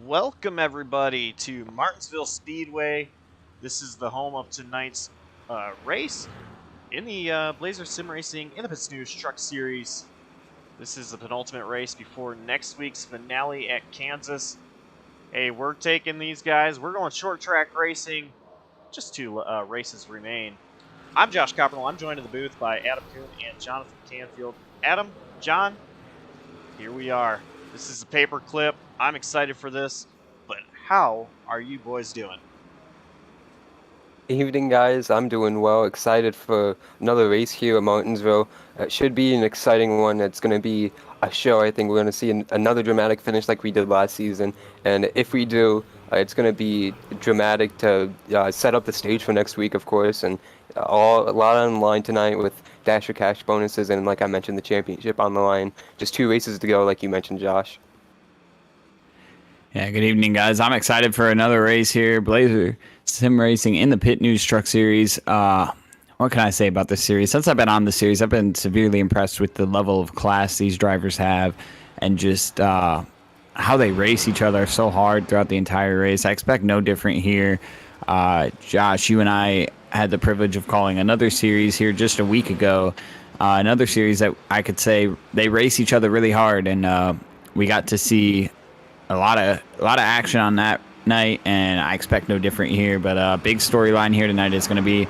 Welcome everybody to Martinsville Speedway. This is the home of tonight's race in the Blazer Sim Racing InThePitsNews Truck Series. This is the penultimate race before next week's finale at Kansas. Hey, we're taking these guys. We're going short track racing. Just two races remain. I'm Josh Copperl. I'm joined in the booth by Adam Kuhn and Jonathan Canfield. Adam, John, here we are. This is a Paperclip. I'm excited for this, but how are you boys doing? Evening, guys. I'm doing well. Excited for another race here at Martinsville. It should be an exciting one. It's going to be a show. I think we're going to see another dramatic finish like we did last season. And if we do, it's going to be dramatic to set up the stage for next week, of course. And a lot on the line tonight with Dasher Cash bonuses and, like I mentioned, the championship on the line. Just two races to go, like you mentioned, Josh. Yeah, good evening, guys. I'm excited for another race here. Blazer Sim Racing InThePitsNews Truck Series. What can I say about this series? Since I've been on the series, I've been severely impressed with the level of class these drivers have and just how they race each other so hard throughout the entire race. I expect no different here. Josh, you and I had the privilege of calling another series here just a week ago. Another series that I could say they race each other really hard, and we got to see a lot of action on that night, and I expect no different here. But a big storyline here tonight is going to be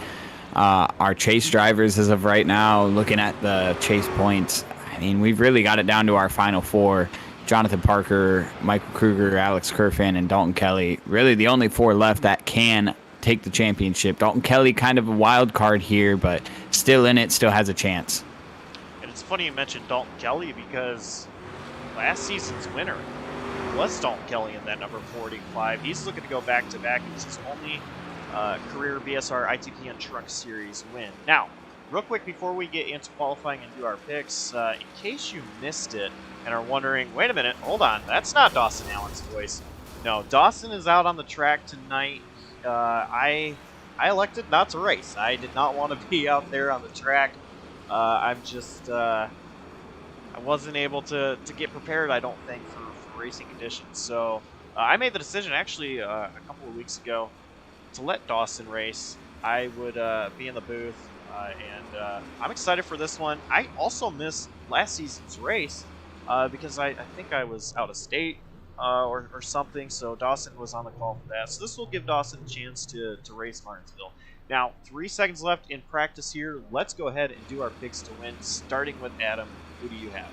our chase drivers as of right now. Looking at the chase points, I mean, we've really got it down to our final four: Jonathan Parker, Michael Kruger, Alex Kerfan, and Dalton Kelley. Really, the only four left that can take the championship. Dalton Kelley, kind of a wild card here, but still in it, still has a chance. And it's funny you mentioned Dalton Kelley because last season's winner was Dalton Kelley in that number 45. He's looking to go back-to-back. It's his only career BSR ITPN Truck Series win. Now, real quick before we get into qualifying and do our picks, in case you missed it and are wondering, wait a minute, hold on, that's not Dawson Allen's voice. No, Dawson is out on the track tonight. I elected not to race. I did not want to be out there on the track. I wasn't able to get prepared, I don't think, for racing conditions. So I made the decision actually a couple of weeks ago to let Dawson race. I would be in the booth, and I'm excited for this one. I also missed last season's race because I think I was out of state or something, so Dawson was on the call for that. So this will give Dawson a chance to race Martinsville. Now, 3 seconds left in practice here. Let's go ahead and do our picks to win, starting with Adam. Who do you have?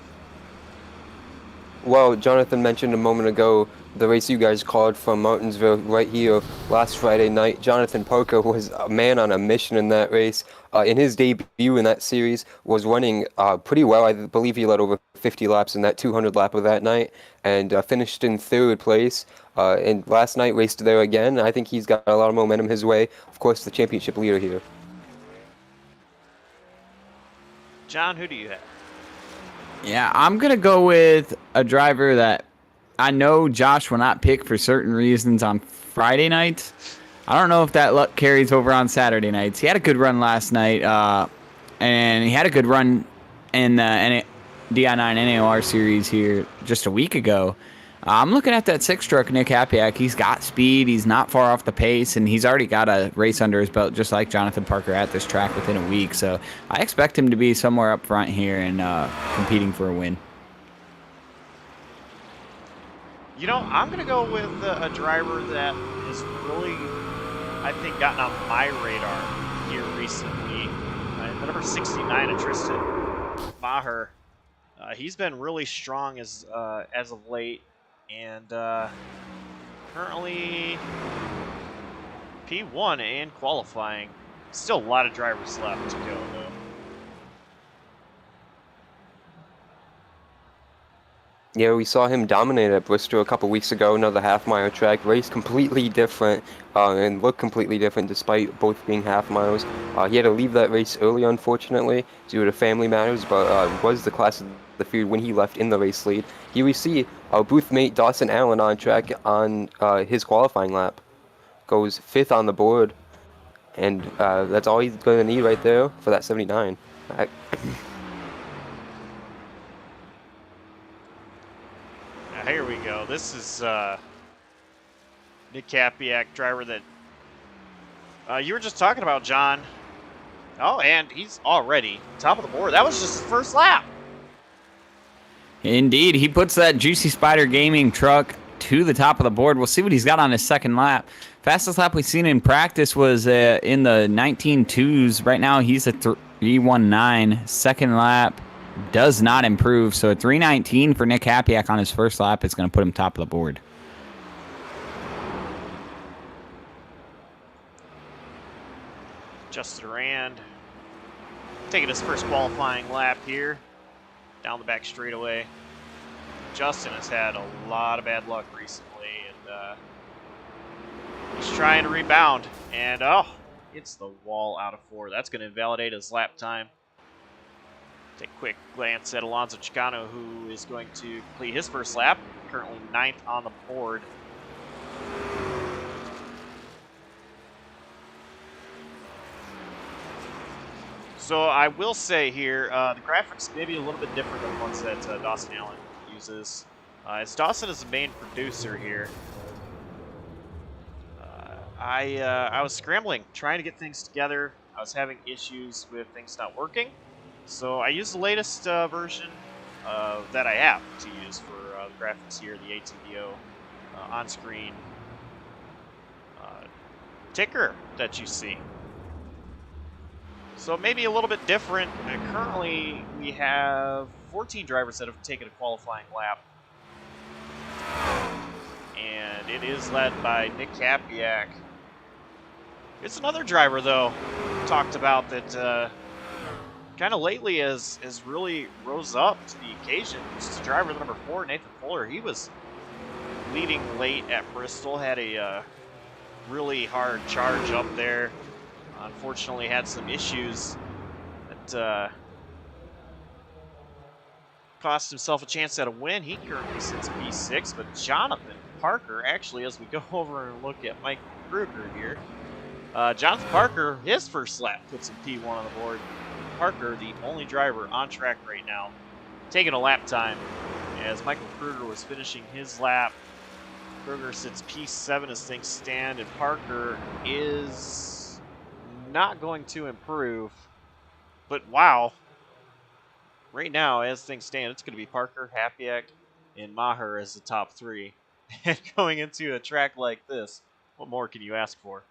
Well, Jonathan mentioned a moment ago the race you guys called from Martinsville right here last Friday night. Jonathan Parker was a man on a mission in that race. In his debut in that series, was running pretty well. I believe he led over 50 laps in that 200 lap of that night and finished in 3rd place. And last night raced there again. I think he's got a lot of momentum his way. Of course, the championship leader here. John, who do you have? Yeah, I'm going to go with a driver that I know Josh will not pick for certain reasons on Friday nights. I don't know if that luck carries over on Saturday nights. He had a good run last night, and he had a good run in the DI9 NAR series here just a week ago. I'm looking at that 6-truck Nick Hapiak. He's got speed. He's not far off the pace, and he's already got a race under his belt, just like Jonathan Parker at this track within a week. So I expect him to be somewhere up front here and competing for a win. You know, I'm going to go with a driver that has really, I think, gotten on my radar here recently. The number 69, Tristan Maher. He's been really strong as of late. And currently P1 and qualifying. Still a lot of drivers left to go, though. Yeah, we saw him dominate at Bristol a couple weeks ago, another half-mile track. Race completely different and looked completely different despite both being half-miles. He had to leave that race early, unfortunately, due to family matters, but was the class of the field when he left in the race lead. Here we see booth mate Dawson Allen on track on his qualifying lap. Goes 5th on the board, and that's all he's going to need right there for that 79. Here we go. This is Nick Capiak, driver that you were just talking about, John. Oh, and he's already top of the board. That was just his first lap. Indeed, he puts that Juicy Spider Gaming truck to the top of the board. We'll see what he's got on his second lap. Fastest lap we've seen in practice was in the 19.2s. Right now, he's at 3:19. Second lap does not improve, so a 3:19 for Nick Capiak on his first lap is going to put him top of the board. Justin Rand taking his first qualifying lap here down the back straightaway. Justin has had a lot of bad luck recently, and he's trying to rebound, and hits the wall out of 4. That's going to invalidate his lap time. Take a quick glance at Alonso Chicano, who is going to complete his first lap, currently 9th on the board. So I will say here, the graphics may be a little bit different than the ones that Dawson Allen uses. As Dawson is the main producer here, I was scrambling, trying to get things together. I was having issues with things not working. So I used the latest version that I have to use for the graphics here, the ATVO on-screen ticker that you see. So maybe a little bit different. Currently, we have 14 drivers that have taken a qualifying lap. And it is led by Nick Capiak. It's another driver, though, talked about that kind of lately has really rose up to the occasion. This is driver number 4, Nathan Fuller. He was leading late at Bristol, had a really hard charge up there. Unfortunately, had some issues that cost himself a chance at a win. He currently sits P6, but Jonathan Parker, actually, as we go over and look at Mike Kruger here, Jonathan Parker, his first lap puts him P1 on the board. Parker, the only driver on track right now, taking a lap time as Michael Kruger was finishing his lap. Kruger sits P7 as things stand, and Parker is not going to improve. But wow, right now, as things stand, it's going to be Parker, Capiak, and Maher as the top 3. And going into a track like this, what more can you ask for?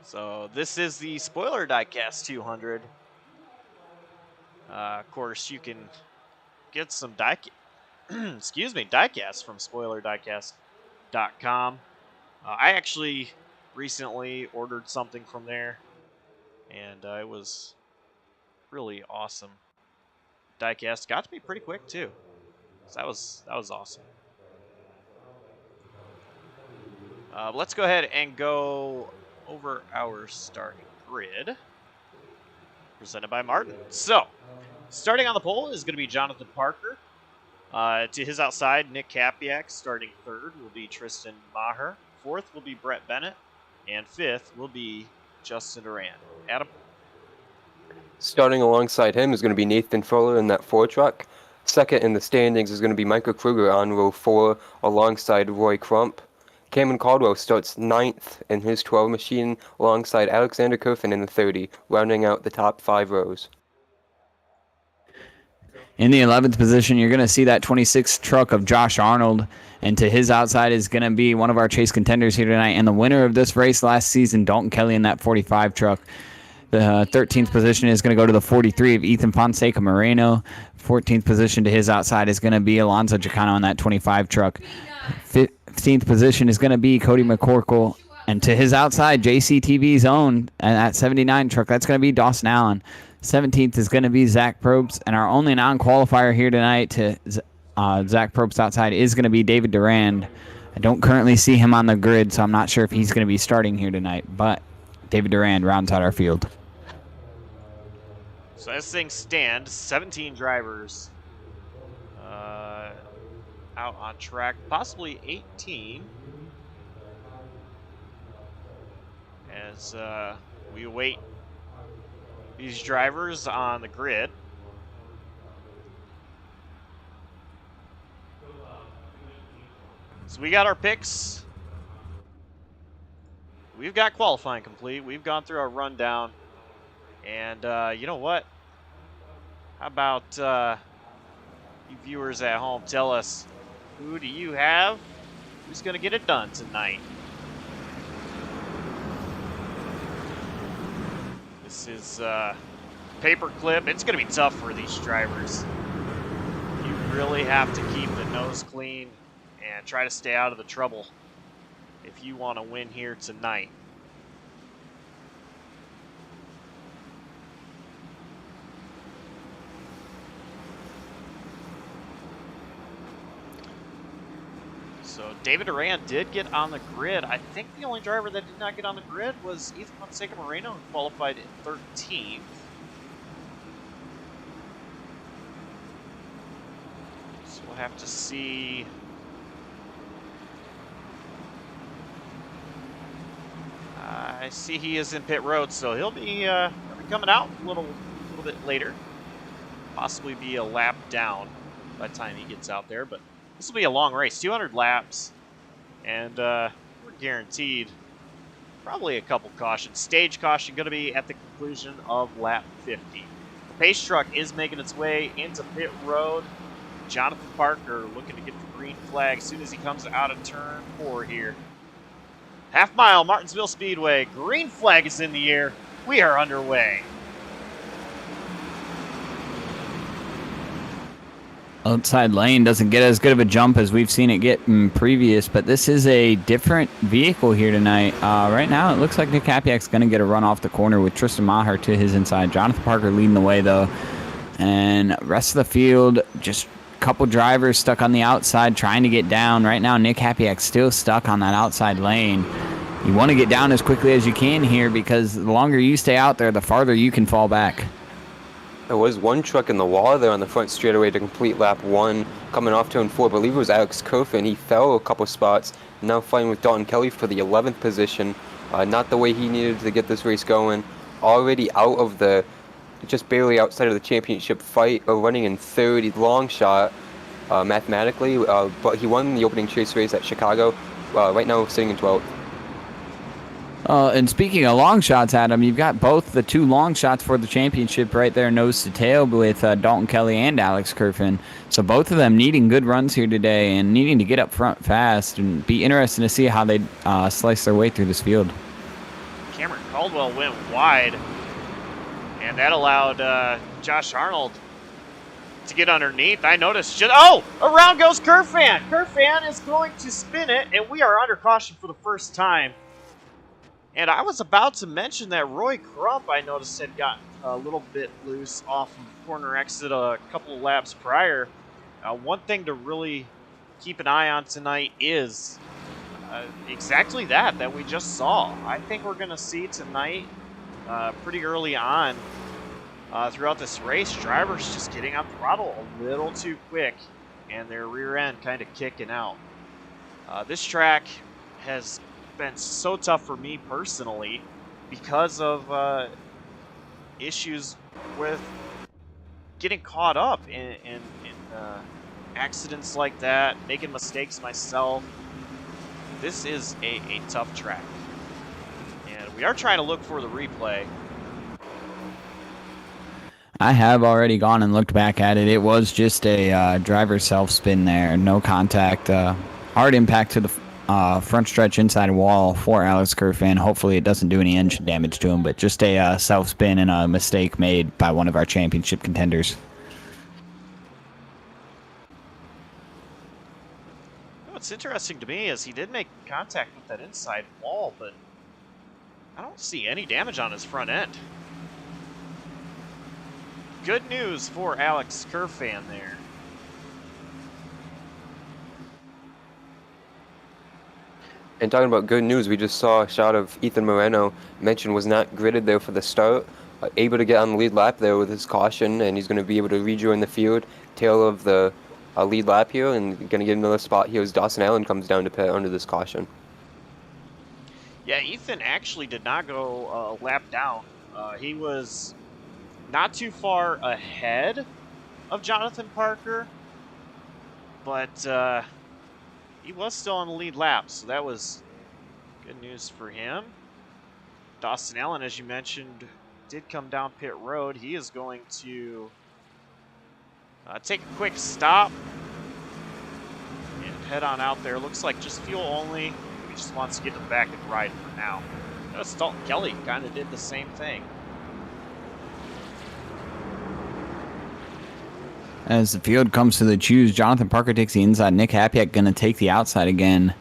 So this is the Spoiler Diecast 200. Of course, you can get some diecast from SpoilerDiecast.com. I actually recently ordered something from there, and it was really awesome. Diecast got to be pretty quick too. So that was awesome. Let's go ahead and go over our starting grid presented by Martin. So, starting on the pole is going to be Jonathan Parker. To his outside, Nick Capiak. Starting 3rd will be Tristan Maher. 4th will be Brett Bennett. And 5th will be Justin Duran. Adam? Starting alongside him is going to be Nathan Fuller in that 4 truck. Second in the standings is going to be Michael Kruger on row 4 alongside Roy Crump. Cameron Caldwell starts 9th in his 12 machine alongside Alexander Kerfin in the 30, rounding out the top 5 rows. In the 11th position, you're going to see that 26 truck of Josh Arnold, and to his outside is going to be one of our chase contenders here tonight, and the winner of this race last season, Dalton Kelley, in that 45 truck. The 13th position is going to go to the 43 of Ethan Fonseca Moreno. 14th position to his outside is going to be Alonso Chicano in that 25 truck. 15th position is going to be Cody McCorkle, and to his outside, JCTV's own, and that 79 truck, that's going to be Dawson Allen. 17th is going to be Zach Probst, and our only non-qualifier here tonight to Zach Probst's outside is going to be David Durand. I don't currently see him on the grid, so I'm not sure if he's going to be starting here tonight, but David Durand rounds out our field. So as things stand, 17 drivers out on track, possibly 18, as we await these drivers on the grid. So we got our picks. We've got qualifying complete. We've gone through our rundown. And you know what? How about you viewers at home, tell us, who do you have? Who's going to get it done tonight? This is Paperclip. It's going to be tough for these drivers. You really have to keep the nose clean and try to stay out of the trouble if you want to win here tonight. So David Duran did get on the grid. I think the only driver that did not get on the grid was Ethan Fonseca Moreno, who qualified in 13th. So we'll have to see. I see he is in pit road, so he'll be coming out a little bit later. Possibly be a lap down by the time he gets out there, but this will be a long race, 200 laps, and we're guaranteed probably a couple cautions. Stage caution going to be at the conclusion of lap 50. The pace truck is making its way into pit road. Jonathan Parker looking to get the green flag as soon as he comes out of turn 4 here. Half mile, Martinsville Speedway. Green flag is in the air. We are underway. Outside lane doesn't get as good of a jump as we've seen it get in previous, but this is a different vehicle here tonight. Right now, it looks like Nick Hapiak's going to get a run off the corner with Tristan Maher to his inside. Jonathan Parker leading the way, though. And rest of the field, just a couple drivers stuck on the outside trying to get down. Right now, Nick Hapiak's still stuck on that outside lane. You want to get down as quickly as you can here because the longer you stay out there, the farther you can fall back. There was one truck in the wall there on the front straightaway to complete lap 1, coming off turn 4. I believe it was Alex Kerfin. He fell a couple spots. Now fighting with Dalton Kelley for the 11th position. Not the way he needed to get this race going. Already out of the, just barely outside of the championship fight, running in third, long shot mathematically. But he won the opening chase race at Chicago. Right now sitting in 12th. And speaking of long shots, Adam, you've got both the two long shots for the championship right there, nose to tail, with Dalton Kelley and Alex Kerfin. So both of them needing good runs here today and needing to get up front fast, and be interesting to see how they slice their way through this field. Cameron Caldwell went wide, and that allowed Josh Arnold to get underneath. I noticed around goes Kerfan. Kerfan is going to spin it, and we are under caution for the first time. And I was about to mention that Roy Crump, I noticed, had gotten a little bit loose off of the corner exit a couple of laps prior. One thing to really keep an eye on tonight is exactly that we just saw. I think we're going to see tonight, pretty early on throughout this race, drivers just getting on throttle a little too quick and their rear end kind of kicking out. This track has been so tough for me personally because of issues with getting caught up in accidents like that, making mistakes myself. This is a tough track, and we are trying to look for the replay. I have already gone and looked back at it. It was just a driver self-spin there, no contact, hard impact to the front stretch inside wall for Alex Kerfin. Hopefully it doesn't do any engine damage to him, but just a self-spin and a mistake made by one of our championship contenders. What's interesting to me is he did make contact with that inside wall, but I don't see any damage on his front end. Good news for Alex Kerfan there. And talking about good news, we just saw a shot of Ethan Moreno. Mentioned was not gridded there for the start. Able to get on the lead lap there with his caution, and he's going to be able to rejoin the field. Tail of the lead lap here, and going to get another spot here as Dawson Allen comes down to pit under this caution. Yeah, Ethan actually did not go a lap down. He was not too far ahead of Jonathan Parker, but he was still on the lead lap, so that was good news for him. Dawson Allen, as you mentioned, did come down pit road. He is going to take a quick stop and head on out there. Looks like just fuel only. He just wants to get to the back of the ride for now. Notice Dalton Kelley kind of did the same thing. As the field comes to the choose, Jonathan Parker takes the inside. Nick Hapiak going to take the outside again.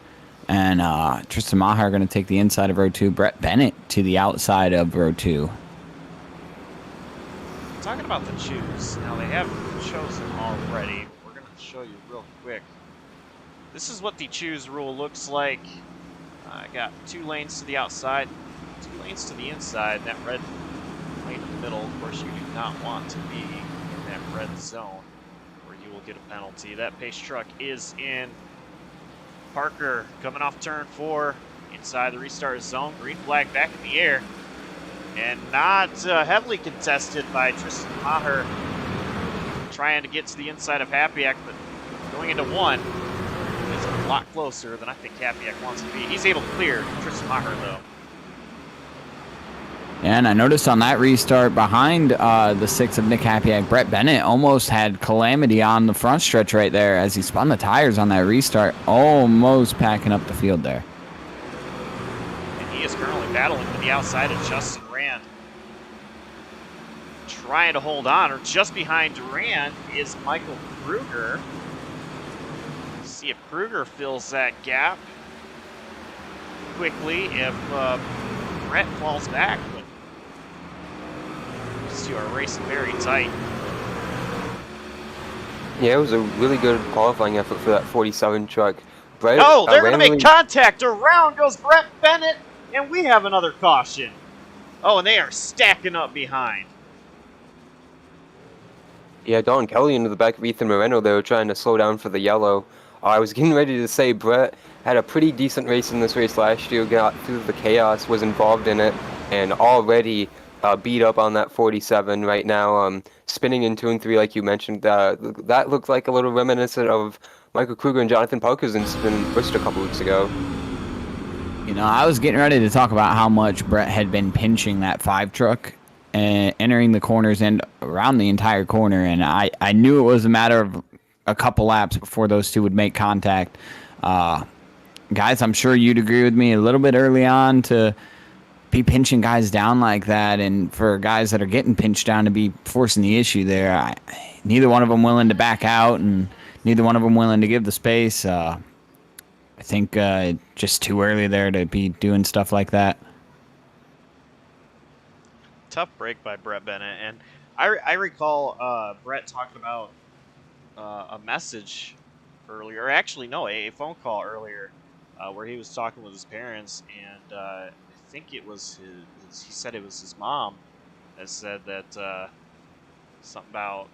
And Tristan Maher going to take the inside of row 2. Brett Bennett to the outside of row 2. Talking about the choose. Now, they have chosen already. We're going to show you real quick. This is what the choose rule looks like. I got 2 lanes to the outside, 2 lanes to the inside. That red lane in the middle, of course, you do not want to be in that red zone, where you will get a penalty. That pace truck is in. Parker coming off turn 4 inside the restart zone. Green flag back in the air. And not heavily contested by Tristan Maher. Trying to get to the inside of Hapiak, but going into 1 is a lot closer than I think Hapiak wants to be. He's able to clear Tristan Maher, though. And I noticed on that restart behind the 6 of Nick Hapiak, Brett Bennett almost had calamity on the front stretch right there as he spun the tires on that restart, almost packing up the field there. And he is currently battling to the outside of Justin Rand. Trying to hold on, or just behind Durand is Michael Kruger. See if Kruger fills that gap quickly if Brett falls back. But these two are racing very tight. Yeah, it was a really good qualifying effort for that 47 truck. Brett, Oh, they're going to randomly- make contact. Around goes Brett Bennett, and we have another caution. Oh, and they are stacking up behind. Yeah, Dalton Kelley into the back of Ethan Moreno. They were trying to slow down for the yellow. I was getting ready to say Brett had a pretty decent race in this race last year, got through the chaos, was involved in it, and already beat up on that 47 right now. Spinning in 2 and 3, like you mentioned, that looked like a little reminiscent of Michael Kruger and Jonathan Parker's in spin Bristol a couple weeks ago. You know, I was getting ready to talk about how much Brett had been pinching that 5 truck and entering the corners and around the entire corner, and I knew it was a matter of a couple laps before those two would make contact. Guys, I'm sure you'd agree with me, a little bit early on to be pinching guys down like that, and for guys that are getting pinched down to be forcing the issue there. Neither one of them willing to back out, and neither one of them willing to give the space. I think just too early there to be doing stuff like that. Tough break by Brett Bennett. And I recall Brett talking about a message earlier, or actually, no, a phone call earlier where he was talking with his parents, and I think it was he said it was his mom that said that something about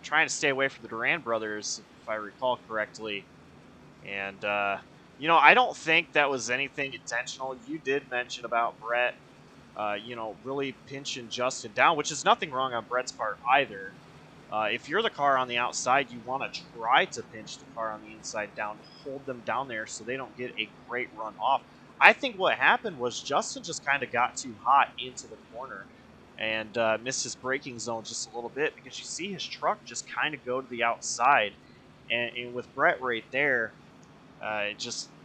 trying to stay away from the Durand brothers, if I recall correctly. And, you know, I don't think that was anything intentional. You did mention about Brett, you know, really pinching Justin down, which is nothing wrong on Brett's part either. If you're the car on the outside, you want to try to pinch the car on the inside down, hold them down there so they don't get a great run off. I think what happened was Justin just kind of got too hot into the corner and missed his braking zone just a little bit, because you see his truck just kind of go to the outside. And with Brett right there,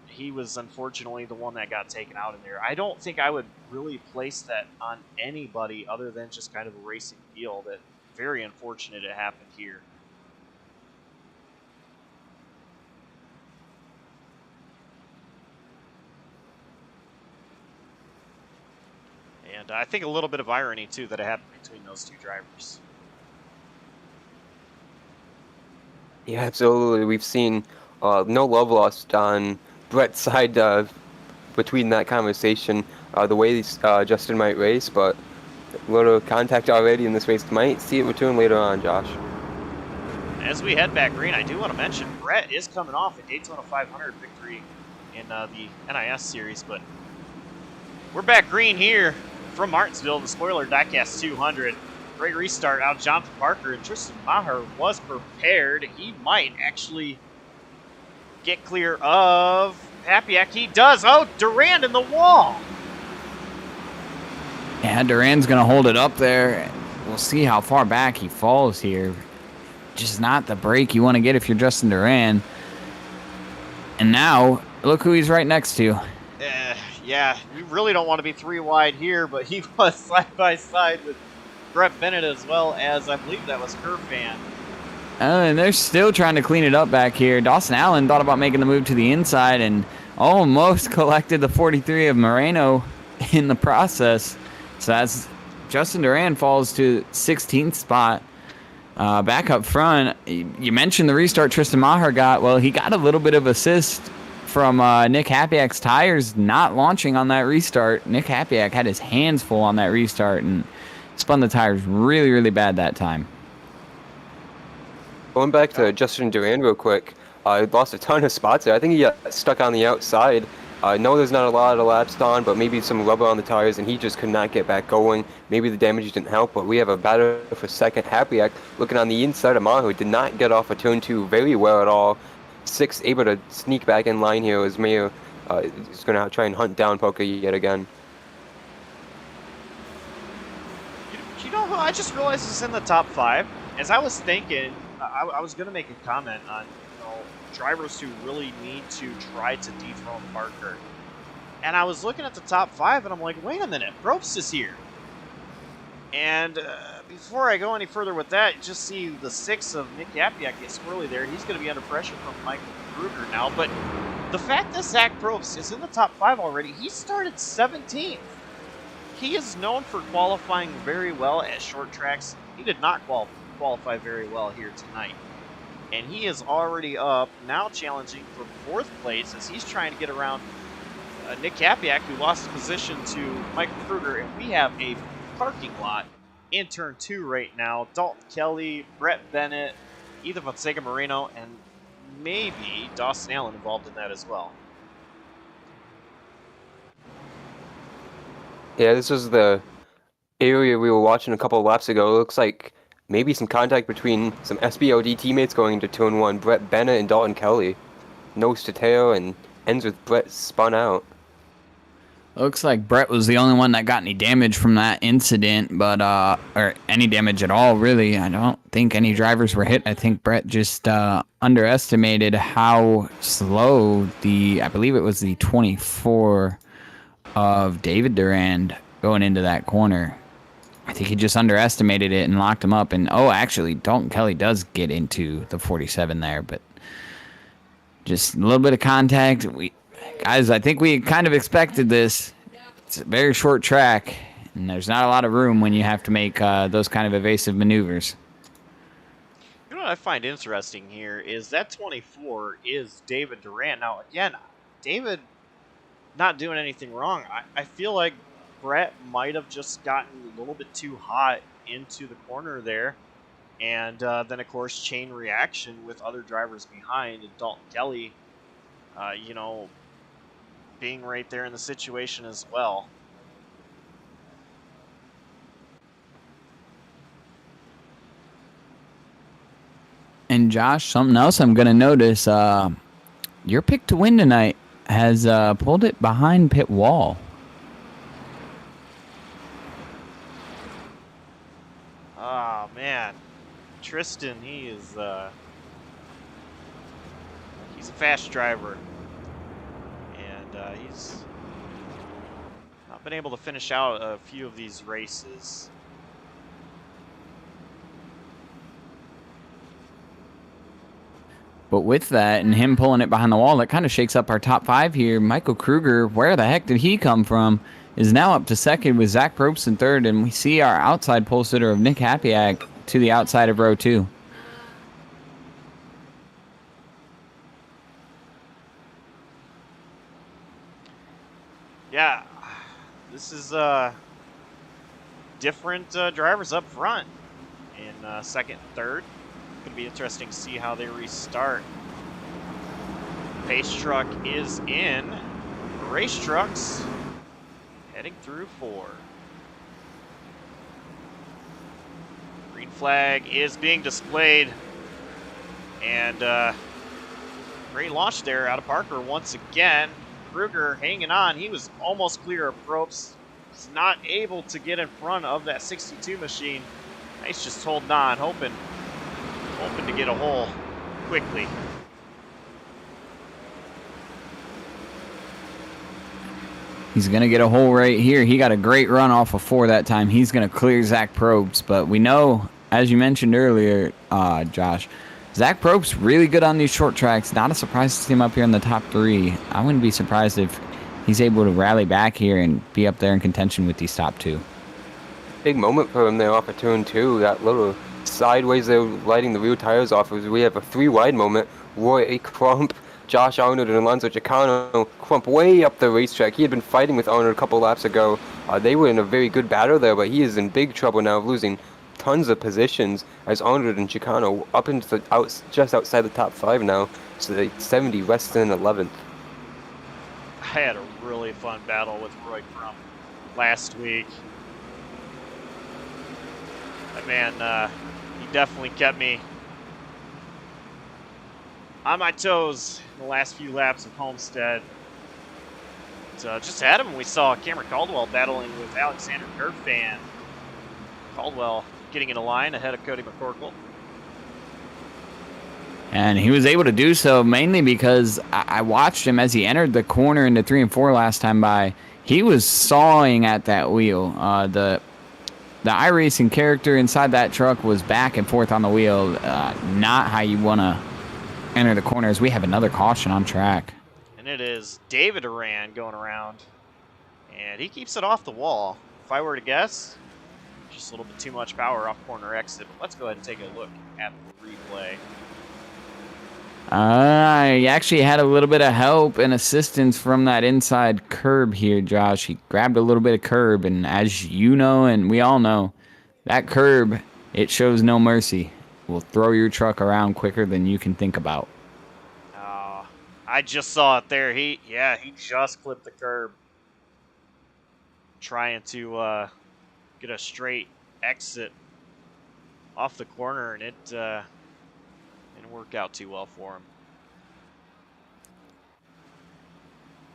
he was unfortunately the one that got taken out in there. I don't think I would really place that on anybody other than just kind of a racing deal. That very unfortunate it happened here. And I think a little bit of irony, too, that it happened between those two drivers. Yeah, absolutely. We've seen no love lost on Brett's side between that conversation. The way Justin might race, but a little contact already in this race. Might see it return later on, Josh. As we head back green, I do want to mention Brett is coming off a Daytona 500 victory in the NIS series, but we're back green here from Martinsville, the Spoiler Diecast 200. Great restart out of Jonathan Parker, and Tristan Maher was prepared. He might actually get clear of Hapiak. He does. Oh, Durand in the wall. Yeah, Duran's going to hold it up there. We'll see how far back he falls here. Just not the break you want to get if you're Justin Duran. And now, look who he's right next to. Yeah, we really don't want to be 3 wide here, but he was side by side with Brett Bennett as well as, I believe that was Kerfan. And they're still trying to clean it up back here. Dawson Allen thought about making the move to the inside and almost collected the 43 of Moreno in the process. So that's Justin Duran falls to 16th spot. Back up front, you mentioned the restart Tristan Maher got. Well, he got a little bit of assist from Nick Hapiak's tires not launching on that restart. Nick Hapiak had his hands full on that restart and spun the tires really, really bad that time. Going back to Justin Duran real quick, lost a ton of spots there. I think he got stuck on the outside. No, there's not a lot of laps on, but maybe some rubber on the tires, and he just could not get back going. Maybe the damage didn't help, but we have a battle for second. Hapiak looking on the inside of Mahu, did not get off of turn 2 very well at all. 6 able to sneak back in line here as Mayo is going to try and hunt down Poker yet again. You know who I just realized is in the top 5? As I was thinking, I was going to make a comment on drivers who really need to try to dethrone Parker. And I was looking at the top 5, and I'm like, wait a minute, Probst is here. And before I go any further with that, just see the 6 of Nick Hapiak get squirrely there. He's going to be under pressure from Michael Kruger now. But the fact that Zach Probst is in the top 5 already, he started 17th. He is known for qualifying very well at short tracks. He did not qualify very well here tonight. And he is already up, now challenging for 4th place as he's trying to get around Nick Hapiak, who lost his position to Michael Kruger. And we have a parking lot in turn 2 right now. Dalton Kelley, Brett Bennett, Ethan Fonseca Moreno, and maybe Dawson Allen involved in that as well. Yeah, this was the area we were watching a couple of laps ago. It looks like maybe some contact between some SBOD teammates going into turn 1. Brett Bennett and Dalton Kelley. Nose to tail and ends with Brett spun out. Looks like Brett was the only one that got any damage from that incident, but or any damage at all, really. I don't think any drivers were hit. I think Brett just underestimated how slow I believe it was the 24 of David Durand going into that corner. I think he just underestimated it and locked him up. And, actually, Dalton Kelley does get into the 47 there, but just a little bit of contact. Guys, I think we kind of expected this. It's a very short track, and there's not a lot of room when you have to make those kind of evasive maneuvers. You know what I find interesting here is that 24 is David Durand. Now, again, David not doing anything wrong. I feel like Brett might have just gotten a little bit too hot into the corner there. And then, of course, chain reaction with other drivers behind. And Dalton Kelley, being right there in the situation as well. And Josh, something else I'm going to notice, your pick to win tonight has pulled it behind pit wall. Oh, man. Tristan, he's a fast driver. And he's not been able to finish out a few of these races. But with that and him pulling it behind the wall, that kind of shakes up our top 5 here. Michael Kruger, where the heck did he come from, is now up to 2nd with Zach Probst in 3rd. And we see our outside pole sitter of Nick Hapiak to the outside of row 2. Yeah, this is different drivers up front in 2nd and 3rd. Going to be interesting to see how they restart. Pace truck is in. Race trucks heading through 4. Green flag is being displayed. And Great launch there out of Parker once again. Kruger hanging on. He was almost clear of Probst. He's not able to get in front of that 62 machine. He's just holding on, hoping to get a hole quickly. He's going to get a hole right here. He got a great run off of 4 that time. He's going to clear Zach Probst. But we know, as you mentioned earlier, Josh, Zach Probst really good on these short tracks. Not a surprise to see him up here in the top 3. I wouldn't be surprised if he's able to rally back here and be up there in contention with these top 2. Big moment for him there off of turn 2. That little sideways there lighting the rear tires off. We have a 3 wide moment. Roy Crump, Josh Arnold, and Alonso Chicano. Crump way up the racetrack. He had been fighting with Arnold a couple laps ago. They were in a very good battle there, but he is in big trouble now, losing tons of positions as Arnold and Chicano up into the just outside the top 5 now. So they 70 less than 11th. I had a really fun battle with Roy Crump last week. That man, he definitely kept me on my toes in the last few laps of Homestead. But, just had him, we saw Cameron Caldwell battling with Alexander Kerfan. Caldwell getting in a line ahead of Cody McCorkle. And he was able to do so mainly because I watched him as he entered the corner into 3 and 4 last time by. He was sawing at that wheel. The iRacing character inside that truck was back and forth on the wheel. Not how you want to enter the corners. We have another caution on track. And it is David Duran going around. And he keeps it off the wall. If I were to guess, just a little bit too much power off corner exit. But let's go ahead and take a look at the replay. I actually had a little bit of help and assistance from that inside curb here, Josh. He grabbed a little bit of curb, and as you know and we all know, that curb, it shows no mercy. Will throw your truck around quicker than you can think about. I just saw it there. He just clipped the curb. Trying to get a straight exit off the corner, and it didn't work out too well for him.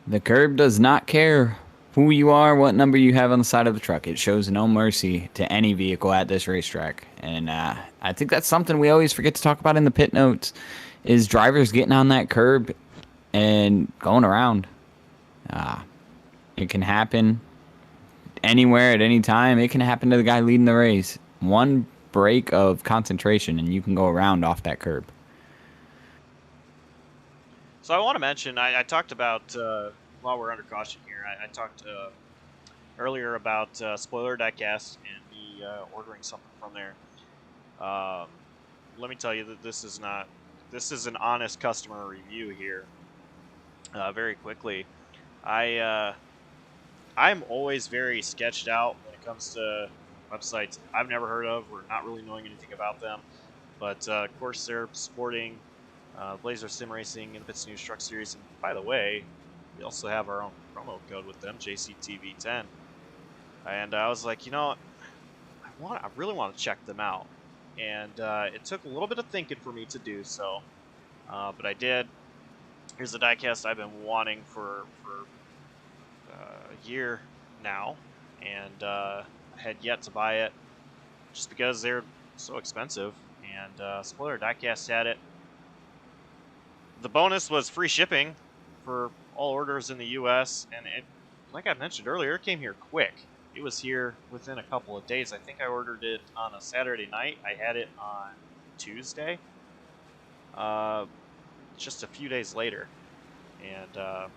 The curb does not care who you are, what number you have on the side of the truck. It shows no mercy to any vehicle at this racetrack. And I think that's something we always forget to talk about in the pit notes, is drivers getting on that curb and going around. It can happen anywhere at any time. It can happen to the guy leading the race. One break of concentration and you can go around off that curb. So I want to mention, I talked about, while we're under caution here, I talked earlier about Spoiler Diecast and me ordering something from there. Let me tell you that this is an honest customer review here. Very quickly, I'm always very sketched out when it comes to websites I've never heard of or not really knowing anything about them. But of course, they're supporting Blazer Sim Racing and InThePitsNews Truck Series. And by the way, we also have our own promo code with them, JCTV10. And I was like, you know, I really want to check them out. And it took a little bit of thinking for me to do so, but I did. Here's the diecast I've been wanting for a year now, and I had yet to buy it just because they're so expensive. And Spoiler Diecast had it. The bonus was free shipping for all orders in the U.S. And it, like I mentioned earlier, it came here quick. It was here within a couple of days. I think I ordered it on a Saturday night. I had it on Tuesday. Just a few days later. And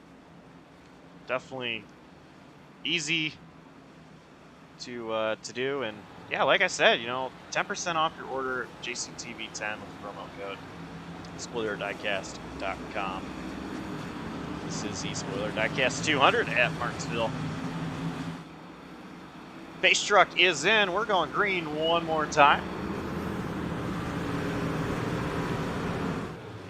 definitely easy to do. And yeah, like I said, you know, 10% off your order, JCTV10 with the promo code SpoilerDiecast.com. This is the Spoiler Diecast 200 at Martinsville. Base truck is in. We're going green one more time.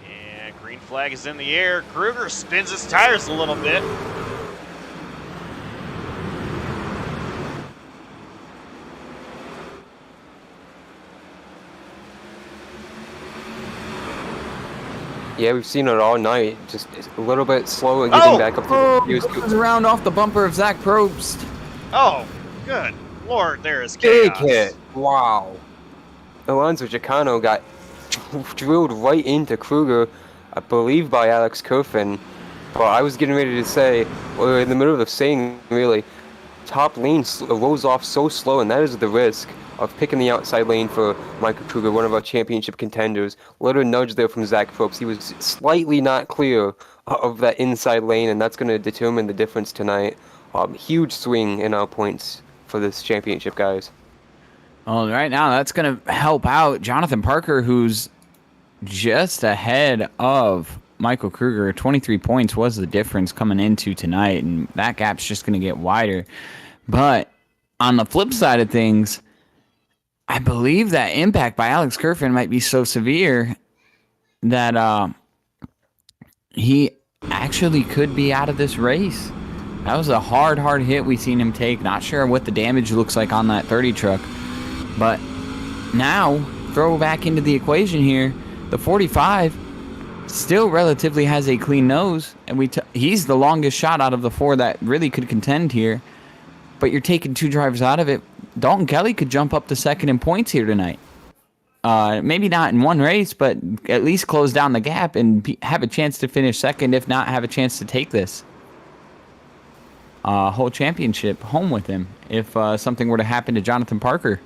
And green flag is in the air. Kruger spins his tires a little bit. Yeah, we've seen it all night. Just a little bit slow at getting back up to the He goes around off the bumper of Zach Probst. Oh, good Lord, there is big chaos. hit. Wow. Alonso Chicano got drilled right into Kruger, I believe by Alex Kerfin. But I was getting ready to say, or in the middle of saying, really, top lane rolls off so slow, and that is the risk of picking the outside lane for Michael Kruger, one of our championship contenders. Little nudge there from Zach Probst. He was slightly not clear of that inside lane, and that's going to determine the difference tonight. Huge swing in our points for this championship, guys. Well, right now, that's going to help out Jonathan Parker, who's just ahead of Michael Kruger. 23 points was the difference coming into tonight, and that gap's just going to get wider. But on the flip side of things, I believe that impact by Alex Kerfin might be so severe that he actually could be out of this race. That was a hard hit we seen him take. Not sure what the damage looks like on that 30 truck. But now, throw back into the equation here, the 45 still relatively has a clean nose, and he's the longest shot out of the 4 that really could contend here. But you're taking 2 drivers out of it. Dalton Kelley could jump up to second in points here tonight. Maybe not in one race, but at least close down the gap and have a chance to finish second, if not have a chance to take this whole championship home with him if something were to happen to Jonathan Parker.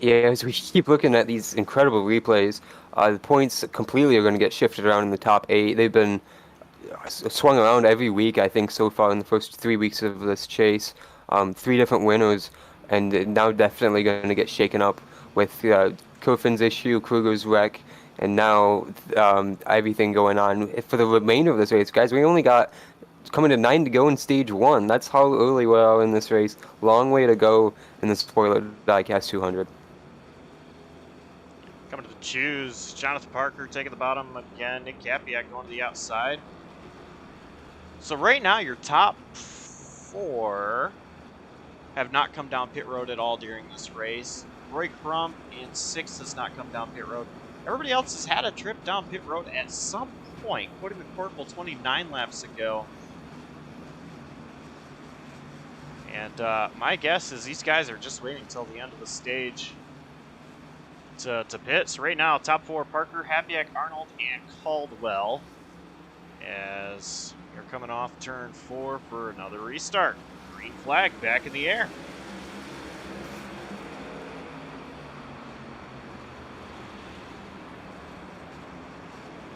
Yeah, as we keep looking at these incredible replays, the points completely are going to get shifted around in the top 8. They've been swung around every week, I think, so far in the first 3 weeks of this chase. 3 different winners, and now definitely going to get shaken up with Kerfin's issue, Kruger's wreck, and now everything going on. For the remainder of this race, guys, we only got coming to 9 to go in stage 1. That's how early we are in this race. Long way to go in the Spoiler Diecast 200. Coming to the choose, Jonathan Parker taking the bottom again. Nick Capiak going to the outside. So right now, your top 4 have not come down pit road at all during this race. Roy Crump in 6th has not come down pit road. Everybody else has had a trip down pit road at some point. Cody McCorkle 29 laps ago. And my guess is these guys are just waiting until the end of the stage to pit. So right now, top 4, Parker, Hapiak, Arnold, and Caldwell. As you're coming off turn 4 for another restart. Green flag back in the air.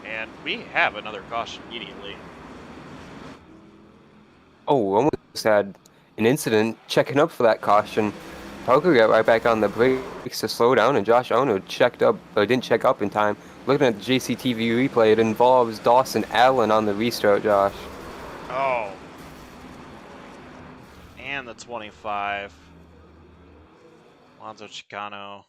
And we have another caution immediately. Oh, almost had an incident checking up for that caution. Parker got right back on the brakes to slow down, and Josh Ono didn't check up in time. Looking at the JCTV replay, it involves Dawson Allen on the restart, Josh. Oh. And the 25. Alonso Chicano.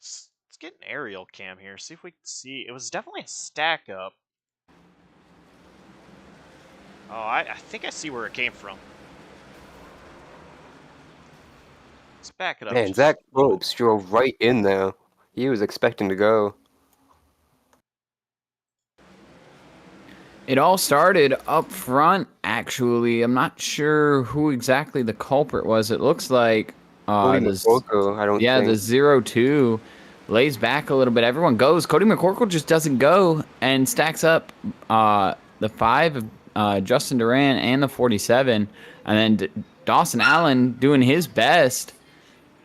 Let's get an aerial cam here. See if we can see. It was definitely a stack up. Oh, I think I see where it came from. Let's back it up. Man, Zach Probst drove right in there. He was expecting to go. It all started up front, actually. I'm not sure who exactly the culprit was. It looks like Cody McCorkle, I don't think. the 0-2 lays back a little bit. Everyone goes. Cody McCorkle just doesn't go and stacks up the 5 of Justin Duran and the 47. And then Dawson Allen doing his best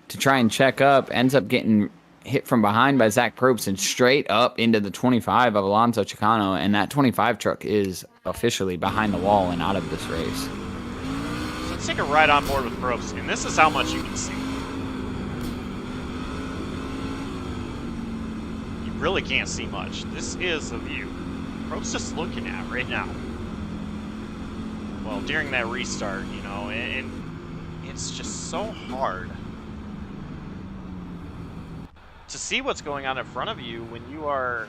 to try and check up, ends up getting hit from behind by Zach Probst and straight up into the 25 of Alonso Chicano, and that 25 truck is officially behind the wall and out of this race. So let's take a ride on board with Probst, and this is how much you can see. You really can't see much. This is a view Probst just looking at right now. Well, during that restart, you know, and it's just so hard to see what's going on in front of you when you are,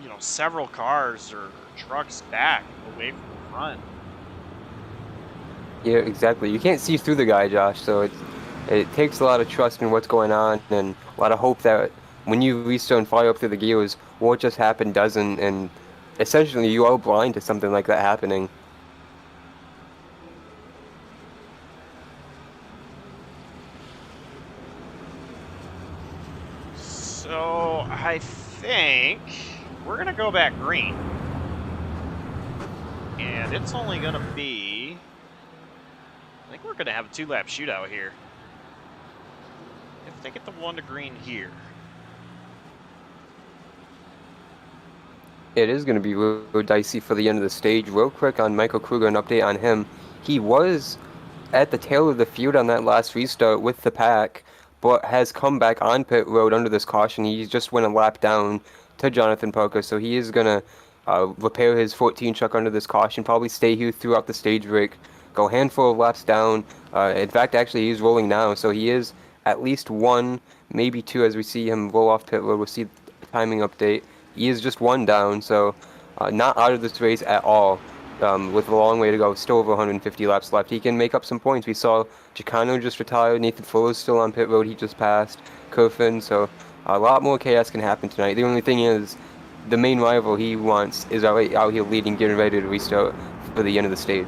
you know, several cars or trucks back away from the front. Yeah, exactly. You can't see through the guy, Josh, so It takes a lot of trust in what's going on and a lot of hope that when you restart and fly up through the gears, what just happened doesn't, and essentially you are blind to something like that happening. So I think we're going to go back green. And it's only going to be... I think we're going to have a 2-lap shootout here. If they get the 1 to green here. It is going to be real dicey for the end of the stage. Real quick on Michael Kruger, an update on him. He was at the tail of the field on that last restart with the pack, but has come back on pit road under this caution. He just went a lap down to Jonathan Parker, so he is going to repair his 14 truck under this caution, probably stay here throughout the stage break, go a handful of laps down. In fact, actually, he's rolling now, so he is at least 1, maybe 2 as we see him roll off pit road. We'll see the timing update. He is just 1 down, so not out of this race at all. With a long way to go, still over 150 laps left. He can make up some points. We saw Chicano just retired. Nathan Fuller's still on pit road. He just passed Kerfin, so a lot more chaos can happen tonight. The only thing is, the main rival he wants is out here leading, getting ready to restart for the end of the stage.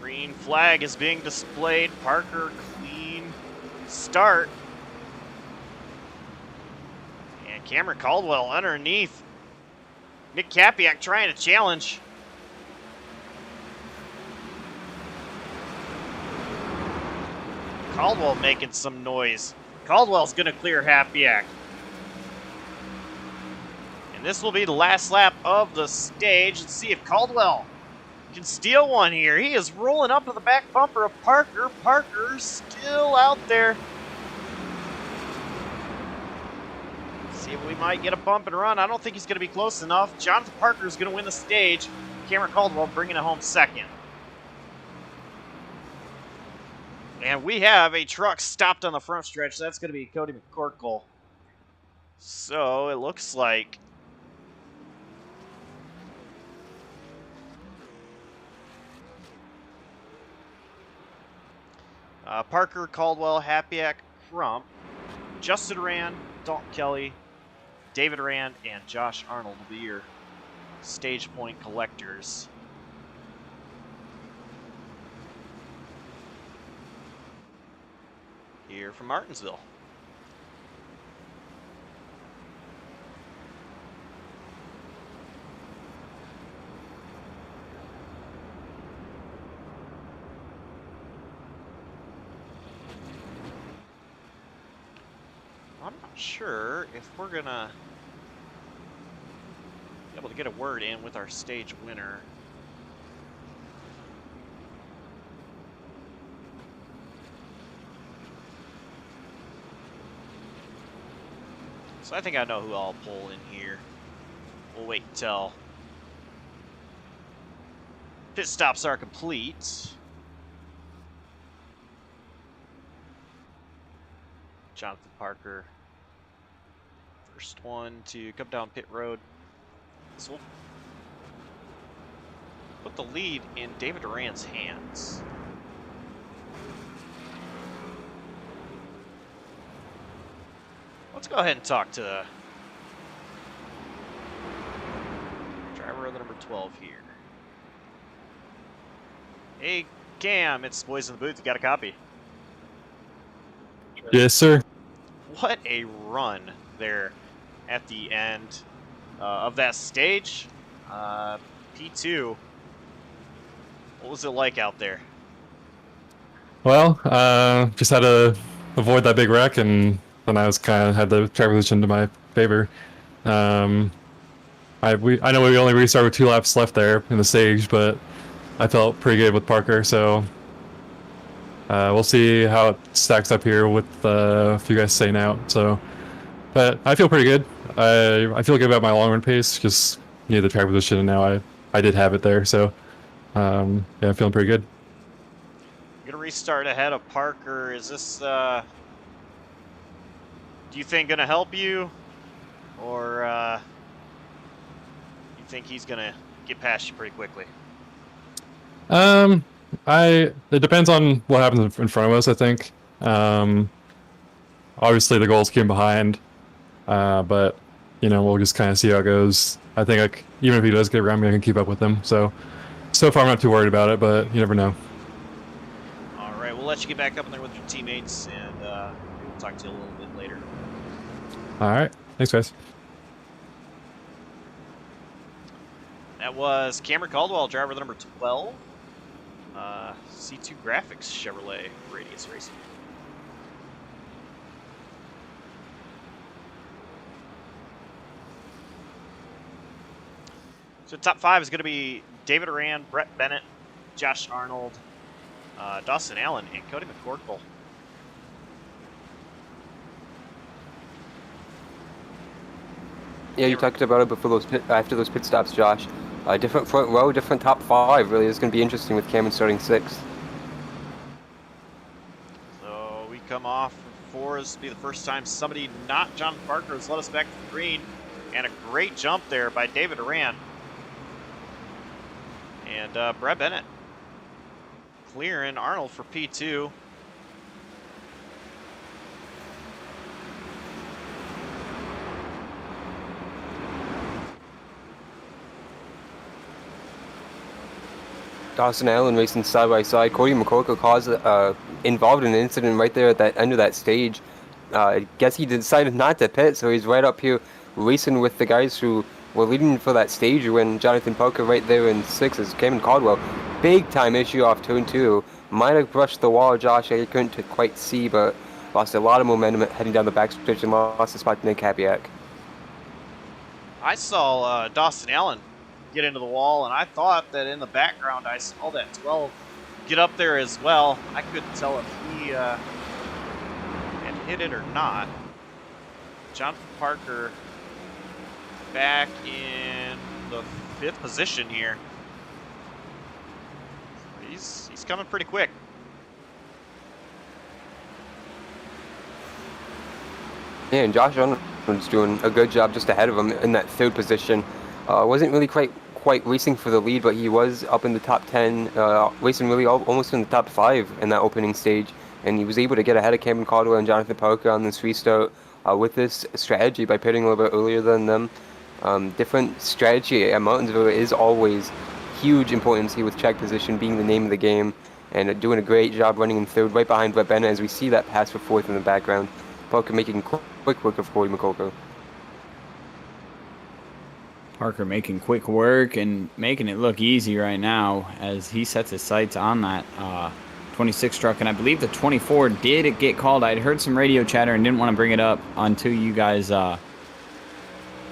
Green flag is being displayed. Parker, clean start. And Cameron Caldwell underneath. Nick Kapiak trying to challenge. Caldwell making some noise. Caldwell's going to clear Kapiak. And this will be the last lap of the stage. Let's see if Caldwell can steal one here. He is rolling up to the back bumper of Parker. Parker's still out there. See if we might get a bump and run. I don't think he's going to be close enough. Jonathan Parker is going to win the stage. Cameron Caldwell bringing it home second. And we have a truck stopped on the front stretch. That's going to be Cody McCorkle. So it looks like Parker, Caldwell, Kapiak, Crump, Justin Rand, Dalton Kelley, David Rand, and Josh Arnold will be your stage point collectors. Here from Martinsville. I'm not sure if we're gonna be able to get a word in with our stage winner. So I think I know who I'll pull in here. We'll wait until pit stops are complete. Jonathan Parker, first one to come down pit road. So we'll put the lead in David Duran's hands. Let's go ahead and talk to driver of the number 12 here. Hey, Cam, it's Boys in the Booth. You got a copy? Yes, sir. What a run there at the end of that stage. P2, what was it like out there? Well, just had to avoid that big wreck, and then I was kind of had the track position to my favor. I know we only restarted with 2 laps left there in the stage, but I felt pretty good with Parker, so we'll see how it stacks up here with a few guys staying out. So, but I feel pretty good. I feel good about my long run pace. Just need the track position, and now I did have it there. So, yeah, I'm feeling pretty good. You're gonna restart ahead of Parker. Is this do you think gonna help you, or you think he's gonna get past you pretty quickly? It depends on what happens in front of us, I think. Obviously the goal's came behind, but you know, we'll just kind of see how it goes. I think like even if he does get around me, I can keep up with him. So far I'm not too worried about it, but you never know. All right, we'll let you get back up in there with your teammates, and we'll talk to you a little bit later. All right, thanks guys. That was Cameron Caldwell, driver number 12, C2 Graphics Chevrolet Radius Racing. So top 5 is going to be David Oran, Brett Bennett, Josh Arnold, Dawson Allen, and Cody McCorkle. Yeah, you talked about it before after those pit stops, Josh. Different front row, different top 5. Really, it's going to be interesting with Cameron starting 6th. So we come off for this will be the first time somebody not John Parker has let us back to the green, and a great jump there by David Oran. And Brett Bennett clearing Arnold for P2. Dawson Allen racing side by side. Cody McCorkle caused involved in an incident right there at that end of that stage. I guess he decided not to pit, so he's right up here racing with the guys who were leading for that stage when Jonathan Parker right there in 6th is Cameron Caldwell. Big time issue off turn 2. Might have brushed the wall, Josh. I couldn't quite see, but lost a lot of momentum heading down the backstretch and lost the spot to Nick Capiak. I saw Dawson Allen get into the wall, and I thought that in the background I saw that 12 get up there as well. I couldn't tell if he had hit it or not. Jonathan Parker back in the 5th position here. He's coming pretty quick. Yeah, and Josh Arnold's doing a good job just ahead of him in that 3rd position. Wasn't really quite racing for the lead, but he was up in the top 10, racing really almost in the top 5 in that opening stage. And he was able to get ahead of Cameron Caldwell and Jonathan Parker on this restart with this strategy by pitting a little bit earlier than them. Different strategy at Martinsville is always huge importance here with track position being the name of the game, and doing a great job running in 3rd right behind Brett Bennett as we see that pass for 4th in the background. Parker making quick work of Cody McCorkle. Parker making quick work and making it look easy right now as he sets his sights on that 26 truck. And I believe the 24 did get called. I'd heard some radio chatter and didn't want to bring it up until you guys,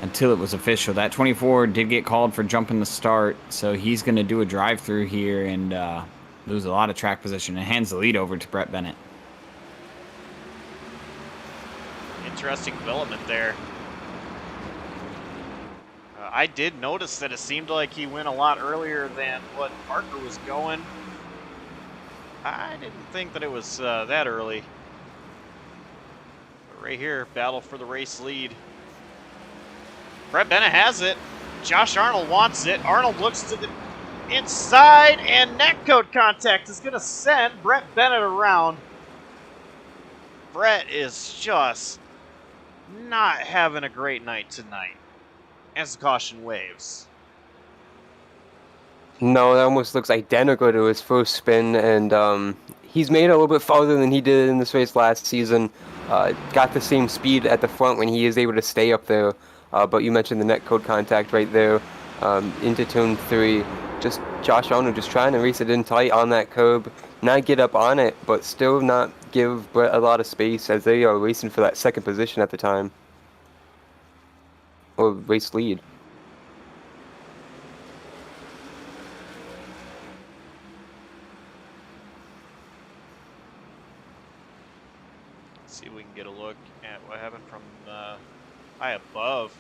until it was official. That 24 did get called for jumping the start. So he's going to do a drive-through here and lose a lot of track position and hands the lead over to Brett Bennett. Interesting development there. I did notice that it seemed like he went a lot earlier than what Parker was going. I didn't think that it was that early. But right here, battle for the race lead. Brett Bennett has it. Josh Arnold wants it. Arnold looks to the inside, and netcode contact is going to send Brett Bennett around. Brett is just not having a great night tonight as the caution waves. No, that almost looks identical to his first spin, and he's made it a little bit farther than he did in this race last season. Got the same speed at the front when he is able to stay up there, but you mentioned the netcode contact right there into turn 3. Just Josh Arnold just trying to race it in tight on that curb, not get up on it, but still not give Brett a lot of space as they are racing for that 2nd position at the time. Or race lead. Let's see if we can get a look at what happened from high above.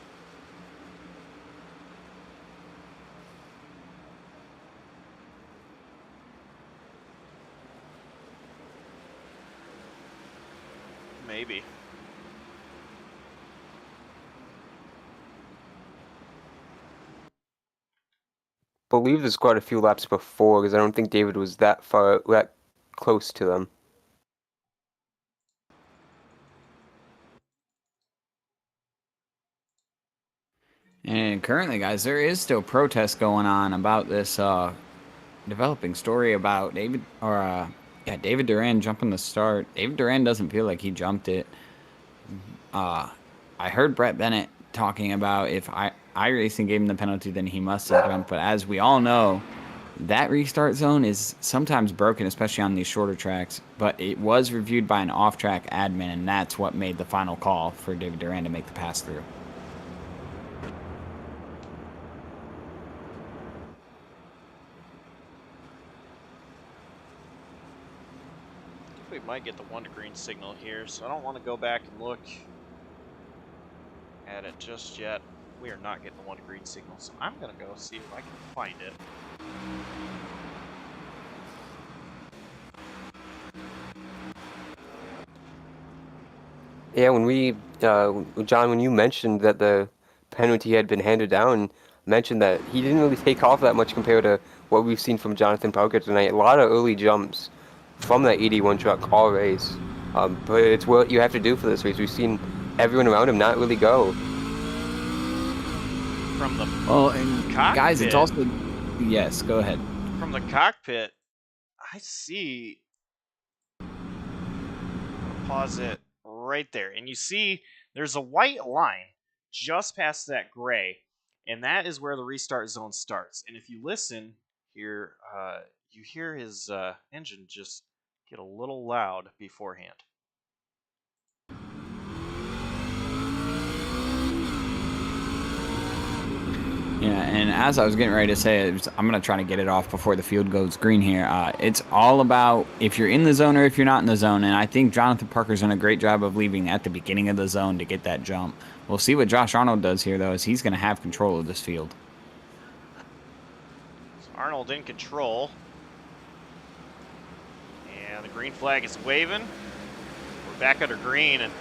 Maybe. believe there's quite a few laps before, because I don't think David was that close to them. And currently, guys, there is still protest going on about this developing story about David Duran jumping the start. David Duran doesn't feel like he jumped it. I heard Brett Bennett talking about if iRacing gave him the penalty, then he must have jumped. But as we all know, that restart zone is sometimes broken, especially on these shorter tracks. But it was reviewed by an off-track admin, and that's what made the final call for David Duran to make the pass through. We might get the 1 to green signal here, so I don't want to go back and look at it just yet. We are not getting the 1 to green signal, so I'm going to go see if I can find it. Yeah, John, when you mentioned that the penalty had been handed down, mentioned that he didn't really take off that much compared to what we've seen from Jonathan Parker tonight. A lot of early jumps from that 81 truck all race. But it's what you have to do for this race. We've seen everyone around him not really go. From the and cockpit, guys, it's also... Yes, go ahead. From the cockpit, I see... I'll pause it right there. And you see there's a white line just past that gray. And that is where the restart zone starts. And if you listen here, you hear his engine just get a little loud beforehand. Yeah, and as I was getting ready to say, I'm going to try to get it off before the field goes green here. It's all about if you're in the zone or if you're not in the zone, and I think Jonathan Parker's done a great job of leaving at the beginning of the zone to get that jump. We'll see what Josh Arnold does here, though, as he's going to have control of this field. So Arnold in control. And the green flag is waving. We're back under green, and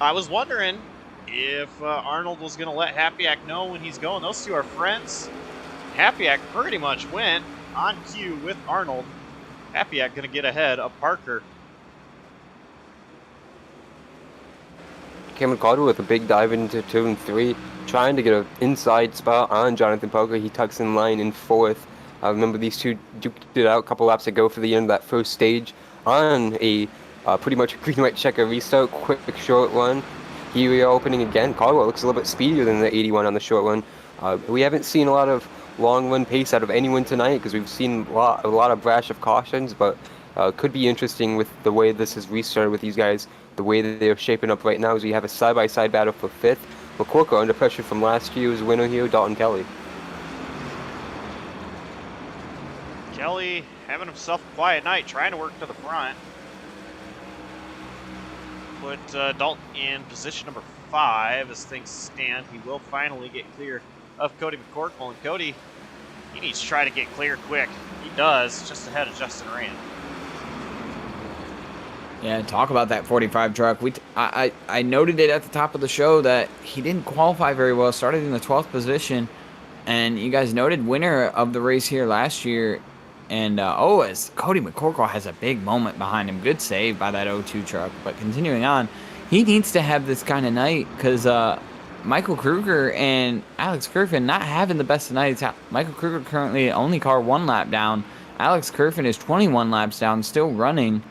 I was wondering if Arnold was going to let Happyack know when he's going. Those two are friends. Happyack pretty much went on cue with Arnold. Happyack going to get ahead of Parker. Cameron Caldwell with a big dive into 2 and 3, trying to get an inside spot on Jonathan Parker. He tucks in line in 4th. I remember these two duked it out a couple laps ago for the end of that first stage on a pretty much green-white checker restart, quick short one. Here we are opening again. Caldwell looks a little bit speedier than the 81 on the short one. We haven't seen a lot of long run pace out of anyone tonight because we've seen a lot of brash of cautions, but could be interesting with the way this is restarted with these guys, the way that they're shaping up right now as we have a side-by-side battle for 5th. McCorkle under pressure from last year's winner here, Dalton Kelley. Kelley having himself a quiet night, trying to work to the front. Put Dalton in position number 5 as things stand. He will finally get clear of Cody McCorkle, and Cody, he needs to try to get clear quick. He does, just ahead of Justin Rand. Yeah, talk about that 45 truck. I noted it at the top of the show that he didn't qualify very well, started in the 12th position, and you guys noted winner of the race here last year. And, as Cody McCorkle has a big moment behind him. Good save by that 02 truck. But continuing on, he needs to have this kind of night because Michael Kruger and Alex Kerfin not having the best of nights. Michael Kruger currently only car 1 lap down. Alex Kerfin is 21 laps down, still running.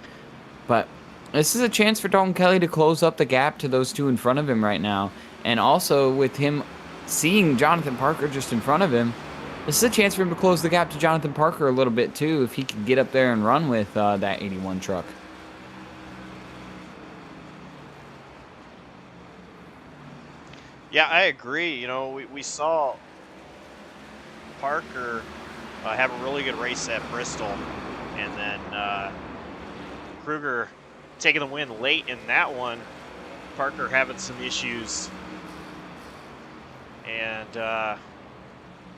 But this is a chance for Dalton Kelley to close up the gap to those two in front of him right now. And also with him seeing Jonathan Parker just in front of him, this is a chance for him to close the gap to Jonathan Parker a little bit, too, if he can get up there and run with that 81 truck. Yeah, I agree. You know, we saw Parker have a really good race at Bristol, and then Kruger taking the win late in that one. Parker having some issues. And,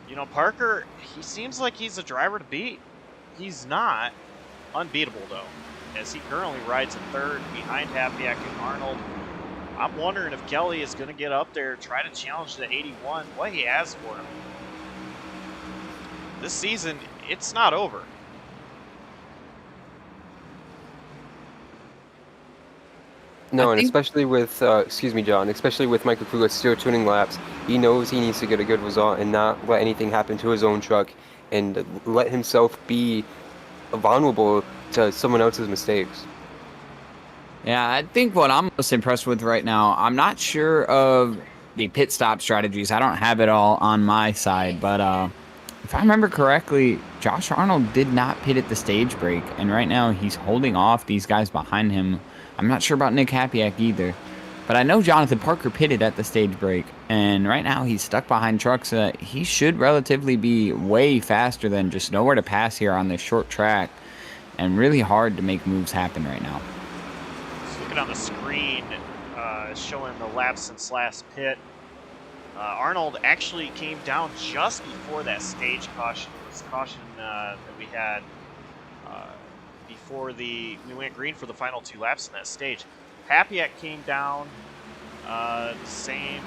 you know, Parker, he seems like he's a driver to beat. He's not unbeatable, though, as he currently rides in 3rd behind Happyack and Arnold. I'm wondering if Kelley is going to get up there, try to challenge the 81, what he has for him. this season, it's not over. No, and especially with, excuse me, John, especially with Michael Kruger still tuning laps, he knows he needs to get a good result and not let anything happen to his own truck and let himself be vulnerable to someone else's mistakes. Yeah, I think what I'm most impressed with right now, I'm not sure of the pit stop strategies. I don't have it all on my side, but if I remember correctly, Josh Arnold did not pit at the stage break, and right now he's holding off these guys behind him. I'm not sure about Nick Hapiak either, but I know Jonathan Parker pitted at the stage break, and right now he's stuck behind trucks. He should relatively be way faster than just nowhere to pass here on this short track, and really hard to make moves happen right now. Just looking on the screen, showing the laps since last pit. Arnold actually came down just before that stage caution. It was caution that we had before we went green for the final 2 laps in that stage. Hapiak came down the same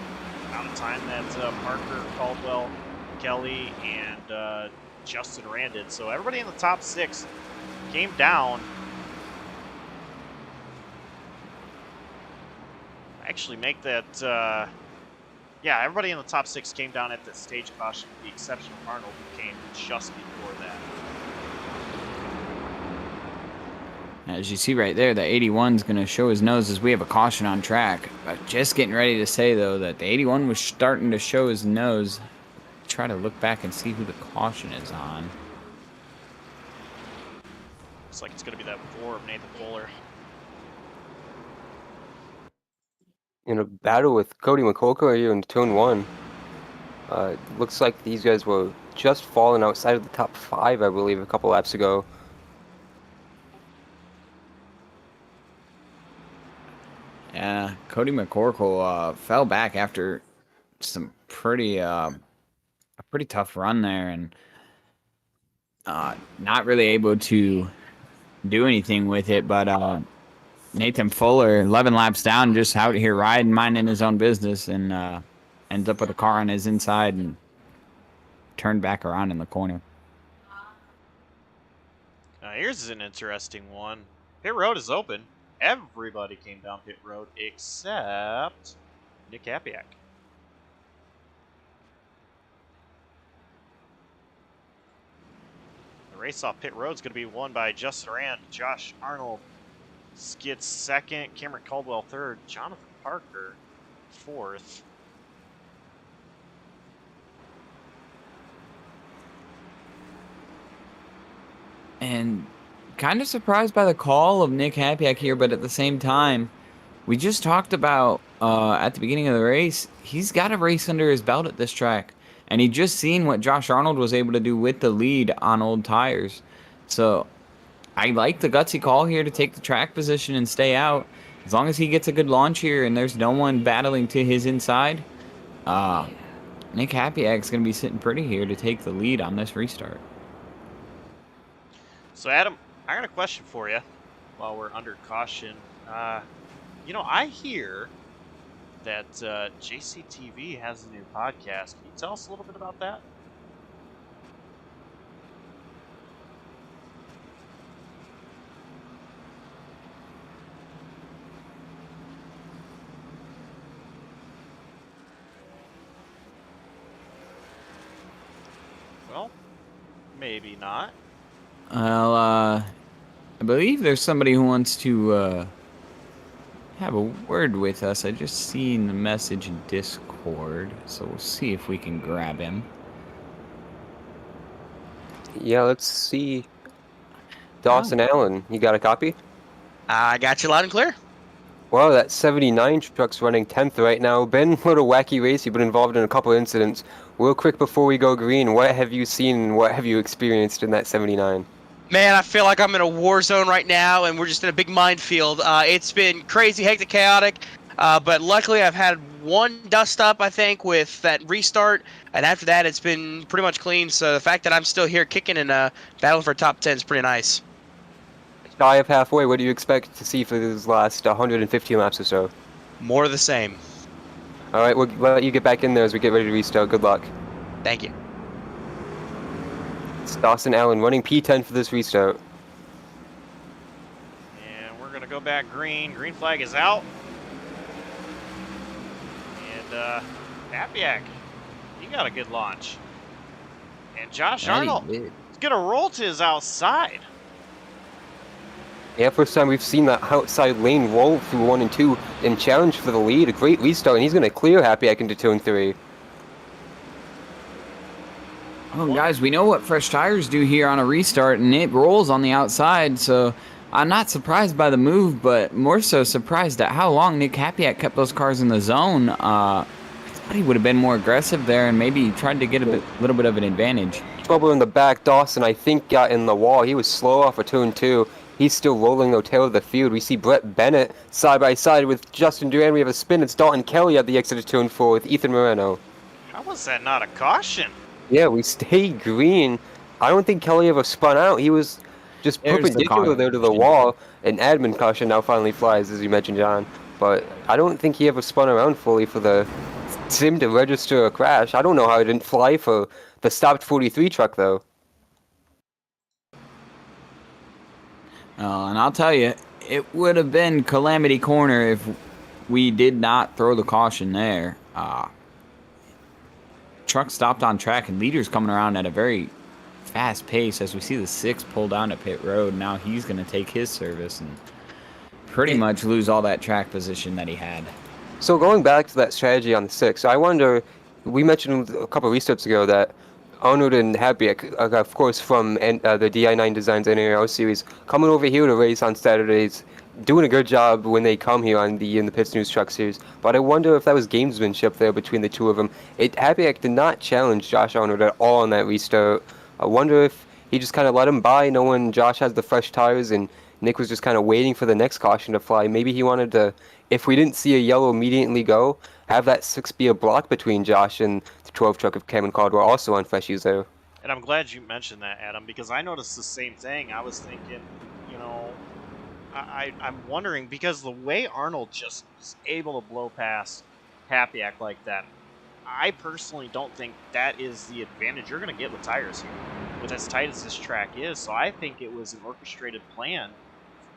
amount of time that Parker, Caldwell, Kelley, and Justin Rand did. So everybody in the top 6 came down. Actually make that... yeah, everybody in the top 6 came down at the stage caution, with the exception of Arnold, who came just before that. As you see right there, the 81's going to show his nose as we have a caution on track. But just getting ready to say, though, that the 81 was starting to show his nose. Try to look back and see who the caution is on. Looks like it's going to be that 4 of Nathan Fuller. In a battle with Cody McCulker here in turn 1. Looks like these guys were just falling outside of the top 5, I believe, a couple laps ago. Yeah, Cody McCorkle fell back after some pretty a pretty tough run there, and not really able to do anything with it. But Nathan Fuller, 11 laps down, just out here riding, minding his own business, and ends up with a car on his inside and turned back around in the corner. Here's an interesting one. Pit road is open. Everybody came down pit road except Nick Hapiak. The race off pit road is going to be won by Justin Rand, Josh Arnold gets 2nd, Cameron Caldwell 3rd, Jonathan Parker 4th. And kind of surprised by the call of Nick Hapiak here, but at the same time, we just talked about at the beginning of the race, he's got a race under his belt at this track. And he just seen what Josh Arnold was able to do with the lead on old tires. So I like the gutsy call here to take the track position and stay out. As long as he gets a good launch here and there's no one battling to his inside, Nick Hapiak's going to be sitting pretty here to take the lead on this restart. So, Adam, I got a question for you while we're under caution. You know, I hear that JCTV has a new podcast. Can you tell us a little bit about that? Well, maybe not. Well, I believe there's somebody who wants to have a word with us. I just seen the message in Discord, so we'll see if we can grab him. Yeah, let's see. Dawson Allen, you got a copy? I got you loud and clear. Well, that 79 truck's running 10th right now. Been a little wacky racy, but involved in a couple incidents. Real quick before we go green, what have you seen and what have you experienced in that 79? Man, I feel like I'm in a war zone right now, and we're just in a big minefield. It's been crazy, hectic, chaotic, but luckily I've had one dust up, I think, with that restart, and after that it's been pretty much clean, so the fact that I'm still here kicking and battling for top 10 is pretty nice. Shy of halfway, what do you expect to see for these last 115 laps or so? More of the same. All right, we'll let you get back in there as we get ready to restart. Good luck. Thank you. It's Dawson Allen running P10 for this restart. And we're going to go back green. Green flag is out. And Papiak, he got a good launch. And Josh Arnold is going to roll to his outside. Yeah, first time we've seen that outside lane roll through 1 and 2 and challenge for the lead. A great restart, and he's going to clear Papiak into turn 3. Oh, guys, we know what fresh tires do here on a restart, and it rolls on the outside, so I'm not surprised by the move, but more so surprised at how long Nick Papiak kept those cars in the zone. I thought he would have been more aggressive there and maybe tried to get a little bit of an advantage. Trouble in the back. Dawson, I think, got in the wall. He was slow off of turn 2. He's still rolling the tail of the field. We see Brett Bennett side by side with Justin Duran. We have a spin. It's Dalton Kelley at the exit of turn 4 with Ethan Moreno. How was that not a caution? Yeah, we stayed green. I don't think Kelley ever spun out. He was just perpendicular there to the wall. An admin caution now finally flies, as you mentioned, John. But I don't think he ever spun around fully for the sim to register a crash. I don't know how it didn't fly for the stopped 43 truck, though. And I'll tell you, it would have been Calamity Corner if we did not throw the caution there. Truck stopped on track, and leader's coming around at a very fast pace as we see the 6 pull down at pit road. Now he's going to take his service and pretty much lose all that track position that he had. So going back to that strategy on the 6, I wonder, we mentioned a couple of restarts ago that Arnold and Papiak, of course, from the DI9 Designs NARL series, coming over here to race on Saturdays, doing a good job when they come here on the InThePitsNews Truck Series. But I wonder if that was gamesmanship there between the two of them. Papiak did not challenge Josh Arnold at all on that restart. I wonder if he just kind of let him by, knowing Josh has the fresh tires, and Nick was just kind of waiting for the next caution to fly. Maybe he wanted to, if we didn't see a yellow immediately go, have that 6 be a block between Josh and the 12 truck of Cameron Caldwell also on freshies there. And I'm glad you mentioned that, Adam, because I noticed the same thing. I was thinking, you know, I'm wondering, because the way Arnold just was able to blow past Papiak like that, I personally don't think that is the advantage you're going to get with tires here, with as tight as this track is. So I think it was an orchestrated plan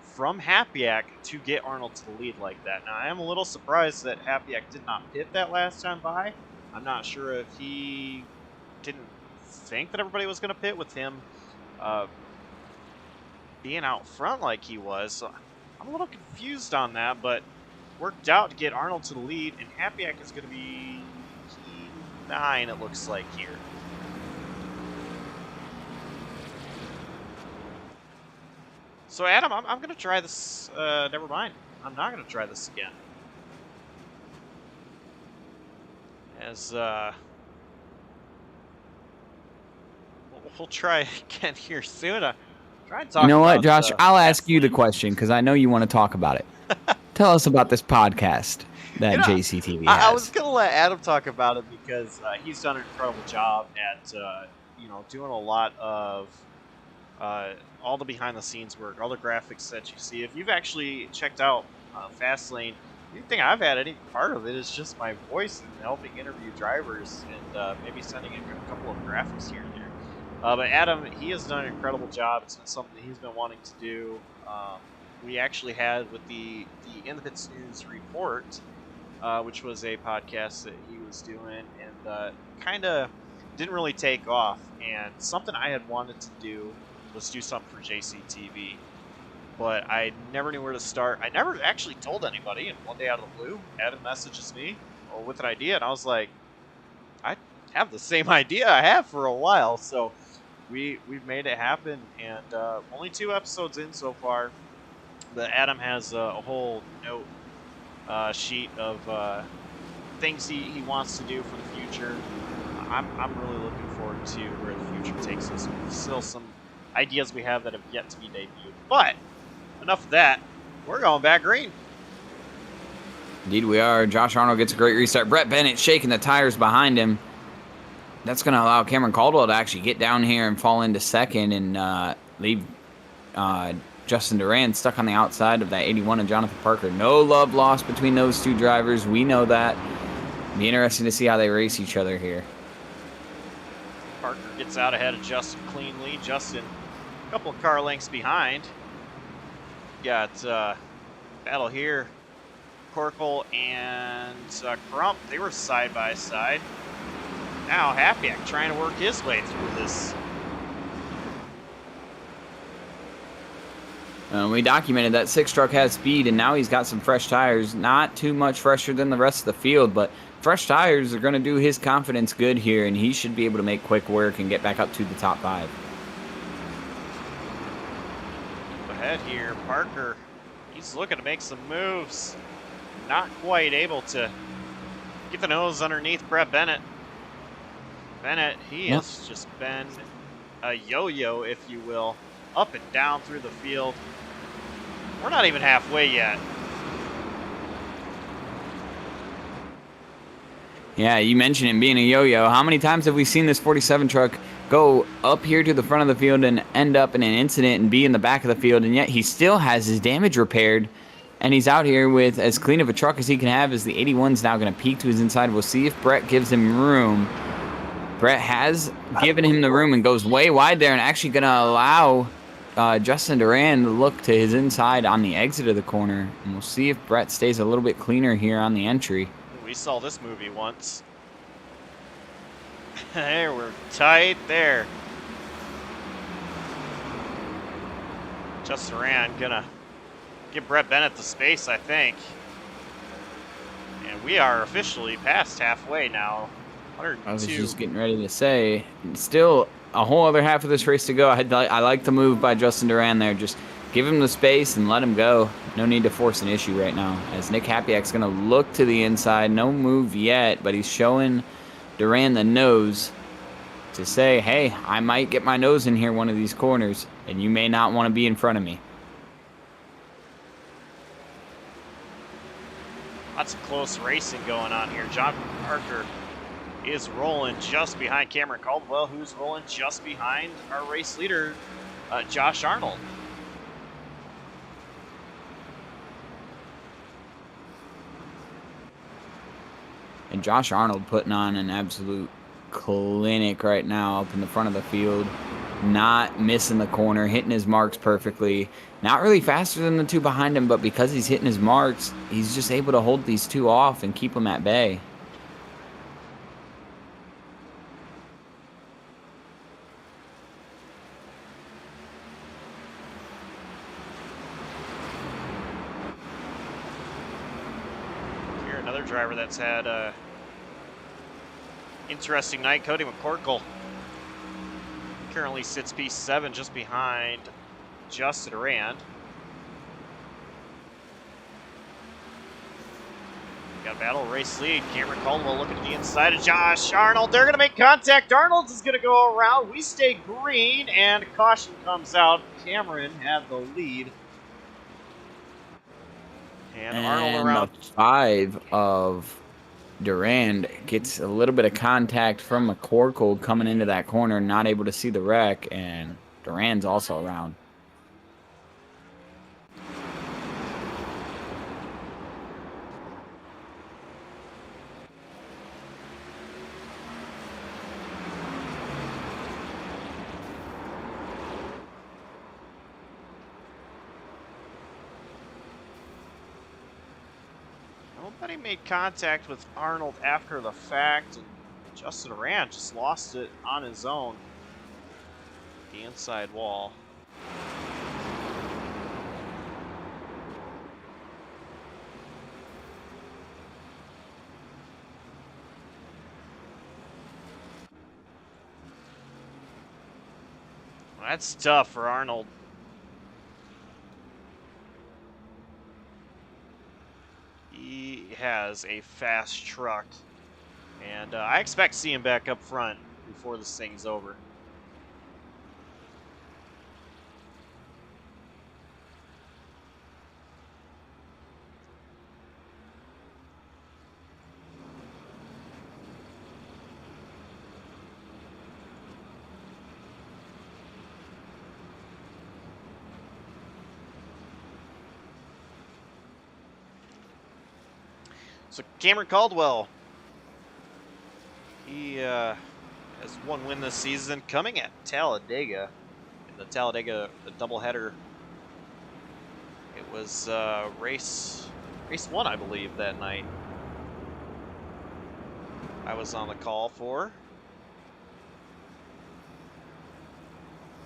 from Papiak to get Arnold to the lead like that. Now, I am a little surprised that Papiak did not pit that last time by. I'm not sure if he didn't think that everybody was going to pit with him being out front like he was. So I'm a little confused on that, but worked out to get Arnold to the lead, and Papiak is going to be P9, it looks like, here. So, Adam, I'm going to try this. Never mind. I'm not going to try this again. As, we'll try again here soon. Try and talk. You know what, about, Josh? I'll ask you the question because I know you want to talk about it. Tell us about this podcast that JCTV has. I was going to let Adam talk about it because he's done an incredible job at, doing a lot of all the behind-the-scenes work, all the graphics that you see. If you've actually checked out Fastlane, anything I've had any part of it is just my voice and helping interview drivers and maybe sending in a couple of graphics here and there. But Adam, he has done an incredible job. It's been something that he's been wanting to do. We actually had with the InThePitsNews Report, which was a podcast that he was doing, and kind of didn't really take off. And something I had wanted to do was do something for JCTV, but I never knew where to start. I never actually told anybody, and one day out of the blue, Adam messages me with an idea, and I was like, I have the same idea I have for a while, so we've made it happen, and only 2 episodes in so far, but Adam has a whole note sheet of things he wants to do for the future. I'm really looking forward to where the future takes us. There's still some ideas we have that have yet to be debuted. But enough of that. We're going back green. Indeed we are. Josh Arnold gets a great restart. Brett Bennett shaking the tires behind him. That's going to allow Cameron Caldwell to actually get down here and fall into second and leave Justin Duran stuck on the outside of that 81 and Jonathan Parker. No love lost between those two drivers. We know that. Be interesting to see how they race each other here. Parker gets out ahead of Justin cleanly. Justin, a couple of car lengths behind. Got battle here. Corkle and Crump, they were side by side. Now Hapiak trying to work his way through this. We documented that 6 truck has speed, and now he's got some fresh tires. Not too much fresher than the rest of the field, but fresh tires are going to do his confidence good here, and he should be able to make quick work and get back up to the top 5. Ahead here, Parker, he's looking to make some moves. Not quite able to get the nose underneath Brett Bennett. Bennett, he has just been a yo-yo, if you will, up and down through the field. We're not even halfway yet. Yeah, you mentioned him being a yo-yo. How many times have we seen this 47 truck go up here to the front of the field and end up in an incident and be in the back of the field, and yet he still has his damage repaired, and he's out here with as clean of a truck as he can have, as the 81's now going to peek to his inside. We'll see if Brett gives him room. Brett has given him the room and goes way wide there, and actually going to allow Justin Duran to look to his inside on the exit of the corner, and we'll see if Brett stays a little bit cleaner here on the entry. We saw this movie once. There, we're tight there. Justin Duran gonna give Brett Bennett the space, I think. And we are officially past halfway now. 102. I was just getting ready to say, still a whole other half of this race to go. I like the move by Justin Duran there. Just give him the space and let him go. No need to force an issue right now, as Nick Hapiak's going to look to the inside. No move yet, but he's showing Duran the nose to say, hey, I might get my nose in here one of these corners, and you may not want to be in front of me. Lots of close racing going on here. John Parker is rolling just behind Cameron Caldwell, who's rolling just behind our race leader, Josh Arnold. And Josh Arnold putting on an absolute clinic right now up in the front of the field. Not missing the corner, hitting his marks perfectly. Not really faster than the 2 behind him, but because he's hitting his marks, he's just able to hold these 2 off and keep them at bay. Here, another driver that's had a interesting night, Cody McCorkle. Currently sits P7 just behind Justin Duran. Got a battle race lead. Cameron Caldwell looking to the inside of Josh Arnold. They're going to make contact. Arnold is going to go around. We stay green, and caution comes out. Cameron had the lead. And Arnold around. The 5 of Duran gets a little bit of contact from McCorkle coming into that corner, not able to see the wreck, and Duran's also around. Nobody made contact with Arnold after the fact, and Justin Duran just lost it on his own. The inside wall. That's tough for Arnold. He has a fast truck, and I expect to see him back up front before this thing's over. So Cameron Caldwell, he has one win this season, coming at Talladega. In the Talladega doubleheader, it was race 1, I believe, that night. I was on the call for.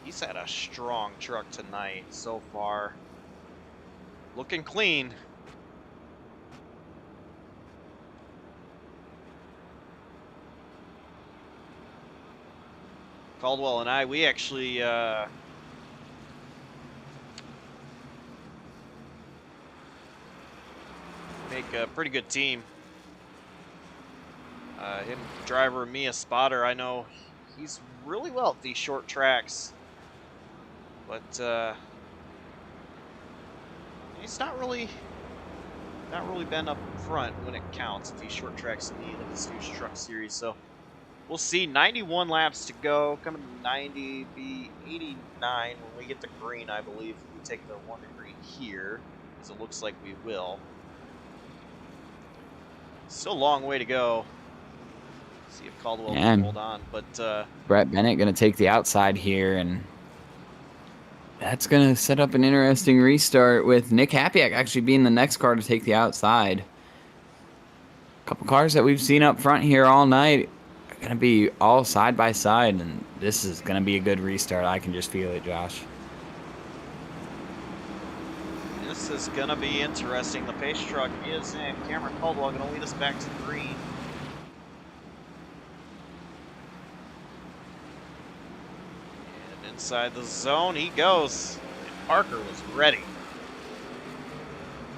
He's had a strong truck tonight so far. Looking clean. Caldwell and I, we actually make a pretty good team. Him driver, me a spotter. I know he's really well at these short tracks, but he's not really been up front when it counts at these short tracks in the InThePitsNews Truck Series. So we'll see. 91 laps to go. Coming to 90, be 89 when we get the green, I believe. If we take the 1 to green here, as it looks like we will. Still a long way to go. See if Caldwell can hold on, but Brett Bennett going to take the outside here, and that's going to set up an interesting restart with Nick Hapiak actually being the next car to take the outside. A couple cars that we've seen up front here all night are going to be all side by side, and this is going to be a good restart. I can just feel it, Josh. This is going to be interesting. The pace truck is in. Cameron Caldwell going to lead us back to the green. And inside the zone he goes. And Parker was ready.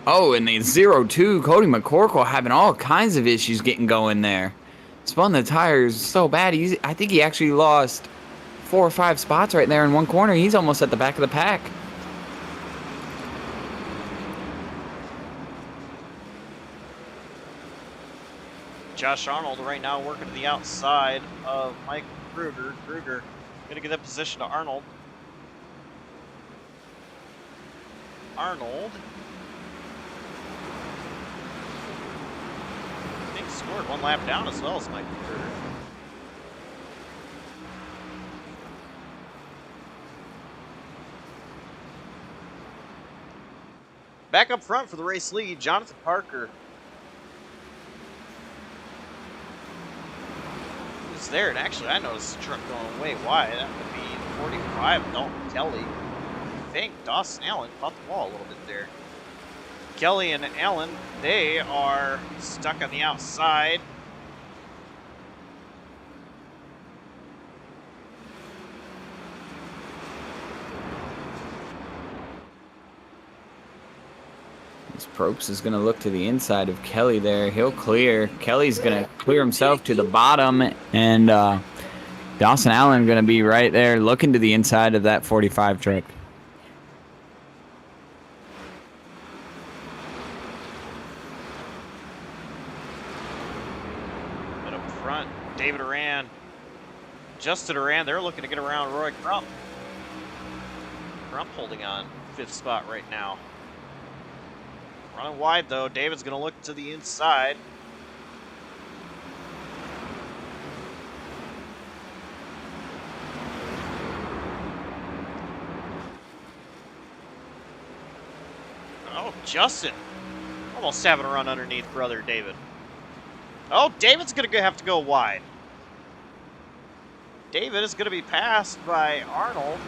Oh, and the 0-2, Cody McCorkle having all kinds of issues getting going there. Spun the tires so bad. I think he actually lost 4 or 5 spots right there in one corner. He's almost at the back of the pack. Josh Arnold right now working to the outside of Mike Kruger. Kruger going to get that position to Arnold. Arnold. I think scored 1 lap down as well as Mike Kruger. Back up front for the race lead, Jonathan Parker. He's there, and actually I noticed the truck going way wide. That would be 45, Dalton Kelley. I think Dawson Allen caught the ball a little bit there. Kelley and Allen, they are stuck on the outside. Probst is going to look to the inside of Kelley there. He'll clear. Kelly's going to clear himself to the bottom, and Dawson Allen going to be right there looking to the inside of that 45 truck. But up front, David Duran, Justin Duran, they're looking to get around Roy Crump. Crump holding on 5th spot right now. Running wide, though. David's going to look to the inside. Oh, Justin. Almost having a run underneath brother David. Oh, David's going to have to go wide. David is going to be passed by Arnold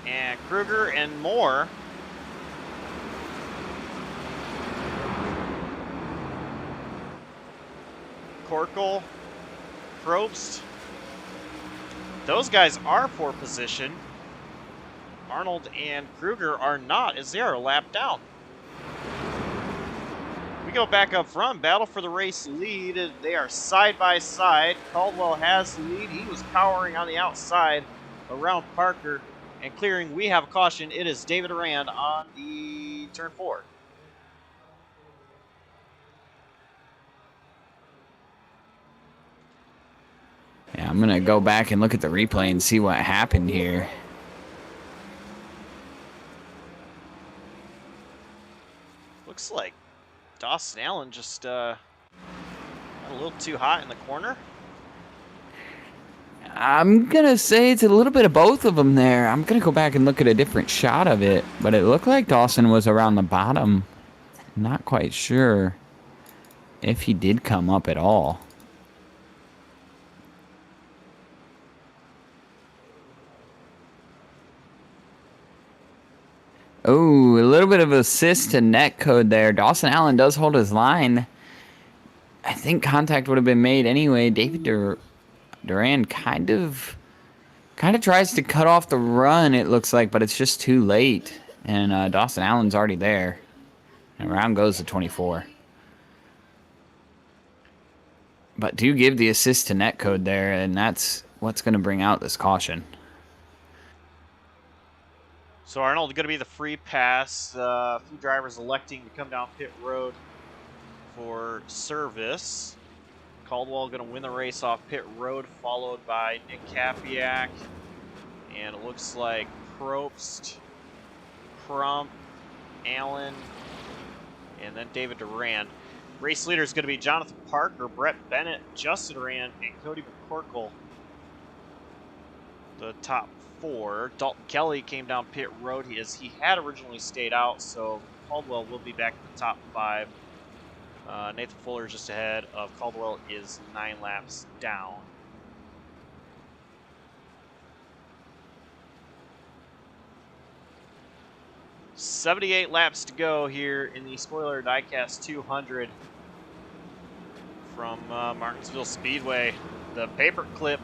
and Kruger and Moore. Corkle, Probst. Those guys are for position. Arnold and Kruger are not, as they are a lap down. We go back up front, battle for the race lead. They are side by side. Caldwell has the lead. He was powering on the outside around Parker and clearing. We have a caution. It is David Duran on the turn 4. Yeah, I'm going to go back and look at the replay and see what happened here. Looks like Dawson Allen just got a little too hot in the corner. I'm going to say it's a little bit of both of them there. I'm going to go back and look at a different shot of it, but it looked like Dawson was around the bottom. Not quite sure if he did come up at all. Oh, a little bit of assist to net code there. Dawson Allen does hold his line. I think contact would have been made anyway. David Duran kind of tries to cut off the run, it looks like, but it's just too late. And Dawson Allen's already there. And round goes to 24. But do give the assist to net code there, and that's what's going to bring out this caution. So Arnold going to be the free pass. A few drivers electing to come down pit road for service. Caldwell going to win the race off pit road, followed by Nick Capiak. And it looks like Probst, Crump, Allen, and then David Duran. Race leader is going to be Jonathan Parker, Brett Bennett, Justin Duran, and Cody McCorkle. The top four. Dalton Kelley came down pit road. He had originally stayed out, so Caldwell will be back in the top 5. Nathan Fuller just ahead of Caldwell is 9 laps down. $78 laps to go here in the Spoiler Diecast 200 from Martinsville Speedway. The Paperclip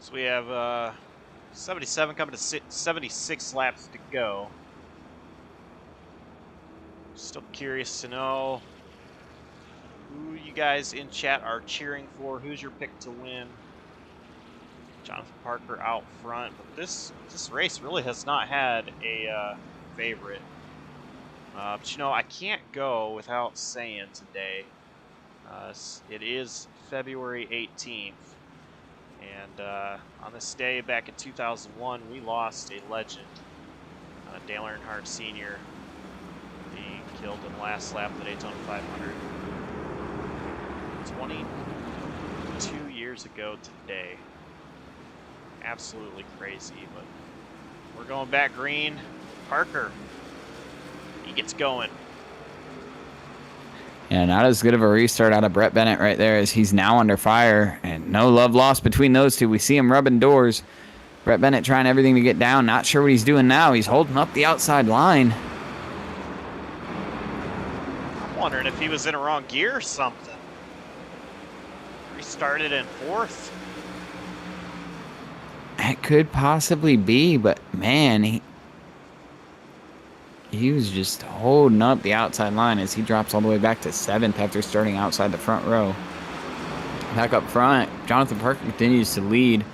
So we have 77 coming to 76 laps to go. Still curious to know who you guys in chat are cheering for. Who's your pick to win? Jonathan Parker out front, but this race really has not had a favorite. But you know, I can't go without saying today. It is February 18th. And on this day back in 2001, we lost a legend, Dale Earnhardt Sr., being killed in the last lap of the Daytona 500. 22 years ago today. Absolutely crazy, but we're going back green. Parker, he gets going. Yeah, not as good of a restart out of Brett Bennett right there, as he's now under fire. And no love lost between those two. We see him rubbing doors. Brett Bennett trying everything to get down. Not sure what he's doing now. He's holding up the outside line. I'm wondering if he was in a wrong gear or something. Restarted in 4th. That could possibly be, but man, he was just holding up the outside line as he drops all the way back to 7th after starting outside the front row. Back up front, Jonathan Parker continues to lead.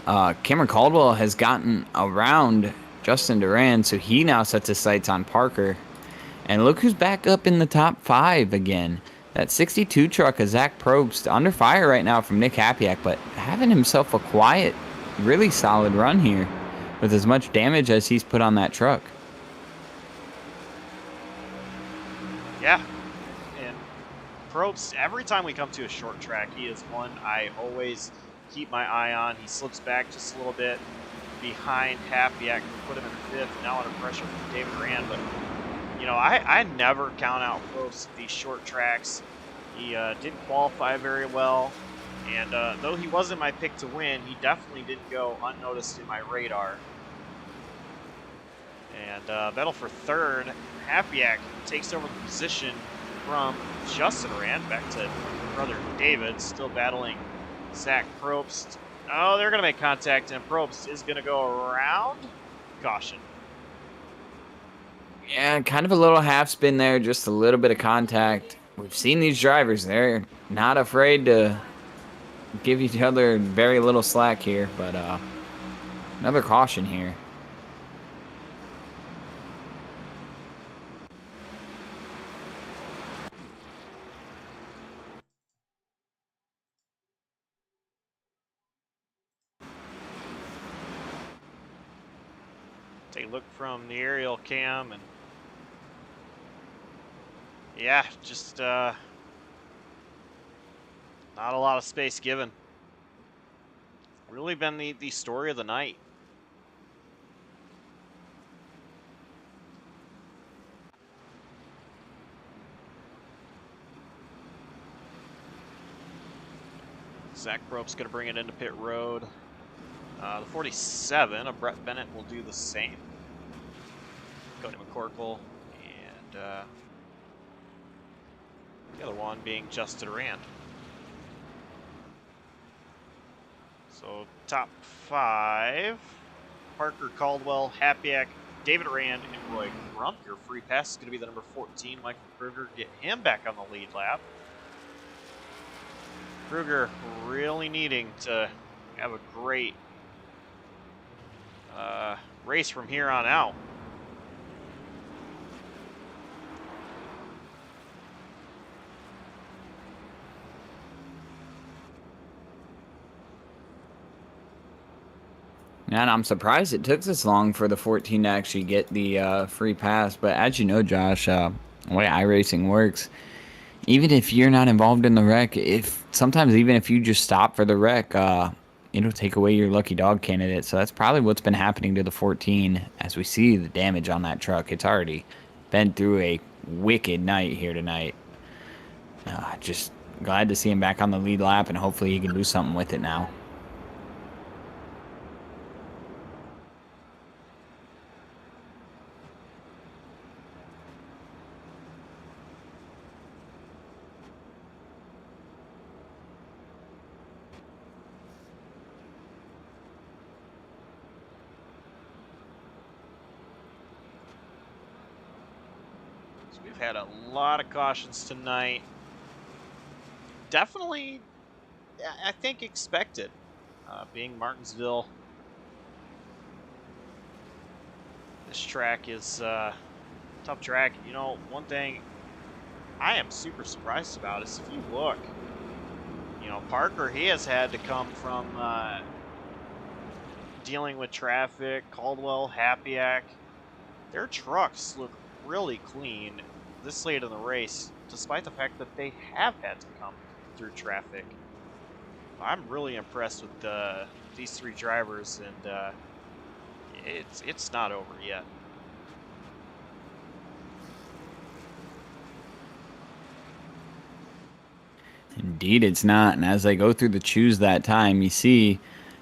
Cameron Caldwell has gotten around Justin Duran, so he now sets his sights on Parker. And look who's back up in the top 5 again. That 62 truck of Zach Probst, under fire right now from Nick Hapiak, but having himself a quiet, really solid run here with as much damage as he's put on that truck. Yeah, and Probst, every time we come to a short track, he is one I always keep my eye on. He slips back just a little bit behind Hapiak, put him in 5th, now under pressure from David Rand. But, you know, I never count out Probst at these short tracks. He didn't qualify very well, and though he wasn't my pick to win, he definitely didn't go unnoticed in my radar. And battle for 3rd. Hapiak takes over the position from Justin Rand back to brother David, still battling Zach Probst. Oh, they're going to make contact, and Probst is going to go around. Caution. Yeah, kind of a little half spin there, just a little bit of contact. We've seen these drivers. They're not afraid to give each other very little slack here, but another caution here. Take a look from the aerial cam, and yeah, just not a lot of space given. Really been the story of the night. Zach Probst's going to bring it into pit road. The 47 of Brett Bennett will do the same. Cody McCorkle, and the other one being Justin Rand. So top 5, Parker Caldwell, Hapiak, David Rand, and Roy Grump. Your free pass is going to be the number 14, Michael Kruger. Get him back on the lead lap. Kruger really needing to have a great race from here on out. And I'm surprised it took this long for the 14 to actually get the free pass. But as you know, Josh, the way iRacing works, even if you're not involved in the wreck, sometimes even if you just stop for the wreck, it'll take away your lucky dog candidate. So that's probably what's been happening to the 14 as we see the damage on that truck. It's already been through a wicked night here tonight. Just glad to see him back on the lead lap, and hopefully he can do something with it now. We've had a lot of cautions tonight. Definitely, I think, expected. Being Martinsville, this track is a tough track. You know, one thing I am super surprised about is if you look, you know, Parker, he has had to come from dealing with traffic. Caldwell, Hapiak, their trucks look really clean this late in the race, despite the fact that they have had to come through traffic. I'm really impressed with these 3 drivers, and it's not over yet. Indeed, it's not. And as they go through the choose that time, you see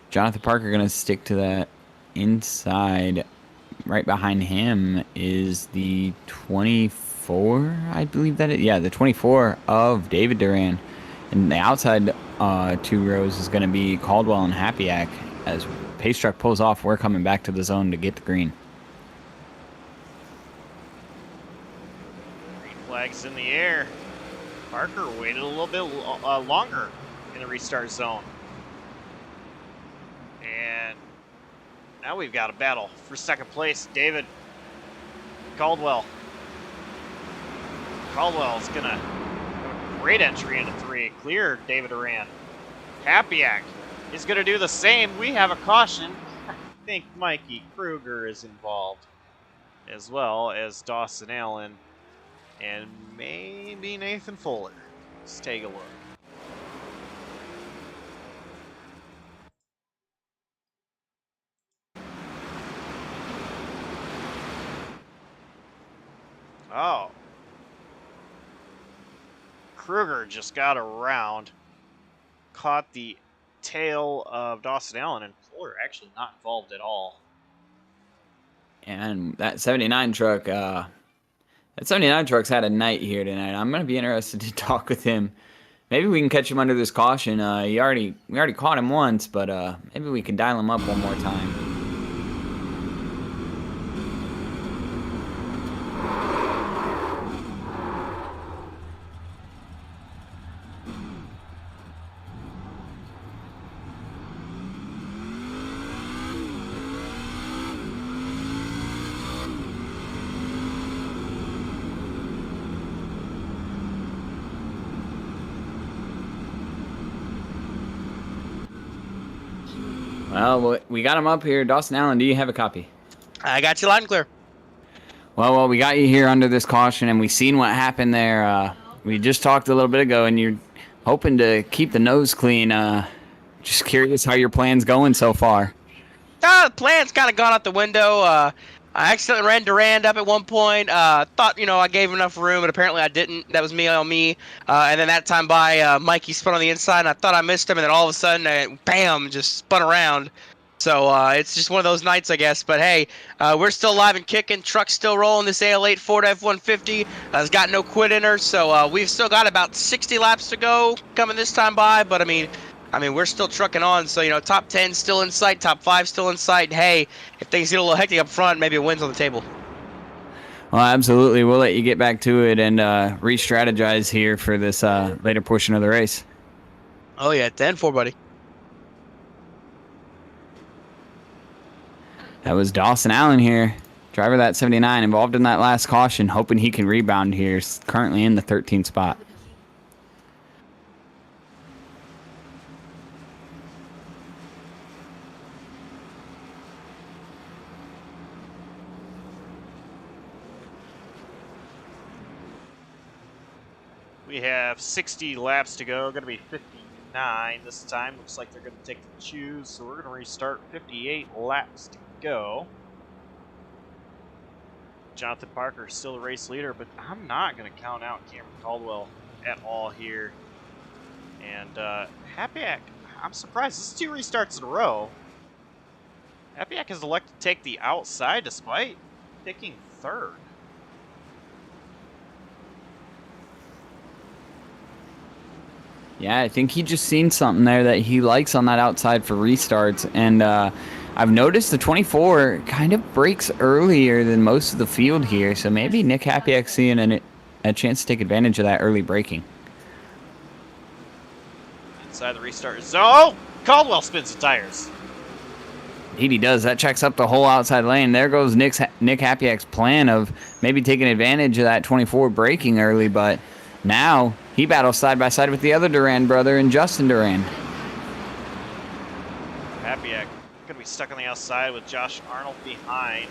Jonathan Parker going to stick to that inside. Right behind him is the 24, I believe that it. Yeah, the 24 of David Duran. And the outside 2 rows is going to be Caldwell and Hapiak. As Pace Truck pulls off, we're coming back to the zone to get the green. Green flag's in the air. Parker waited a little bit longer in the restart zone. And now we've got a battle for second place. David Caldwell. Caldwell's going to have a great entry into 3. Clear David Duran. Hapiak is going to do the same. We have a caution. I think Mikey Kruger is involved, as well as Dawson Allen and maybe Nathan Fuller. Let's take a look. Oh. Kruger just got around, caught the tail of Dawson Allen, and Fuller actually not involved at all. And that 79 truck, that 79 truck's had a night here tonight. I'm going to be interested to talk with him maybe we can catch him under this caution. We already caught him once, but maybe we can dial him up one more time. Well, we got him up here. Dawson Allen, do you have a copy? I got you loud and clear. Well, we got you here under this caution, and we seen what happened there. We just talked a little bit ago, and you're hoping to keep the nose clean. Just curious how your plan's going so far. The plan's kind of gone out the window. I accidentally ran Durand up at one point. Thought, I gave him enough room, but apparently I didn't. That was me on me. And then that time by, Mikey spun on the inside, and I thought I missed him, and then all of a sudden, bam, just spun around. So it's just one of those nights, I guess. But hey, we're still alive and kicking. Truck's still rolling. This AL8 Ford F-150 has got no quit in her. So we've still got about 60 laps to go coming this time by. But I mean, we're still trucking on. So, top 10 still in sight, top 5 still in sight. And hey, if things get a little hectic up front, maybe a win's on the table. Well, absolutely. We'll let you get back to it and re-strategize here for this later portion of the race. Oh, yeah, 10-4, buddy. That was Dawson Allen here, driver of that 79, involved in that last caution, hoping he can rebound here. He's currently in the 13th spot. We have 60 laps to go. Going to be 59 this time. Looks like they're going to take the choose, so we're going to restart. 58 laps to go. Jonathan Parker is still the race leader, but I'm not going to count out Cameron Caldwell at all here. And Hapiak, I'm surprised. This is 2 restarts in a row. Hapiak has elected to take the outside despite picking 3rd. Yeah, I think he just seen something there that he likes on that outside for restarts. And I've noticed the 24 kind of breaks earlier than most of the field here. So maybe Nick Hapiak seeing a chance to take advantage of that early braking. Inside the restart zone. Caldwell spins the tires. Indeed he does. That checks up the whole outside lane. There goes Nick Hapiak's plan of maybe taking advantage of that 24 braking early. But now he battles side by side with the other Durand brother and Justin Durand. Hapiak going to be stuck on the outside with Josh Arnold behind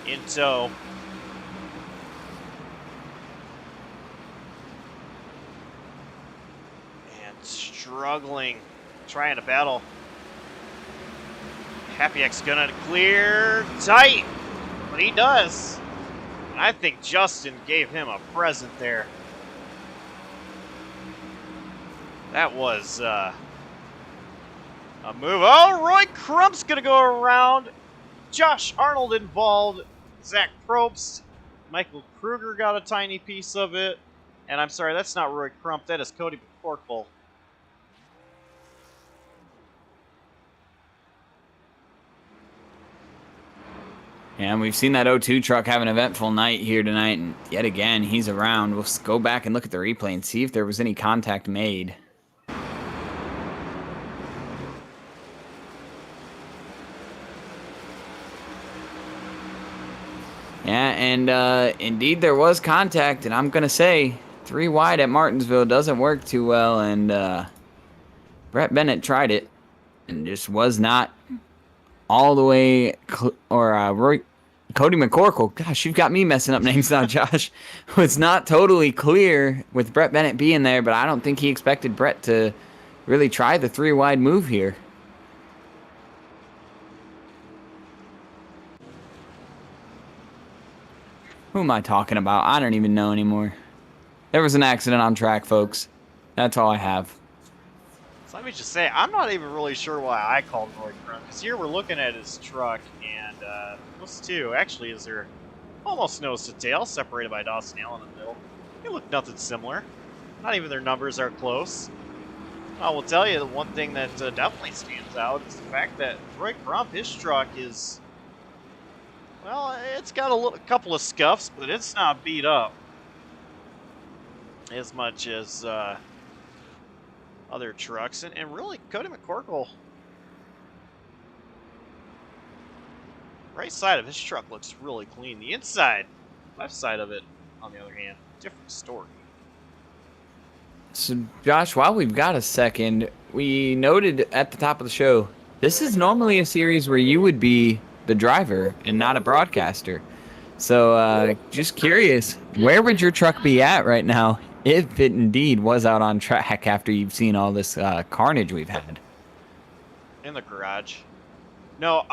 in tow. And struggling, trying to battle. Hapiak's going to clear tight, but he does. And I think Justin gave him a present there. That was a move. Oh, Roy Crump's going to go around. Josh Arnold involved. Zach Probst. Michael Kruger got a tiny piece of it. And I'm sorry, that's not Roy Crump. That is Cody McCorkle. Yeah, and we've seen that 02 truck have an eventful night here tonight. And yet again, he's around. We'll go back and look at the replay and see if there was any contact made. Yeah, and indeed there was contact, and I'm going to say 3 wide at Martinsville doesn't work too well, and Brett Bennett tried it and just was not all the way, Cody McCorkle, gosh, you've got me messing up names now, Josh, was not totally clear with Brett Bennett being there, but I don't think he expected Brett to really try the 3 wide move here. Who am I talking about? I don't even know anymore. There was an accident on track, folks. That's all I have. So let me just say, I'm not even really sure why I called Roy Crump, because here we're looking at his truck, and those two, actually, is there almost nose to tail, separated by Dawson Allen in the middle. They look nothing similar. Not even their numbers are close. I will tell you the one thing that definitely stands out is the fact that Troy Crump, his truck is, well, it's got a couple of scuffs, but it's not beat up as much as other trucks. And really, Cody McCorkle, right side of his truck looks really clean. The inside, left side of it, on the other hand, different story. So, Josh, while we've got a second, we noted at the top of the show, this is normally a series where you would be the driver and not a broadcaster. So, just curious, where would your truck be at right now if it indeed was out on track after you've seen all this carnage we've had? In the garage. No,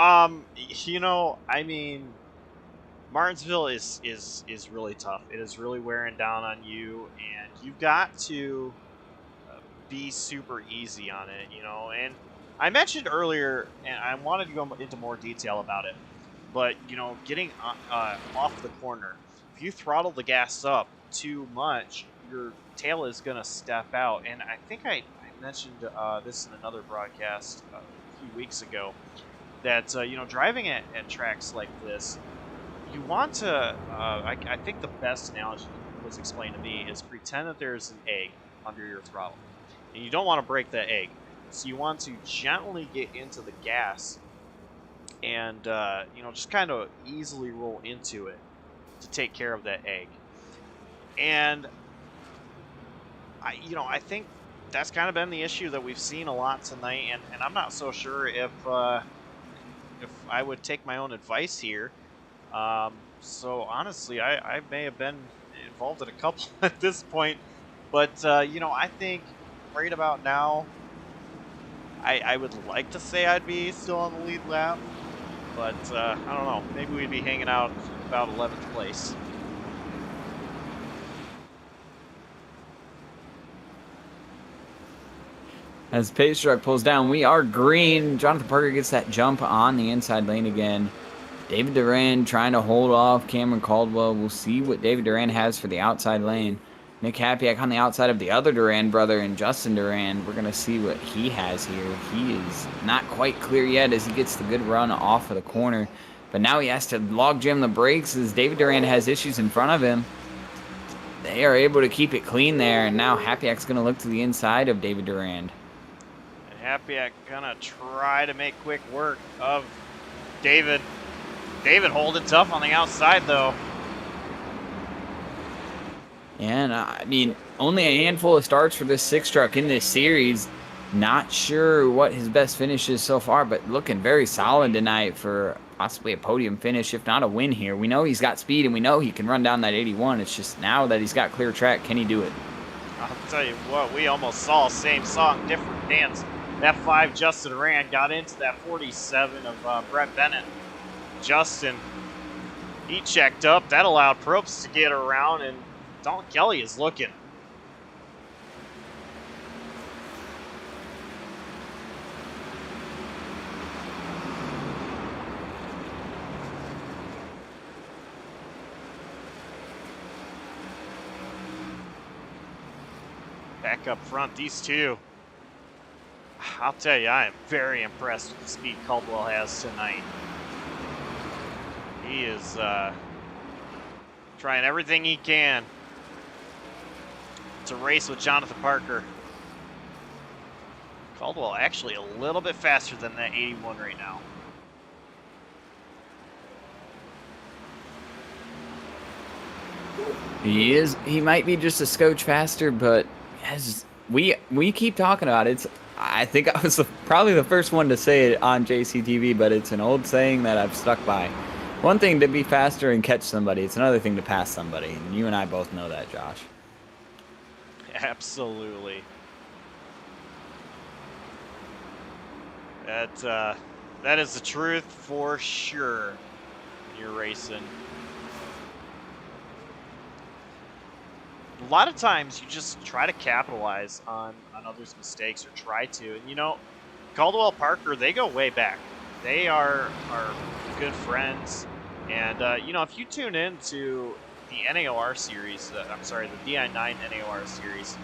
you know, I mean, Martinsville is really tough. It is really wearing down on you, and you've got to be super easy on it, you know. And I mentioned earlier, and I wanted to go into more detail about it, but, you know, getting off the corner, if you throttle the gas up too much, your tail is going to step out. And I think I mentioned this in another broadcast a few weeks ago, that, you know, driving at tracks like this, you want to, I think the best analogy was explained to me is pretend that there's an egg under your throttle. And you don't want to break that egg. So you want to gently get into the gas and, you know, just kind of easily roll into it to take care of that egg. And, I think that's kind of been the issue that we've seen a lot tonight. And I'm not so sure if I would take my own advice here. So honestly, I may have been involved in a couple at this point, but you know, I think right about now, I would like to say I'd be still on the lead lap, but I don't know. Maybe we'd be hanging out about 11th place. As Pace Truck pulls down, we are green. Jonathan Parker gets that jump on the inside lane again. David Duran trying to hold off Cameron Caldwell. We'll see what David Duran has for the outside lane. Nick Hapiak on the outside of the other Duran brother and Justin Duran. We're going to see what he has here. He is not quite clear yet as he gets the good run off of the corner. But now he has to log jam the brakes as David Duran has issues in front of him. They are able to keep it clean there. And now Hapiak's going to look to the inside of David Duran. And Hapiak going to try to make quick work of David. David holding tough on the outside, though. And, I mean, only a handful of starts for this six truck in this series. Not sure what his best finish is so far, but looking very solid tonight for possibly a podium finish, if not a win here. We know he's got speed, and we know he can run down that 81. It's just now that he's got clear track, can he do it? I'll tell you what, we almost saw same song, different dance. That 5 Justin Duran got into that 47 of Brett Bennett. Justin, he checked up. That allowed Probst to get around, and Dalton Kelley is looking. Back up front, these two. I'll tell you, I am very impressed with the speed Caldwell has tonight. He is trying everything he can to race with Jonathan Parker. Caldwell actually a little bit faster than that 81 right now. He is. He might be just a scotch faster, but as we keep talking about it, I think I was probably the first one to say it on JCTV, but it's an old saying that I've stuck by. One thing to be faster and catch somebody, it's another thing to pass somebody, and you and I both know that, Josh. Absolutely. That is the truth for sure when you're racing. A lot of times you just try to capitalize on others' mistakes, or try to. And, you know, Caldwell Parker, they go way back. They are good friends. And, you know, if you tune in to the NAOR series. I'm sorry, the DI9 NAOR series.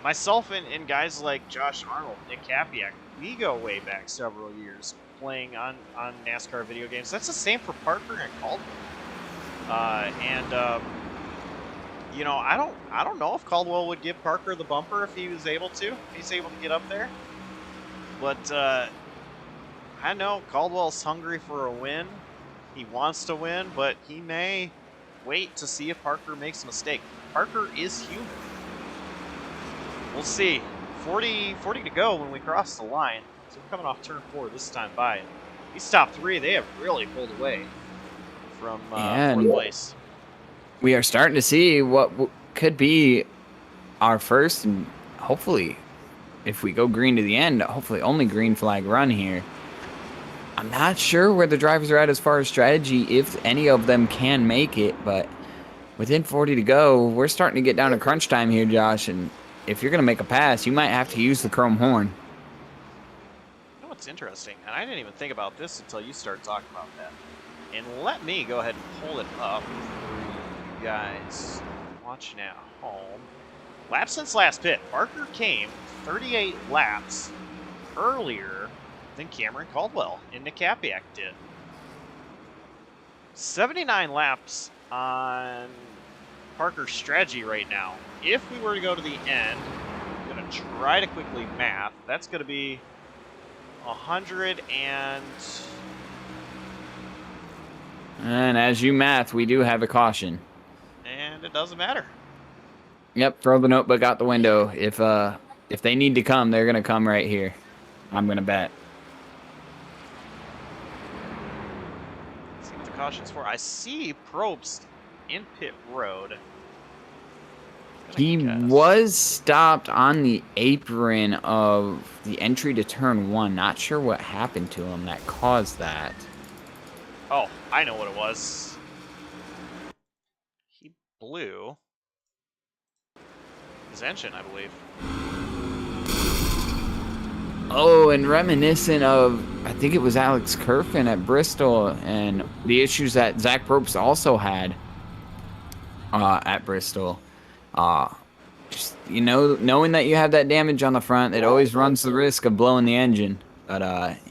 Myself and guys like Josh Arnold, Nick Kapiak, we go way back several years playing on NASCAR video games. That's the same for Parker and Caldwell. You know, I don't know if Caldwell would give Parker the bumper if he was able to. If he's able to get up there. But I know Caldwell's hungry for a win. He wants to win, but he may wait to see if Parker makes a mistake. Parker is human. We'll see. 40 to go when we cross the line. So we're coming off turn 4 this time by. These top 3, they have really pulled away from 4th place. We are starting to see what could be our first, and hopefully, if we go green to the end, hopefully only green flag run here. I'm not sure where the drivers are at as far as strategy, if any of them can make it, but within 40 to go, we're starting to get down to crunch time here, Josh, and if you're going to make a pass, you might have to use the chrome horn. You know what's interesting, and I didn't even think about this until you started talking about that. And let me go ahead and pull it up for you guys watching at home. Laps since last pit. Parker came 38 laps earlier than Cameron Caldwell and Nick Kapiak did. 79 laps on Parker's strategy right now. If we were to go to the end, I'm going to try to quickly math. That's going to be 100 and as you math, we do have a caution. And it doesn't matter. Yep, throw the notebook out the window. If they need to come, they're going to come right here. I'm going to bet. Let's see what the caution's for. I see Probst in pit road. He was stopped on the apron of the entry to turn 1. Not sure what happened to him that caused that. Oh, I know what it was. He blew his engine, I believe. Oh, and reminiscent of, I think it was Alex Kerfin at Bristol, and the issues that Zach Probst also had at Bristol. Just, you know, knowing that you have that damage on the front, it always runs the risk of blowing the engine. But,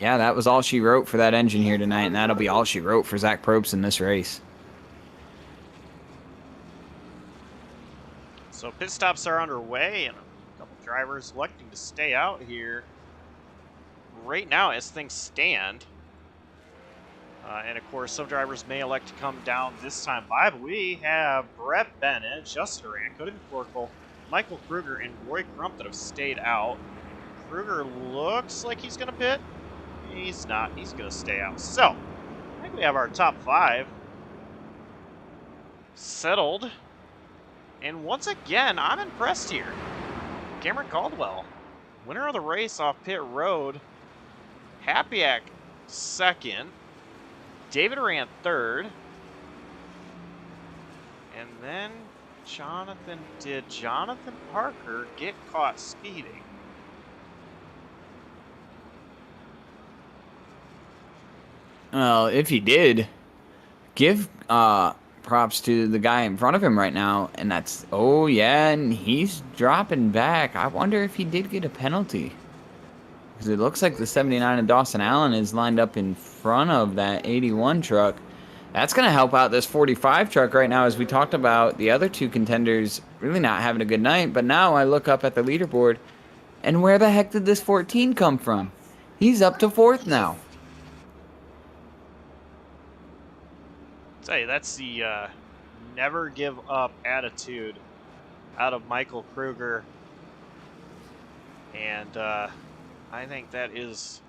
yeah, that was all she wrote for that engine here tonight, and that'll be all she wrote for Zach Probst in this race. So pit stops are underway, and a couple drivers electing to stay out here right now as things stand. And of course, some drivers may elect to come down this time by, but we have Brett Bennett, Justin Durant, Cody McCorkle, Michael Kruger, and Roy Crump that have stayed out. Kruger looks like he's going to pit. He's not. He's going to stay out. So, I think we have our top 5 settled. And once again, I'm impressed here. Cameron Caldwell, winner of the race off pit road. Kapiak, 2nd. David Durant, 3rd. And then did Jonathan Parker get caught speeding? Well, if he did, give props to the guy in front of him right now, and that's, oh yeah, and he's dropping back. I wonder if he did get a penalty, because it looks like the 79 of Dawson Allen is lined up in front of that 81 truck. That's going to help out this 45 truck right now, as we talked about the other 2 contenders really not having a good night. But now I look up at the leaderboard, and where the heck did this 14 come from? He's up to 4th now. Say, that's the never give up attitude out of Michael Kruger. And I think that is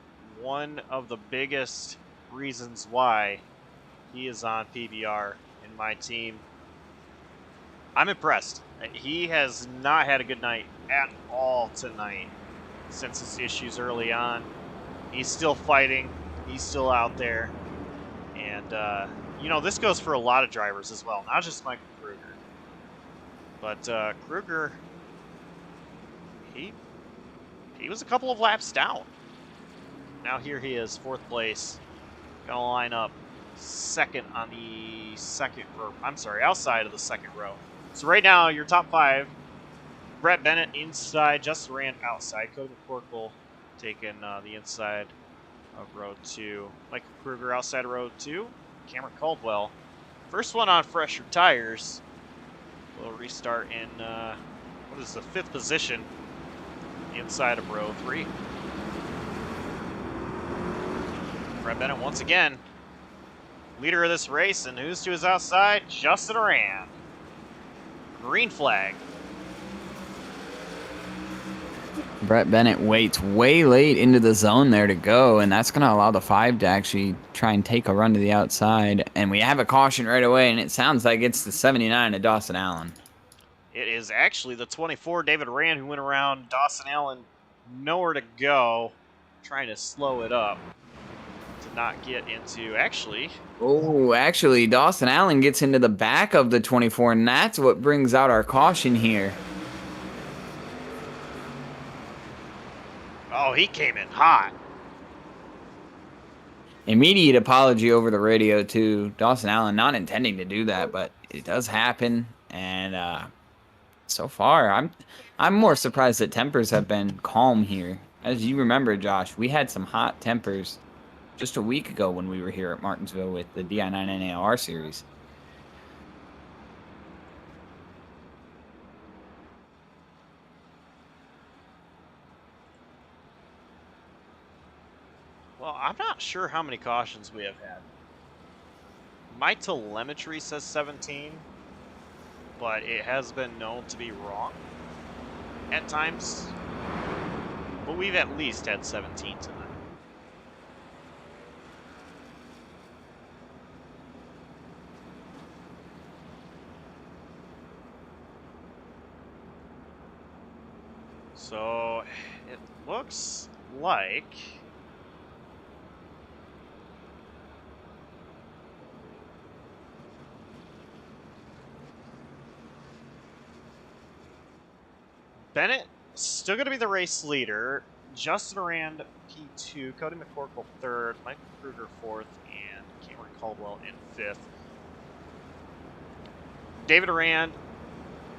one of the biggest reasons why he is on PBR in my team. I'm impressed. He has not had a good night at all tonight since his issues early on. He's still fighting. He's still out there. And, you know, this goes for a lot of drivers as well, not just Michael Kruger. But Kruger, he was a couple of laps down. Now here he is, 4th place. Gonna line up second on the second row. I'm sorry, outside of the second row. So right now, your top 5, Brett Bennett inside, Justin Rand outside, Cody McCorkle taking the inside of row 2, Michael Kruger outside of row 2, Cameron Caldwell. First one on fresher tires. We'll restart in, what is the 5th position inside of row 3. Brett Bennett once again, leader of this race, and who's to his outside? Justin Rand. Green flag. Brett Bennett waits way late into the zone there to go, and that's going to allow the 5 to actually try and take a run to the outside. And we have a caution right away, and it sounds like it's the 79 of Dawson Allen. It is actually the 24, David Rand, who went around Dawson Allen, nowhere to go, trying to slow it up to not get into, actually. Oh, actually, Dawson Allen gets into the back of the 24, and that's what brings out our caution here. Oh, he came in hot. Immediate apology over the radio to Dawson Allen, not intending to do that, but it does happen. And so far, I'm more surprised that tempers have been calm here. As you remember, Josh, we had some hot tempers just a week ago when we were here at Martinsville with the DI9NAR series. Well, I'm not sure how many cautions we have had. My telemetry says 17, but it has been known to be wrong at times. But we've at least had 17 tonight. So it looks like Bennett still going to be the race leader. Justin Rand P2, Cody McCorkle 3rd, Michael Kruger 4th, and Cameron Caldwell in 5th. David Rand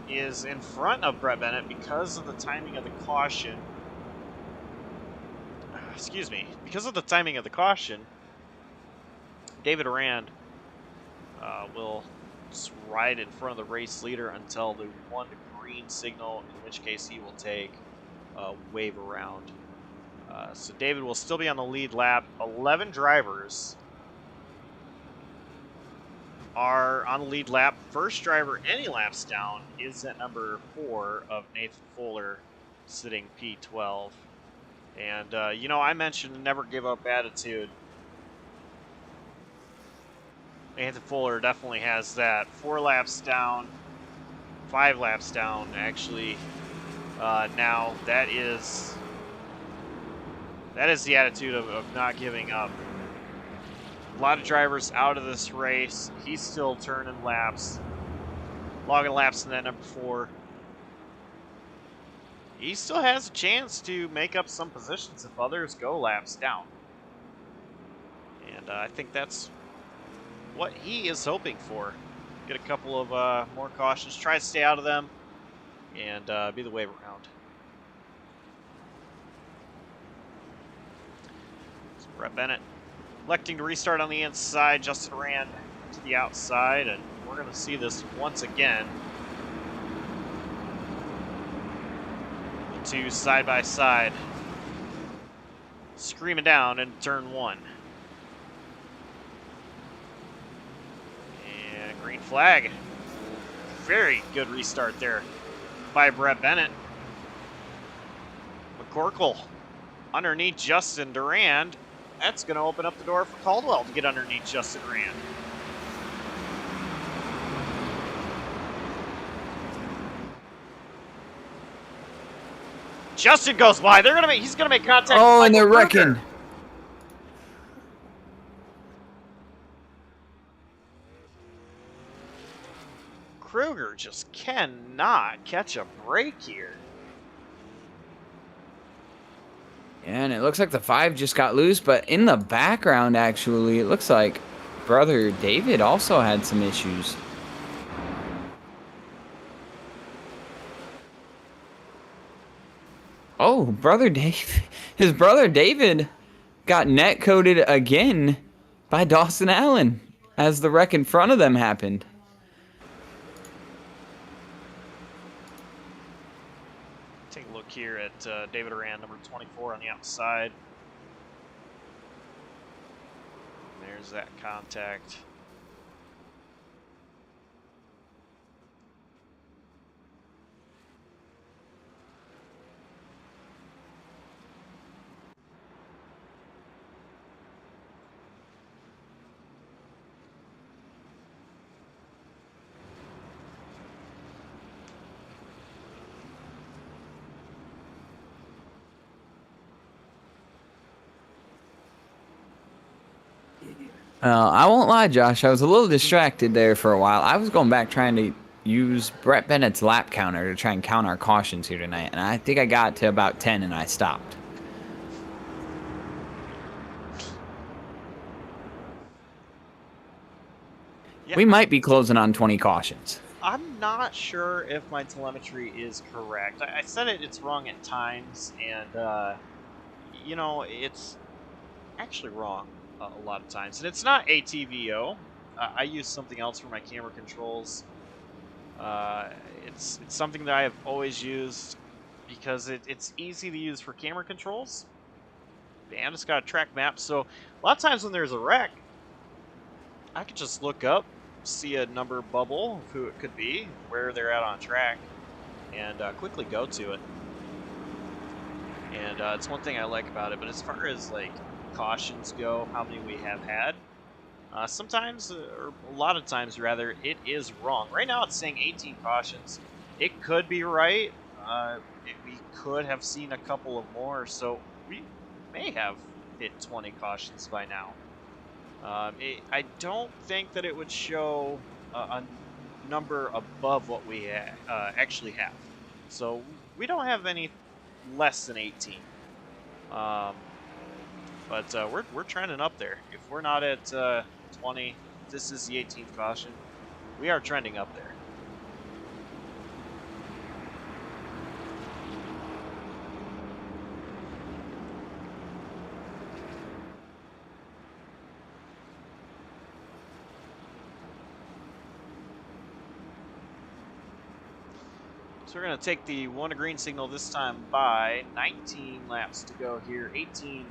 is in front of Brett Bennett because of the timing of the caution. Excuse me. Because of the timing of the caution, David Rand will ride in front of the race leader until the 1 green signal, in which case he will take a wave around. So David will still be on the lead lap. 11 drivers are on the lead lap. First driver any laps down is at number 4 of Nathan Fuller, sitting P12. And, you know, I mentioned never give up attitude. Nathan Fuller definitely has that. 4 laps down, 5 laps down, actually. Now, that is the attitude of not giving up. A lot of drivers out of this race. He's still turning laps, logging laps in that number 4. He still has a chance to make up some positions if others go laps down. And I think that's what he is hoping for. Get a couple of more cautions, try to stay out of them, and be the wave around. So Brett Bennett electing to restart on the inside, Justin Rand to the outside, and we're going to see this once again. The two side by side, screaming down into turn 1. And green flag. Very good restart there by Brett Bennett. McCorkle underneath Justin Durand. That's going to open up the door for Caldwell to get underneath Justin Rand. Justin goes by. He's going to make contact. Oh, with and they're Michael wrecking. Kruger. Kruger just cannot catch a break here. And it looks like the 5 just got loose, but in the background, actually, it looks like brother David also had some issues. Oh, his brother David got net coded again by Dawson Allen as the wreck in front of them happened. Take a look here at David Oran, number 24 on the outside. There's that contact. I won't lie, Josh. I was a little distracted there for a while. I was going back trying to use Brett Bennett's lap counter to try and count our cautions here tonight, and I think I got to about 10 and I stopped. Yeah, We might be closing on 20 cautions. I'm not sure if my telemetry is correct. I said it's wrong at times, and you know, it's actually wrong a lot of times. And it's not ATVO. I use something else for my camera controls. It's something that I have always used because it's easy to use for camera controls. And it's got a track map, so a lot of times when there's a wreck, I could just look up, see a number bubble of who it could be, where they're at on track, and quickly go to it. And it's one thing I like about it. But as far as like cautions go, how many we have had, sometimes, or a lot of times rather, it is wrong. Right now it's saying 18 cautions. It could be right. We could have seen a couple of more, so we may have hit 20 cautions by now. I don't think that it would show a number above what we actually have. So we don't have any less than 18. But we're trending up there. If we're not at 20, this is the 18th caution. We are trending up there. So we're going to take the 1 to green signal this time by 19 laps to go here. 18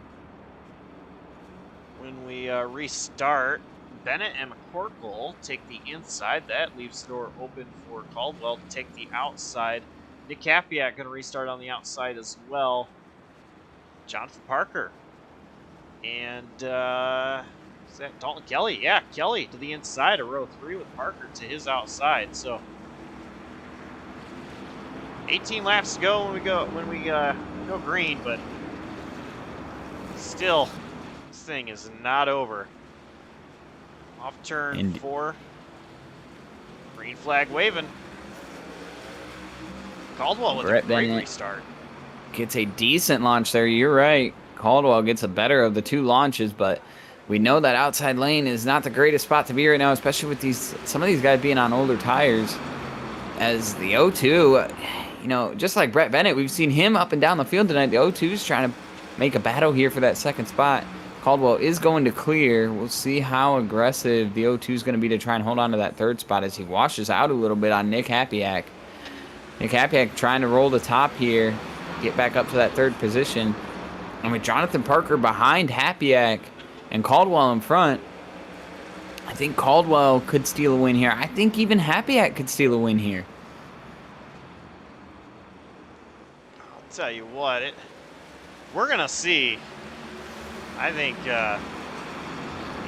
when we restart. Bennett and McCorkle take the inside. That leaves the door open for Caldwell to take the outside. Nick Capiak going to restart on the outside as well. Jonathan Parker. And is that Dalton Kelley? Yeah, Kelley to the inside of row 3 with Parker to his outside. So 18 laps to go when we go green, but still, this thing is not over. Off turn 4, green flag waving. Caldwell with a great restart. Gets a decent launch there. You're right. Caldwell gets a better of the 2 launches, but we know that outside lane is not the greatest spot to be right now, especially with some of these guys being on older tires. As the O2. You know, just like Brett Bennett, we've seen him up and down the field tonight. The O2 is trying to make a battle here for that second spot. Caldwell is going to clear. We'll see how aggressive the O2 is going to be to try and hold on to that third spot as he washes out a little bit on Nick Hapiak. Nick Hapiak trying to roll the top here, get back up to that third position. And with Jonathan Parker behind Hapiak and Caldwell in front, I think Caldwell could steal a win here. I think even Hapiak could steal a win here. Tell you what, we're gonna see, I think,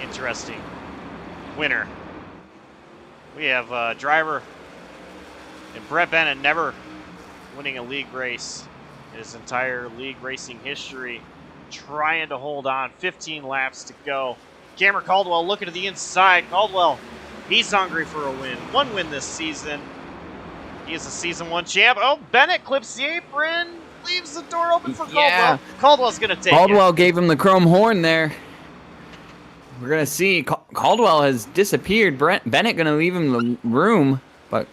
interesting winner. We have a driver and Brett Bennett never winning a league race in his entire league racing history, trying to hold on. 15 laps to go. Cameron Caldwell looking to the inside. Caldwell, he's hungry for a win. 1 win this season. He is a season 1 champ. Oh, Bennett clips the apron. Leaves the door open for Caldwell. Yeah. Caldwell's going to take Caldwell it. gave him the chrome horn there. We're going to see. Caldwell has disappeared. Bennett going to leave him the room, but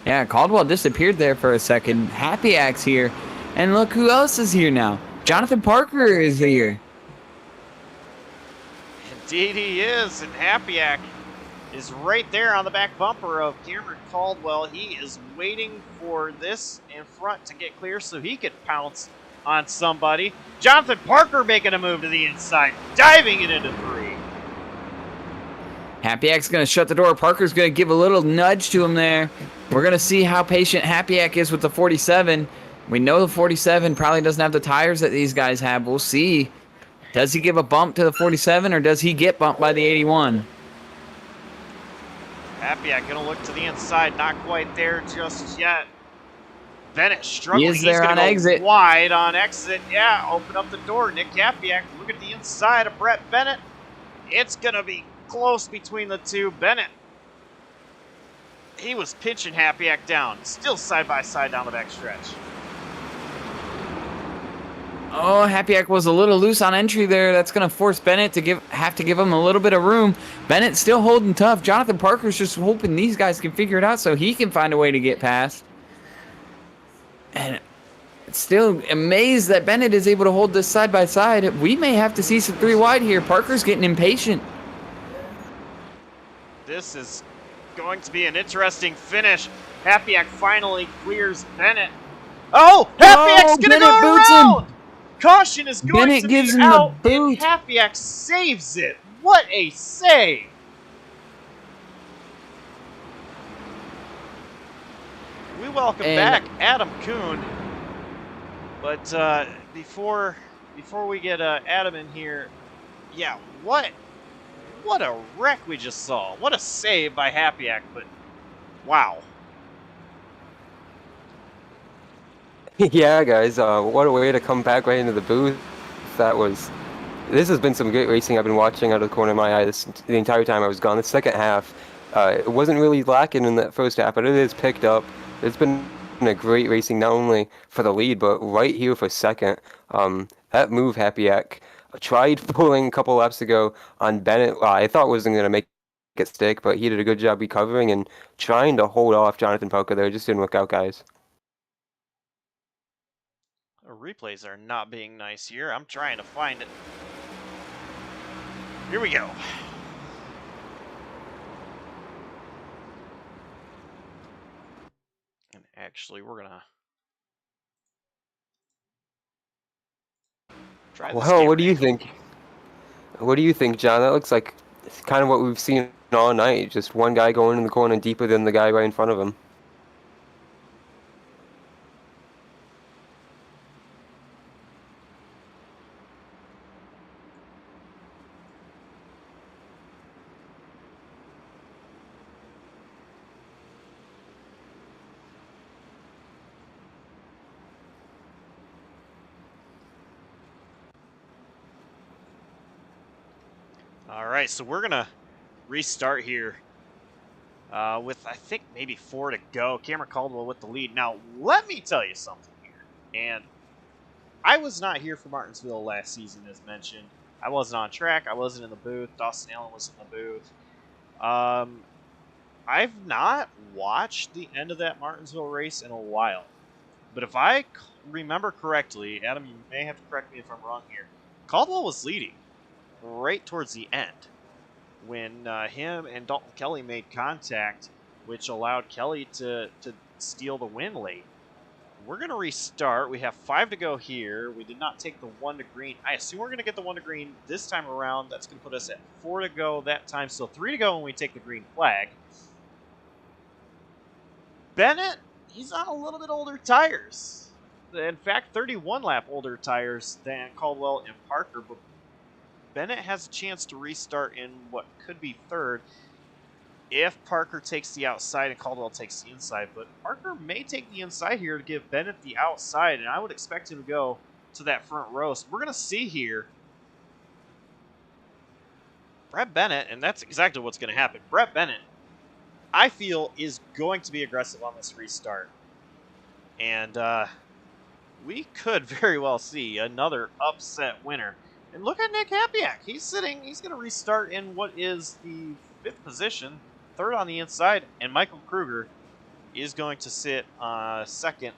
yeah, Caldwell disappeared there for a second. Happy Axe here, and look who else is here now. Jonathan Parker is here. Indeed he is, and Happyack is right there on the back bumper of Cameron Caldwell. He is waiting for this in front to get clear so he could pounce on somebody. Jonathan Parker making a move to the inside, diving it into 3. Happyack's going to shut the door. Parker's going to give a little nudge to him there. We're going to see how patient Happyack is with the 47. We know the 47 probably doesn't have the tires that these guys have. We'll see. Does he give a bump to the 47, or does he get bumped by the 81? Happyack gonna look to the inside, not quite there just yet. Bennett struggling. He is there He's on gonna go exit. wide on exit. Yeah, open up the door. Nick Happyack, look at the inside of Brett Bennett. It's gonna be close between the two. Bennett, he was pinching Happyack down, still side by side down the back stretch. Oh, Happyack was a little loose on entry there. That's going to force Bennett to have to give him a little bit of room. Bennett still holding tough. Jonathan Parker's just hoping these guys can figure it out so he can find a way to get past. And still amazed that Bennett is able to hold this side by side. We may have to see some 3 wide here. Parker's getting impatient. This is going to be an interesting finish. Happyack finally clears Bennett. Oh, Happyack's gonna Bennett go boots around. him. Caution is going Bennett to gives be him the out, and boot. Happyack saves it. What a save! We welcome back Adam Kuhn. But before we get Adam in here, yeah, what a wreck we just saw. What a save by Happyack, but wow. Yeah, guys, what a way to come back right into the booth. This has been some great racing I've been watching out of the corner of my eye the entire time I was gone. The second half, it wasn't really lacking in that first half, but it is picked up. It's been a great racing, not only for the lead, but right here for second. That move, Happyack tried pulling a couple laps ago on Bennett. I thought wasn't going to make it stick, but he did a good job recovering and trying to hold off Jonathan Parker there. It just didn't work out, guys. Replays are not being nice here. I'm trying to find it. Here we go. And actually, we're gonna try this. Well, what do you think? What do you think, John? That looks like it's kind of what we've seen all night. Just one guy going in the corner deeper than the guy right in front of him. All right, so we're gonna restart here with I think maybe 4 to go. Cameron Caldwell with the lead. Now let me tell you something here, and I was not here for Martinsville last season, as mentioned. I wasn't on track. I wasn't in the booth. Dawson Allen was in the booth. I've not watched the end of that Martinsville race in a while, but if I remember correctly, Adam, you may have to correct me if I'm wrong here. Caldwell was leading right towards the end when him and Dalton Kelley made contact, which allowed Kelley to steal the win late. We're going to restart. We have 5 to go here. We did not take the 1 to green. I assume we're going to get the 1 to green this time around. That's going to put us at 4 to go that time. So 3 to go when we take the green flag. Bennett, he's on a little bit older tires. In fact, 31 lap older tires than Caldwell and Parker, but Bennett has a chance to restart in what could be 3rd if Parker takes the outside and Caldwell takes the inside. But Parker may take the inside here to give Bennett the outside, and I would expect him to go to that front row. So we're going to see here Brett Bennett, and that's exactly what's going to happen. Brett Bennett, I feel, is going to be aggressive on this restart. And we could very well see another upset winner. And look at Nick Hapiak. He's going to restart in what is the 5th position, 3rd on the inside, and Michael Kruger is going to sit second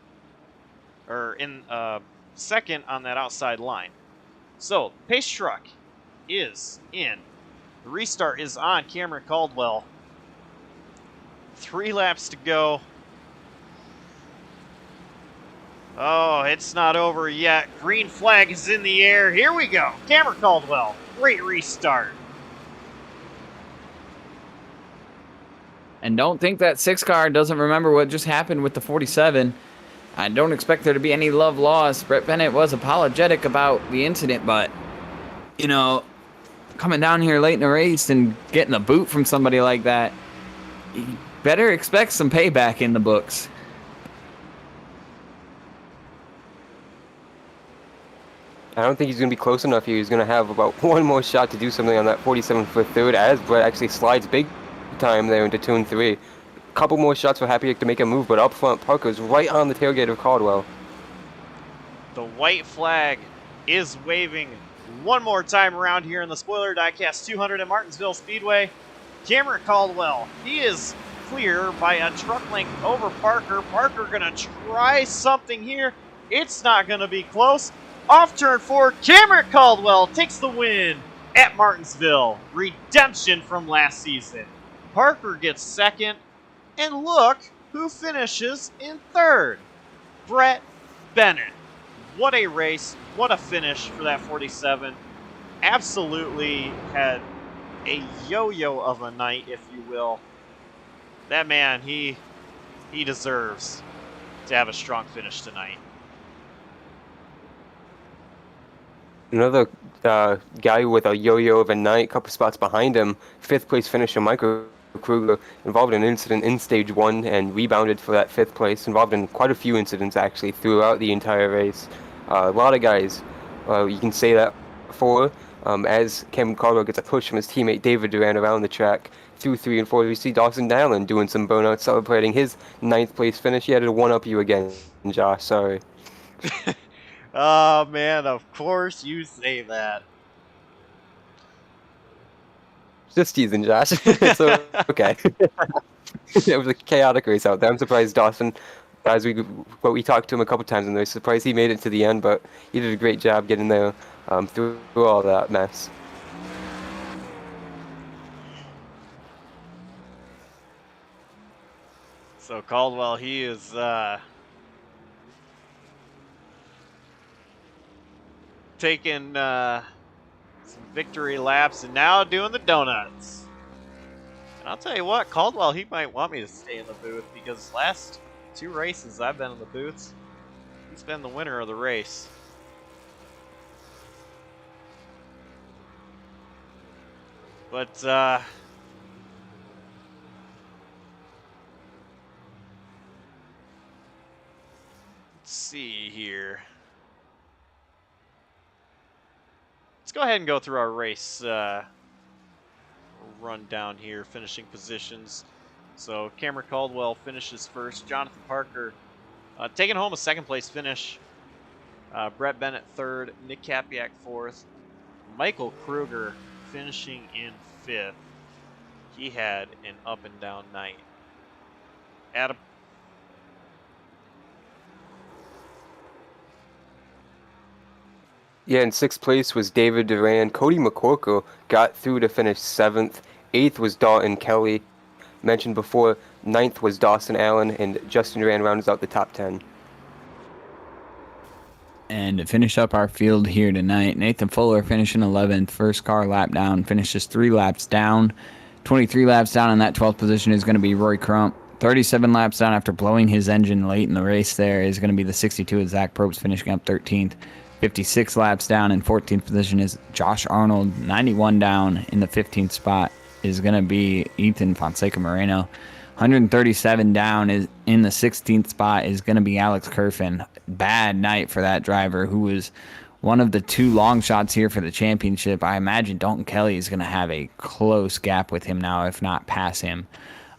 on that outside line. So, pace truck is in. The restart is on Cameron Caldwell. 3 laps to go. Oh, it's not over yet. Green flag is in the air. Here we go. Cameron Caldwell. Great restart. And don't think that 6 car doesn't remember what just happened with the 47. I don't expect there to be any love lost. Brett Bennett was apologetic about the incident, but, you know, coming down here late in the race and getting a boot from somebody like that, you better expect some payback in the books. I don't think he's going to be close enough here. He's going to have about one more shot to do something on that 47 for 3rd as Brett actually slides big time there into turn 3. A couple more shots for Hapiak to make a move, but up front, Parker's right on the tailgate of Caldwell. The white flag is waving one more time around here in the Spoiler Diecast 200 at Martinsville Speedway. Cameron Caldwell, he is clear by a truck length over Parker. Parker going to try something here. It's not going to be close. Off turn 4, Cameron Caldwell takes the win at Martinsville. Redemption from last season. Parker gets 2nd, and look who finishes in 3rd. Brett Bennett. What a race, what a finish for that 47. Absolutely had a yo-yo of a night, if you will. That man, he deserves to have a strong finish tonight. Another guy with a yo-yo of a night, a couple spots behind him, 5th place finisher Michael Kruger, involved in an incident in stage 1 and rebounded for that 5th place, involved in quite a few incidents actually throughout the entire race. A lot of guys, you can say that for, as Cameron Caldwell gets a push from his teammate David Duran around the track. Through 3 and 4, we see Dawson Allen doing some burnouts, celebrating his 9th place finish. He had to one-up you again, Josh, sorry. Oh, man, of course you say that. Just teasing, Josh. It's okay. It was a chaotic race out there. I'm surprised Dawson, we talked to him a couple times and they're surprised he made it to the end, but he did a great job getting there through all that mess. So Caldwell, he is taking some victory laps and now doing the donuts. And I'll tell you what, Caldwell, he might want me to stay in the booth because last 2 races I've been in the booths, he's been the winner of the race. But let's see here. Let's go ahead and go through our race rundown here, finishing positions. So Cameron Caldwell finishes first. Jonathan Parker taking home a 2nd place finish. Brett Bennett 3rd. Nick Hapiak 4th. Michael Kruger finishing in 5th. He had an up and down night. Adam. Yeah, in 6th place was David Duran. Cody McCorkle got through to finish 7th. 8th was Dalton Kelley. Mentioned before, 9th was Dawson Allen, and Justin Duran rounds out the top 10. And to finish up our field here tonight, Nathan Fuller finishing 11th, first car lap down, finishes 3 laps down. 23 laps down in that 12th position is going to be Roy Crump. 37 laps down after blowing his engine late in the race there is going to be the 62 of Zach Probst finishing up 13th. 56 laps down in 14th position is Josh Arnold. 91 down in the 15th spot is going to be Ethan Fonseca Moreno. 137 down is in the 16th spot is going to be Alex Kerfin. Bad night for that driver who was one of the 2 long shots here for the championship. I imagine Dalton Kelley is going to have a close gap with him now, if not pass him.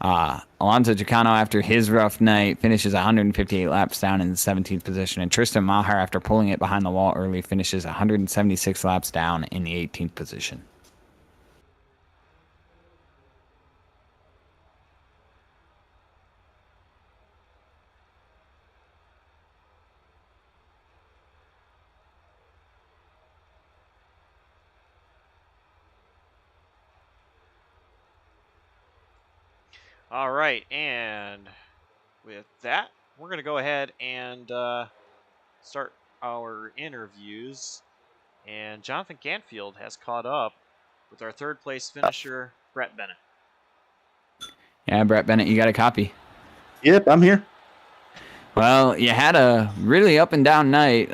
Alonso Chicano, after his rough night, finishes 158 laps down in the 17th position. And Tristan Maher, after pulling it behind the wall early, finishes 176 laps down in the 18th position. All right, and with that, we're going to go ahead and start our interviews. And Jonathan Canfield has caught up with our third place finisher, Brett Bennett. Yeah, Brett Bennett, you got a copy. Yep, I'm here. Well, you had a really up and down night,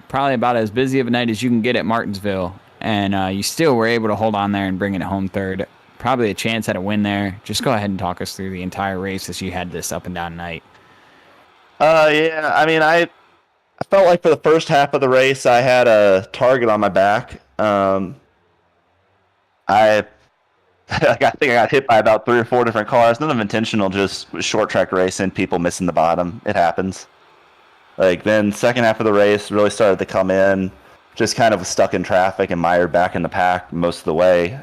probably about as busy of a night as you can get at Martinsville, and you still were able to hold on there and bring it home third. Probably a chance at a win there. Just go ahead and talk us through the entire race as you had this up and down night. Yeah, I mean, I felt like for the first half of the race, I had a target on my back. I think I got hit by about 3 or 4 different cars. None of them intentional, just short track racing, people missing the bottom. It happens. Like, then second half of the race really started to come in, just kind of was stuck in traffic and mired back in the pack most of the way.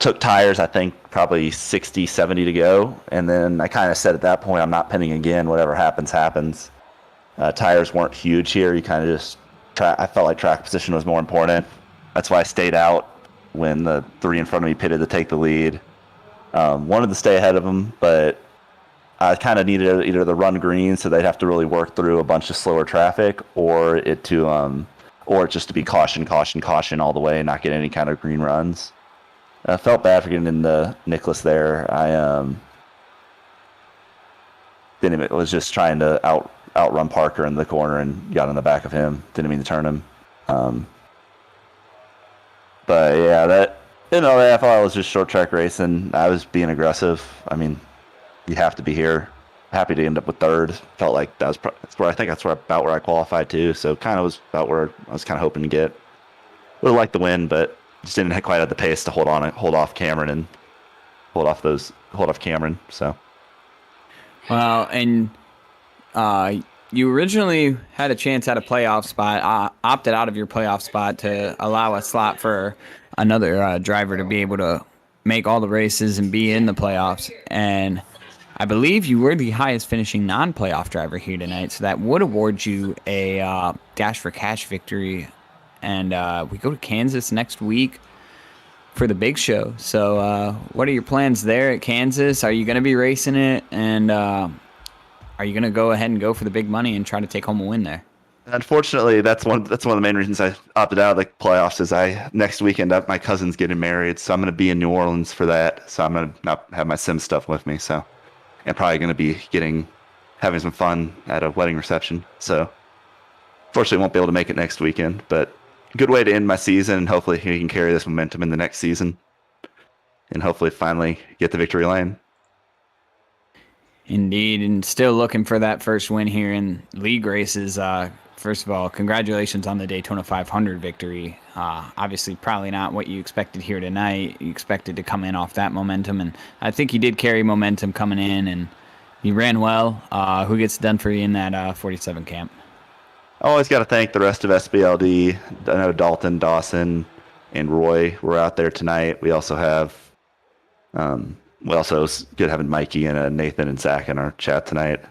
Took tires, I think, probably 60, 70 to go. And then I kind of said at that point, I'm not pinning again. Whatever happens, happens. Tires weren't huge here. You kind of just, I felt like track position was more important. That's why I stayed out when the 3 in front of me pitted to take the lead. Wanted to stay ahead of them, but I kind of needed either the run green, so they'd have to really work through a bunch of slower traffic, or just to be caution all the way and not get any kind of green runs. I felt bad for getting into Nicholas there. I was just trying to outrun Parker in the corner and got in the back of him. Didn't mean to turn him. But yeah, I thought it was just short track racing. I was being aggressive. I mean, you have to be here. Happy to end up with third. Felt like that's where about where I qualified too. So kind of was about where I was kind of hoping to get. Would have liked the win, but just didn't quite have the pace to hold off Cameron. So. Well, and you originally had a chance at a playoff spot, opted out of your playoff spot to allow a slot for another driver to be able to make all the races and be in the playoffs. And I believe you were the highest finishing non-playoff driver here tonight, so that would award you a Dash for Cash victory. And we go to Kansas next week for the big show. So what are your plans there at Kansas? Are you going to be racing it? And are you going to go ahead and go for the big money and try to take home a win there? Unfortunately, that's one of the main reasons I opted out of the playoffs. Is next weekend my cousin's getting married, so I'm going to be in New Orleans for that. So I'm going to not have my sim stuff with me. So I'm probably going to be having some fun at a wedding reception. So fortunately, won't be able to make it next weekend, but good way to end my season, and hopefully he can carry this momentum in the next season and hopefully finally get the victory lane. Indeed, and still looking for that first win here in league races. First of all, congratulations on the Daytona 500 victory. Obviously, probably not what you expected here tonight. You expected to come in off that momentum, and I think you did carry momentum coming in, and you ran well. Who gets done for you in that 47 camp? I always got to thank the rest of SBLD. I know Dalton, Dawson, and Roy were out there tonight. We also have, it's good having Mikey and Nathan and Zach in our chat tonight.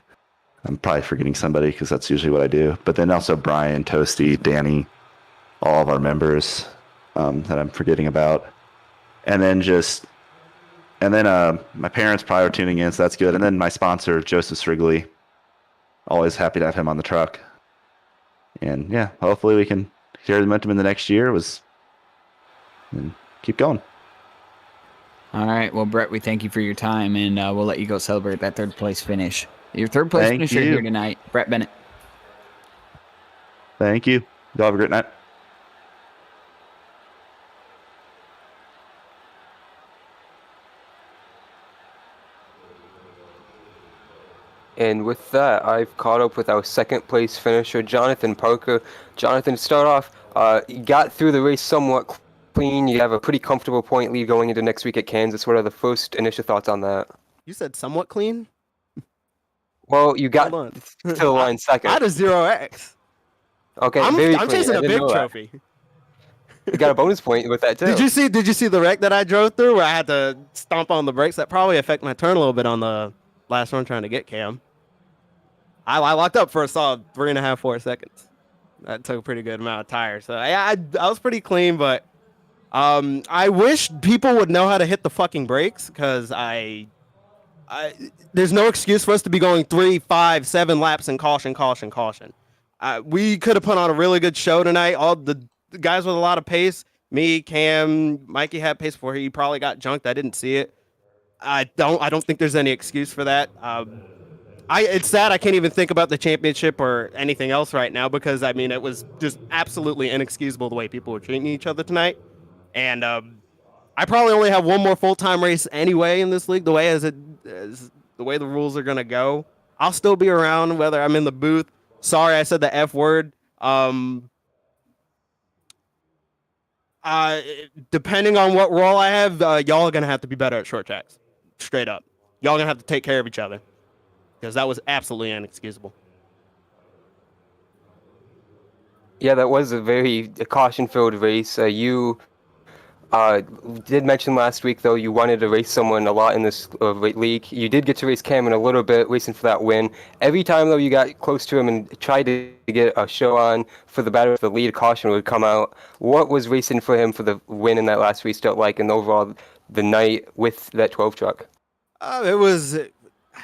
I'm probably forgetting somebody because that's usually what I do. But then also Brian, Toasty, Danny, all of our members that I'm forgetting about. And then my parents probably are tuning in, so that's good. And then my sponsor, Joseph Srigley. Always happy to have him on the truck. And yeah, hopefully we can carry the momentum in the next year and keep going. All right. Well, Brett, we thank you for your time, and we'll let you go celebrate that third place finish. Your third place finisher here tonight, Brett Bennett. Thank you. Y'all have a great night. And with that, I've caught up with our second place finisher, Jonathan Parker. Jonathan, to start off, you got through the race somewhat clean. You have a pretty comfortable point lead going into next week at Kansas. What are the first initial thoughts on that? You said somewhat clean? Well, you got Hold to the line I second. had a 0x. Okay, very I'm clean. chasing I a didn't big know that. trophy. You got a bonus point with that too. Did you see the wreck that I drove through where I had to stomp on the brakes? That probably affected my turn a little bit on the last run trying to get Cam. I locked up for a solid 3.5, 4 seconds. That took a pretty good amount of tires. So I was pretty clean, but I wish people would know how to hit the fucking brakes because there's no excuse for us to be going 3, 5, 7 laps and caution. We could have put on a really good show tonight. All the guys with a lot of pace. Me, Cam, Mikey had pace before he probably got junked. I didn't see it. I don't think there's any excuse for that. It's sad I can't even think about the championship or anything else right now because I mean it was just absolutely inexcusable the way people were treating each other tonight. And I probably only have one more full-time race anyway in this league. The way the way the rules are gonna go, I'll still be around whether I'm in the booth. Sorry, I said the F word. Depending on what role I have, y'all are gonna have to be better at short tracks. Straight up, y'all gonna have to take care of each other because that was absolutely inexcusable. Yeah, that was a very caution-filled race. You did mention last week, though, you wanted to race someone a lot in this league. You did get to race Cameron a little bit, racing for that win. Every time, though, you got close to him and tried to get a show on for the battle, the lead caution would come out. What was racing for him for the win in that last restart like, and overall the night with that 12 truck?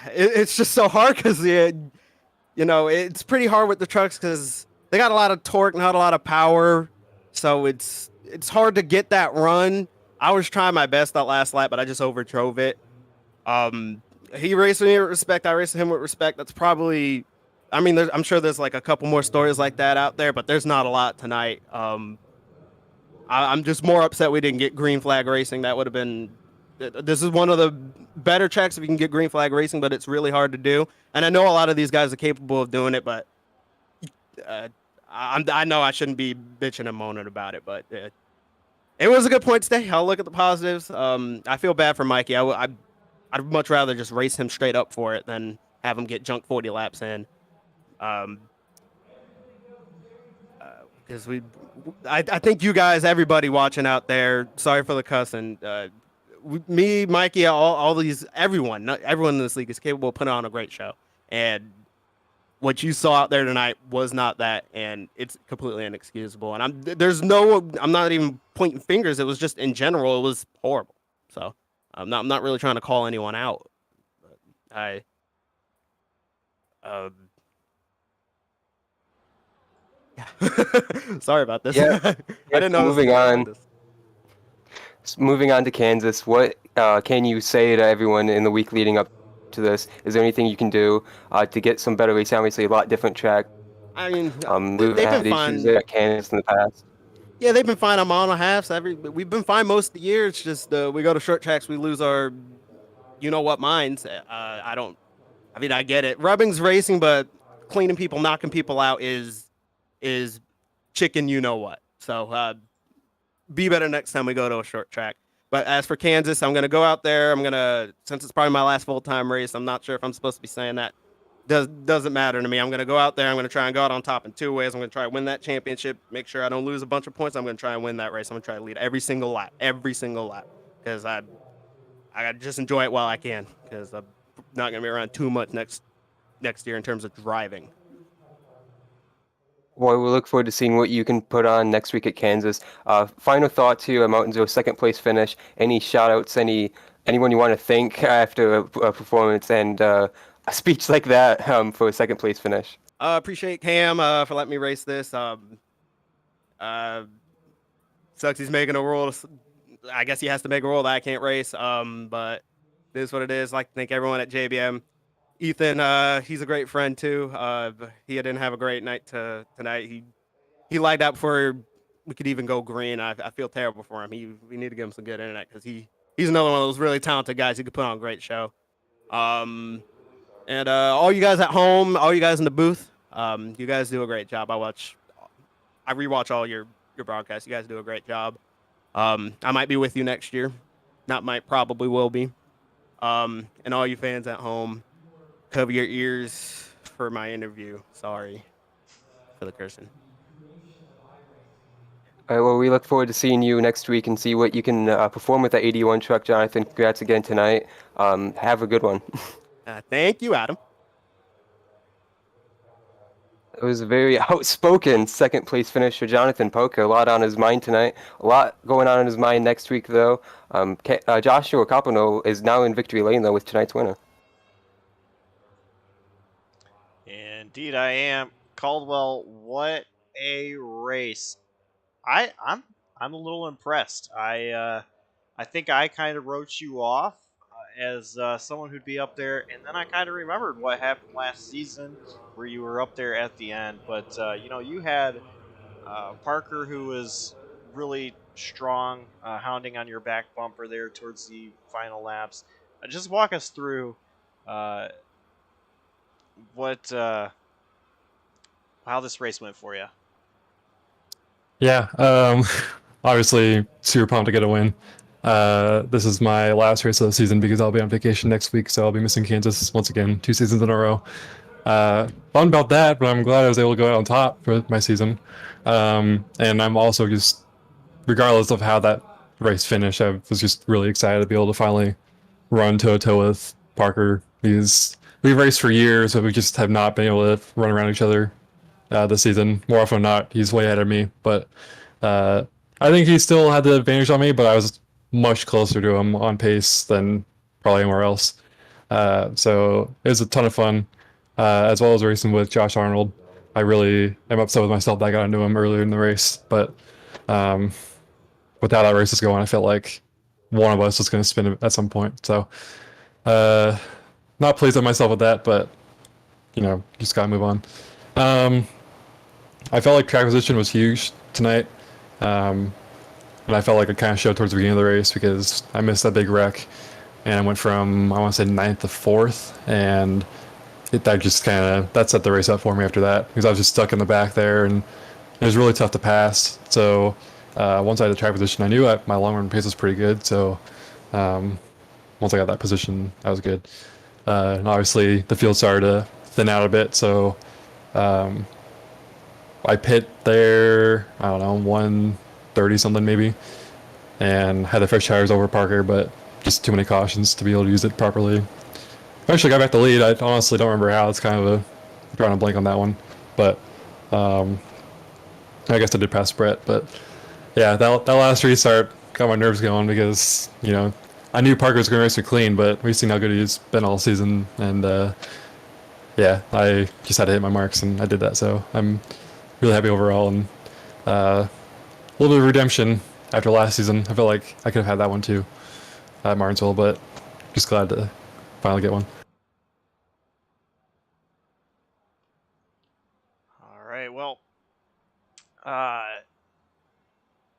It's just so hard because it's pretty hard with the trucks because they got a lot of torque, not a lot of power, so it's hard to get that run. I was trying my best that last lap, but I just overdrove it. He raced me with respect. I raced him with respect. That's probably, I mean, I'm sure there's like a couple more stories like that out there, but there's not a lot tonight. I'm just more upset we didn't get green flag racing. That would have been. This is one of the better tracks if you can get green flag racing, but it's really hard to do. And I know a lot of these guys are capable of doing it, but I know I shouldn't be bitching and moaning about it. But it was a good point today. I'll look at the positives. I feel bad for Mikey. I'd much rather just race him straight up for it than have him get junked 40 laps in. Because I think you guys, everybody watching out there, sorry for the cussing. Me, Mikey, all these, everyone in this league is capable of putting on a great show. And what you saw out there tonight was not that, and it's completely inexcusable. And I'm not even pointing fingers. It was just in general, it was horrible. So I'm not really trying to call anyone out. Sorry about this. Yeah. I didn't know. Moving on to Kansas, what can you say to everyone in the week leading up to this? Is there anything you can do to get some better racing? Obviously, a lot different track. I mean, we've had issues at Kansas in the past. Yeah, they've been fine on mile and a half. We've been fine most of the year. It's just we go to short tracks, we lose our, minds. I get it. Rubbing's racing, but cleaning people, knocking people out is chicken. You know what? So be better next time we go to a short track. But as for Kansas, I'm gonna go out there. Since it's probably my last full-time race, I'm not sure if I'm supposed to be saying that. Doesn't matter to me. I'm gonna go out there. I'm gonna try and go out on top in 2 ways. I'm gonna try and win that championship. Make sure I don't lose a bunch of points. I'm gonna try and win that race. I'm gonna try to lead every single lap, because I just enjoy it while I can. Because I'm not gonna be around too much next year in terms of driving. Well, we look forward to seeing what you can put on next week at Kansas. Final thoughts here, Martinsville second place finish. Any shout outs, anyone you want to thank after a performance and a speech like that for a second place finish? Appreciate Cam for letting me race this. Sucks he's making a rule. I guess he has to make a rule that I can't race. But it is what it is. I'd like to thank everyone at JBM. Ethan, he's a great friend too. He didn't have a great night tonight. He lagged out before we could even go green. I feel terrible for him. We need to give him some good internet because he's another one of those really talented guys who could put on a great show. And all you guys at home, all you guys in the booth, you guys do a great job. I rewatch all your broadcasts. You guys do a great job. I might be with you next year. Not might, probably will be. And all you fans at home, cover your ears for my interview. Sorry for the cursing. All right, well, we look forward to seeing you next week and see what you can perform with the 81 truck, Jonathan. Congrats again tonight. Have a good one. Thank you, Adam. It was a very outspoken second place finish for Jonathan Poker. A lot on his mind tonight. A lot going on in his mind next week, though. Joshua Capano is now in victory lane, though, with tonight's winner. Indeed, I am. Caldwell, what a race! I'm a little impressed. I think I kind of wrote you off as someone who'd be up there, and then I kind of remembered what happened last season, where you were up there at the end. But you had Parker, who was really strong, hounding on your back bumper there towards the final laps. Just walk us through how this race went for you. Yeah, obviously super pumped to get a win. This is my last race of the season because I'll be on vacation next week, so I'll be missing Kansas once again, 2 seasons in a row. Fun about that, but I'm glad I was able to go out on top for my season. And I'm also just, regardless of how that race finished, I was just really excited to be able to finally run toe-to-toe with Parker, because we've raced for years, but we just have not been able to run around each other this season. More often than not, he's way ahead of me, but I think he still had the advantage on me, but I was much closer to him on pace than probably anywhere else. So it was a ton of fun, as well as racing with Josh Arnold. I really am upset with myself that I got into him earlier in the race, but with how that race was going, I felt like one of us was going to spin at some point. So not pleased with myself with that, but just gotta move on. I felt like track position was huge tonight. And I felt like it kind of showed towards the beginning of the race because I missed that big wreck, and I went from, I want to say, 9th to 4th, and that set the race up for me after that, because I was just stuck in the back there, and it was really tough to pass. So once I had the track position, I knew my long run pace was pretty good. So once I got that position, I was good. And obviously the field started to thin out a bit, so I pit there, I don't know, 130 something maybe, and had the fresh tires over Parker, but just too many cautions to be able to use it properly. Eventually got back the lead. I honestly don't remember how. It's kind of drawing a blank on that one, but I guess I did pass Brett. But yeah, that last restart got my nerves going because I knew Parker was going to race me clean, but we've seen how good he's been all season, and yeah, I just had to hit my marks, and I did that. So I'm really happy overall, and a little bit of redemption after last season. I felt like I could have had that one too at Martinsville, but just glad to finally get one. All right, well,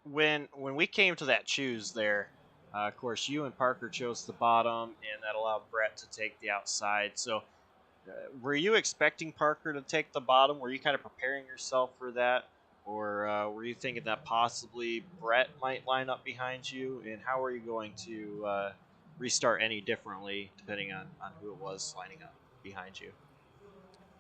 when we came to that choose there, of course, you and Parker chose the bottom, and that allowed Brett to take the outside. So were you expecting Parker to take the bottom? Were you kind of preparing yourself for that? Or were you thinking that possibly Brett might line up behind you? And how are you going to restart any differently depending on who it was lining up behind you?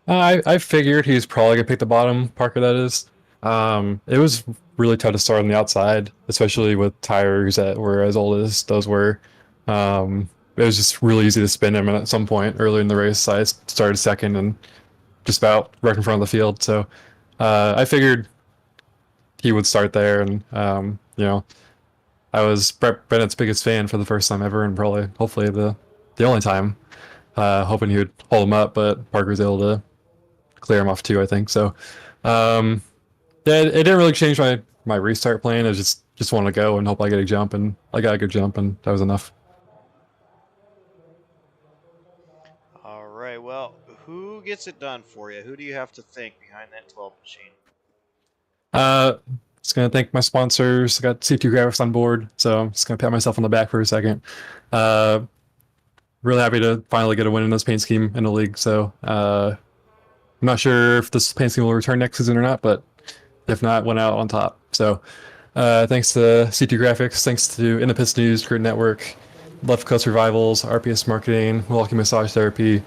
I figured he's probably going to pick the bottom, Parker, that is. It was really tough to start on the outside, especially with tires that were as old as those were. It was just really easy to spin him, and at some point early in the race, I started second and just about right in front of the field. So I figured he would start there, and I was Brett Bennett's biggest fan for the first time ever, and probably, hopefully, the only time. Hoping he would hold him up, but Parker was able to clear him off too, I think. So yeah, it didn't really change my restart plan. I just wanted to go and hope I get a jump, and I got a good jump, and that was enough. All right, well, who gets it done for you? Who do you have to thank behind that 12 machine? Just gonna thank my sponsors. I got C2 Graphics on board, so I'm just gonna pat myself on the back for a second. Really happy to finally get a win in this paint scheme in the league. So I'm not sure if this paint scheme will return next season or not, but if not, went out on top. So thanks to C2 Graphics, thanks to InThePitsNews Truck Network, Left Coast Revivals, RPS Marketing, Milwaukee Massage Therapy,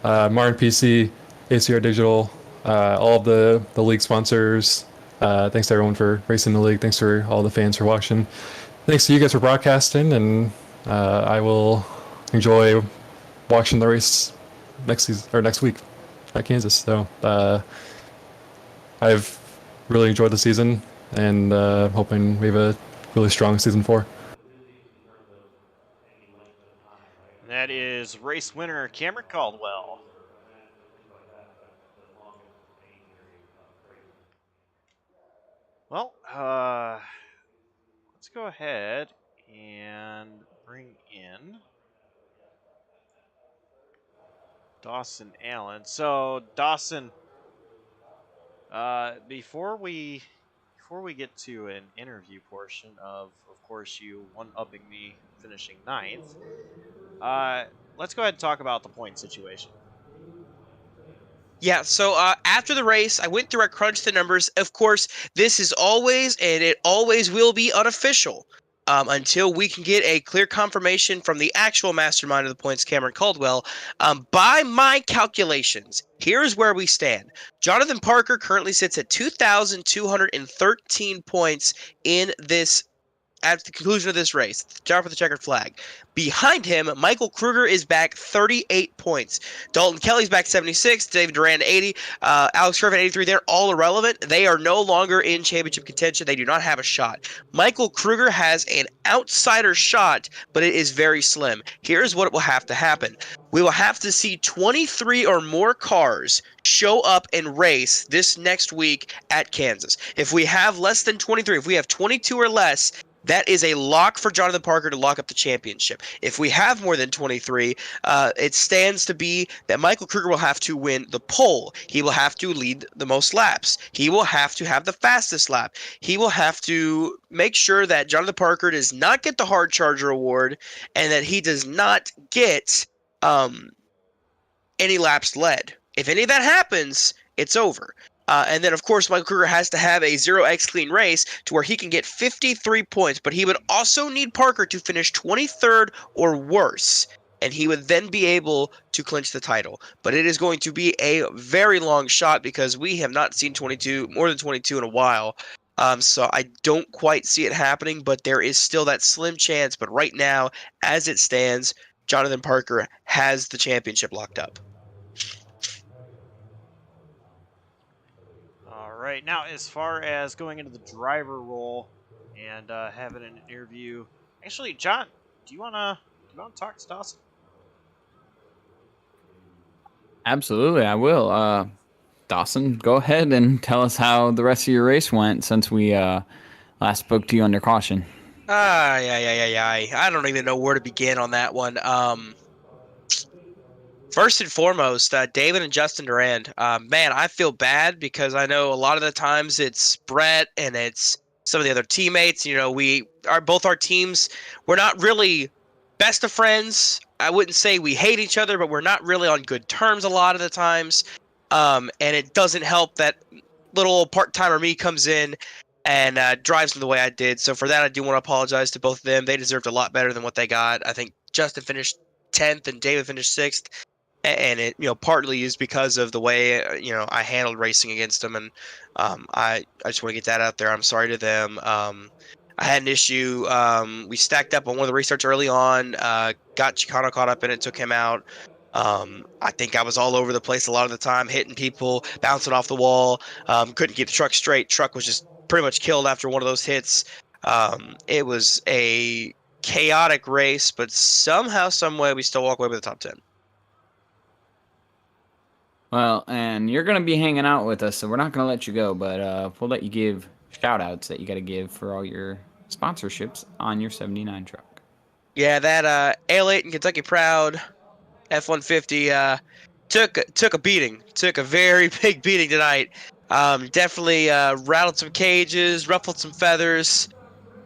Martin PC, ACR Digital, all of the league sponsors. Thanks to everyone for racing the league. Thanks for all the fans for watching. Thanks to you guys for broadcasting, and I will enjoy watching the race next week at Kansas. So I've really enjoyed the season, and hoping we have a really strong season 4. That is race winner Cameron Caldwell. Well, let's go ahead and bring in Dawson Allen. So Dawson, before we get to an interview portion of course, you one-upping me, finishing 9th, let's go ahead and talk about the point situation. Yeah, so after the race, I went through, I crunched the numbers. Of course, this is always, and it always will be, unofficial until we can get a clear confirmation from the actual mastermind of the points, Cameron Caldwell. By my calculations, here's where we stand. Jonathan Parker currently sits at 2,213 points in this at the conclusion of this race, job for the checkered flag. Behind him, Michael Kruger is back 38 points. Dalton Kelley's back 76, David Duran 80, Alex Griffin 83. They're all irrelevant. They are no longer in championship contention. They do not have a shot. Michael Kruger has an outsider shot, but it is very slim. Here's what will have to happen. We will have to see 23 or more cars show up and race this next week at Kansas. If we have less than 23, if we have 22 or less, that is a lock for Jonathan Parker to lock up the championship. If we have more than 23, it stands to be that Michael Kruger will have to win the pole. He will have to lead the most laps. He will have to have the fastest lap. He will have to make sure that Jonathan Parker does not get the hard charger award and that he does not get any laps led. If any of that happens, it's over. And then, of course, Michael Kruger has to have a 0x clean race to where he can get 53 points. But he would also need Parker to finish 23rd or worse. And he would then be able to clinch the title. But it is going to be a very long shot because we have not seen more than 22 in a while. So I don't quite see it happening. But there is still that slim chance. But right now, as it stands, Jonathan Parker has the championship locked up. Right now, as far as going into the driver role and having an interview, actually, John, do you wanna talk to Dawson? Absolutely, I will. Dawson, go ahead and tell us how the rest of your race went since we last spoke to you under caution. I don't even know where to begin on that one. First and foremost, David and Justin Durand. Man, I feel bad because I know a lot of the times it's Brett and it's some of the other teammates. You know, both our teams, we're not really best of friends. I wouldn't say we hate each other, but we're not really on good terms a lot of the times. And it doesn't help that little part-timer me comes in and drives them the way I did. So for that, I do want to apologize to both of them. They deserved a lot better than what they got. I think Justin finished 10th and David finished 6th. And it, partly is because of the way, I handled racing against them. And I just want to get that out there. I'm sorry to them. I had an issue. We stacked up on one of the restarts early on, got Chicano caught up in it, took him out. I think I was all over the place a lot of the time, hitting people, bouncing off the wall. Couldn't keep the truck straight. Truck was just pretty much killed after one of those hits. It was a chaotic race, but somehow, some way, we still walk away with the top 10. Well, and you're going to be hanging out with us, so we're not going to let you go, but we'll let you give shout-outs that you got to give for all your sponsorships on your 79 truck. Yeah, that Ale8 and Kentucky Proud F-150 took a beating. Took a very big beating tonight. Definitely rattled some cages, ruffled some feathers.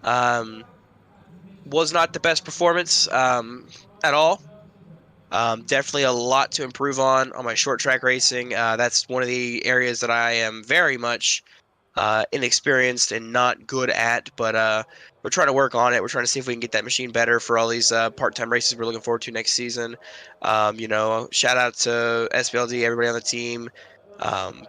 Was not the best performance at all. Definitely a lot to improve on my short track racing. That's one of the areas that I am very much inexperienced and not good at, but we're trying to work on it. We're trying to see if we can get that machine better for all these part-time races we're looking forward to next season. Shout out to SBLD, everybody on the team,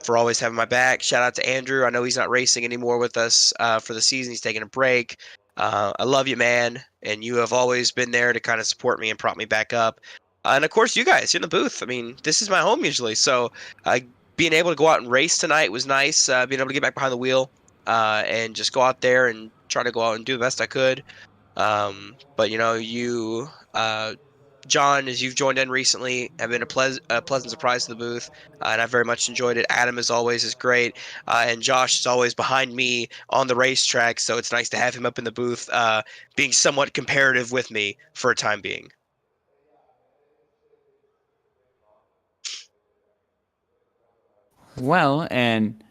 for always having my back. Shout out to Andrew. I know he's not racing anymore with us for the season. He's taking a break. I love you, man, and you have always been there to kind of support me and prop me back up. And of course, you guys in the booth. I mean, this is my home usually, so being able to go out and race tonight was nice. Being able to get back behind the wheel and just go out there and try to go out and do the best I could. But John, as you've joined in recently, have been a pleasant surprise to the booth, and I've very much enjoyed it. Adam, as always, is great, and Josh is always behind me on the racetrack, so it's nice to have him up in the booth, being somewhat comparative with me for a time being. Well, and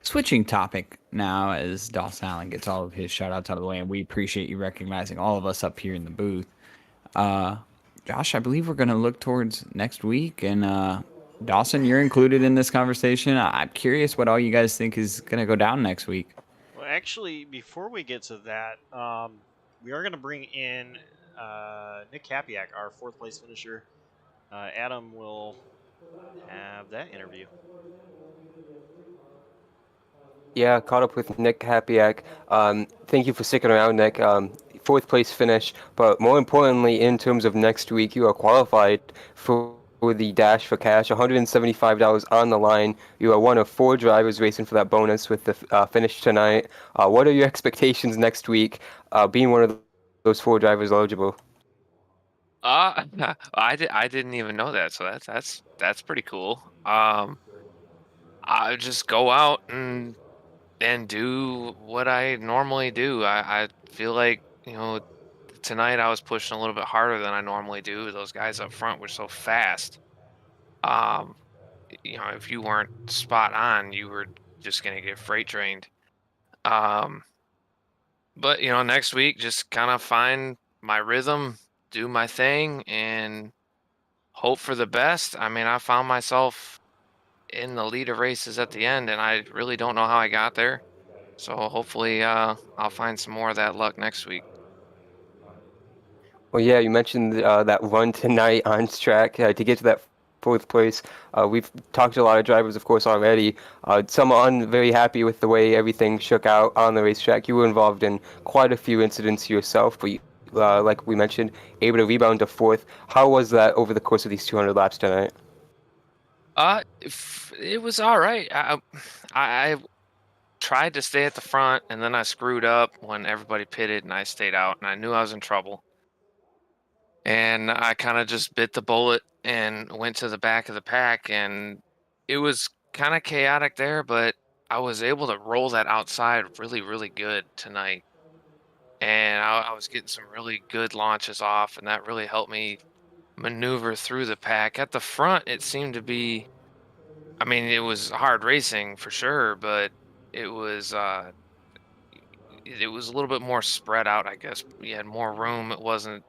switching topic now as Dawson Allen gets all of his shout outs out of the way, and we appreciate you recognizing all of us up here in the booth. Josh, I believe we're going to look towards next week, and Dawson, you're included in this conversation. I'm curious what all you guys think is going to go down next week. Well, actually, before we get to that, we are going to bring in Nick Kapiak, our fourth place finisher. Adam will have that interview. Yeah, caught up with Nick Kapiak. Thank you for sticking around, Nick. Fourth place finish, but more importantly, in terms of next week, you are qualified for the Dash for Cash, $175 on the line. You are one of 4 drivers racing for that bonus with the finish tonight. What are your expectations next week, being one of those 4 drivers eligible? I didn't even know that, so that's pretty cool. I just go out and do what I normally do. I feel like, tonight I was pushing a little bit harder than I normally do. Those guys up front were so fast. If you weren't spot on, you were just gonna get freight trained. But next week, just kind of find my rhythm, do my thing, and hope for the best. I mean, I found myself in the lead of races at the end, and I really don't know how I got there. So hopefully I'll find some more of that luck next week. Well, yeah, you mentioned that run tonight on track to get to that 4th place. We've talked to a lot of drivers, of course, already. Some aren't very happy with the way everything shook out on the racetrack. You were involved in quite a few incidents yourself, but like we mentioned, able to rebound to 4th. How was that over the course of these 200 laps tonight? It was all right. I tried to stay at the front, and then I screwed up when everybody pitted, and I stayed out, and I knew I was in trouble. And I kind of just bit the bullet and went to the back of the pack, and it was kind of chaotic there, but I was able to roll that outside really, really good tonight. And I was getting some really good launches off, and that really helped me maneuver through the pack. At the front, it seemed to be, I mean, it was hard racing for sure, but it was a little bit more spread out, I guess. We had more room. It wasn't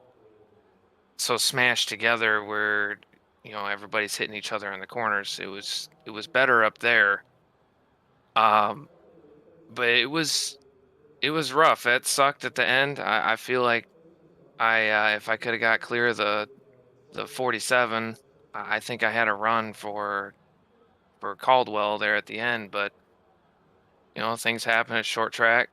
so smashed together where everybody's hitting each other in the corners. It was better up there. But it was rough. It sucked at the end. I feel like if I could have got clear of the 47, I think I had a run for Caldwell there at the end, but things happen at short track,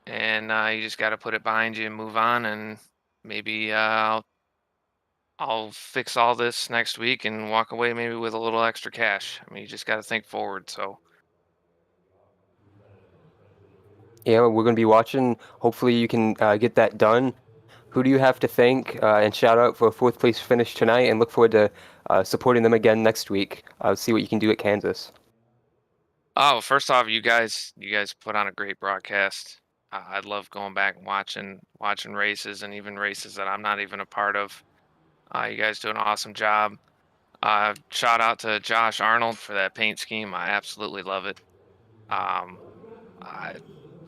and you just got to put it behind you and move on, and maybe I'll fix all this next week and walk away maybe with a little extra cash. I mean, you just got to think forward. So Yeah, we're going to be watching. Hopefully you can get that done. Who do you have to thank and shout out for a 4th place finish tonight, and look forward to supporting them again next week. See what you can do at Kansas. Oh, first off, you guys put on a great broadcast. I love going back and watching races, and even races that I'm not even a part of. You guys do an awesome job. Shout out to Josh Arnold for that paint scheme. I absolutely love it.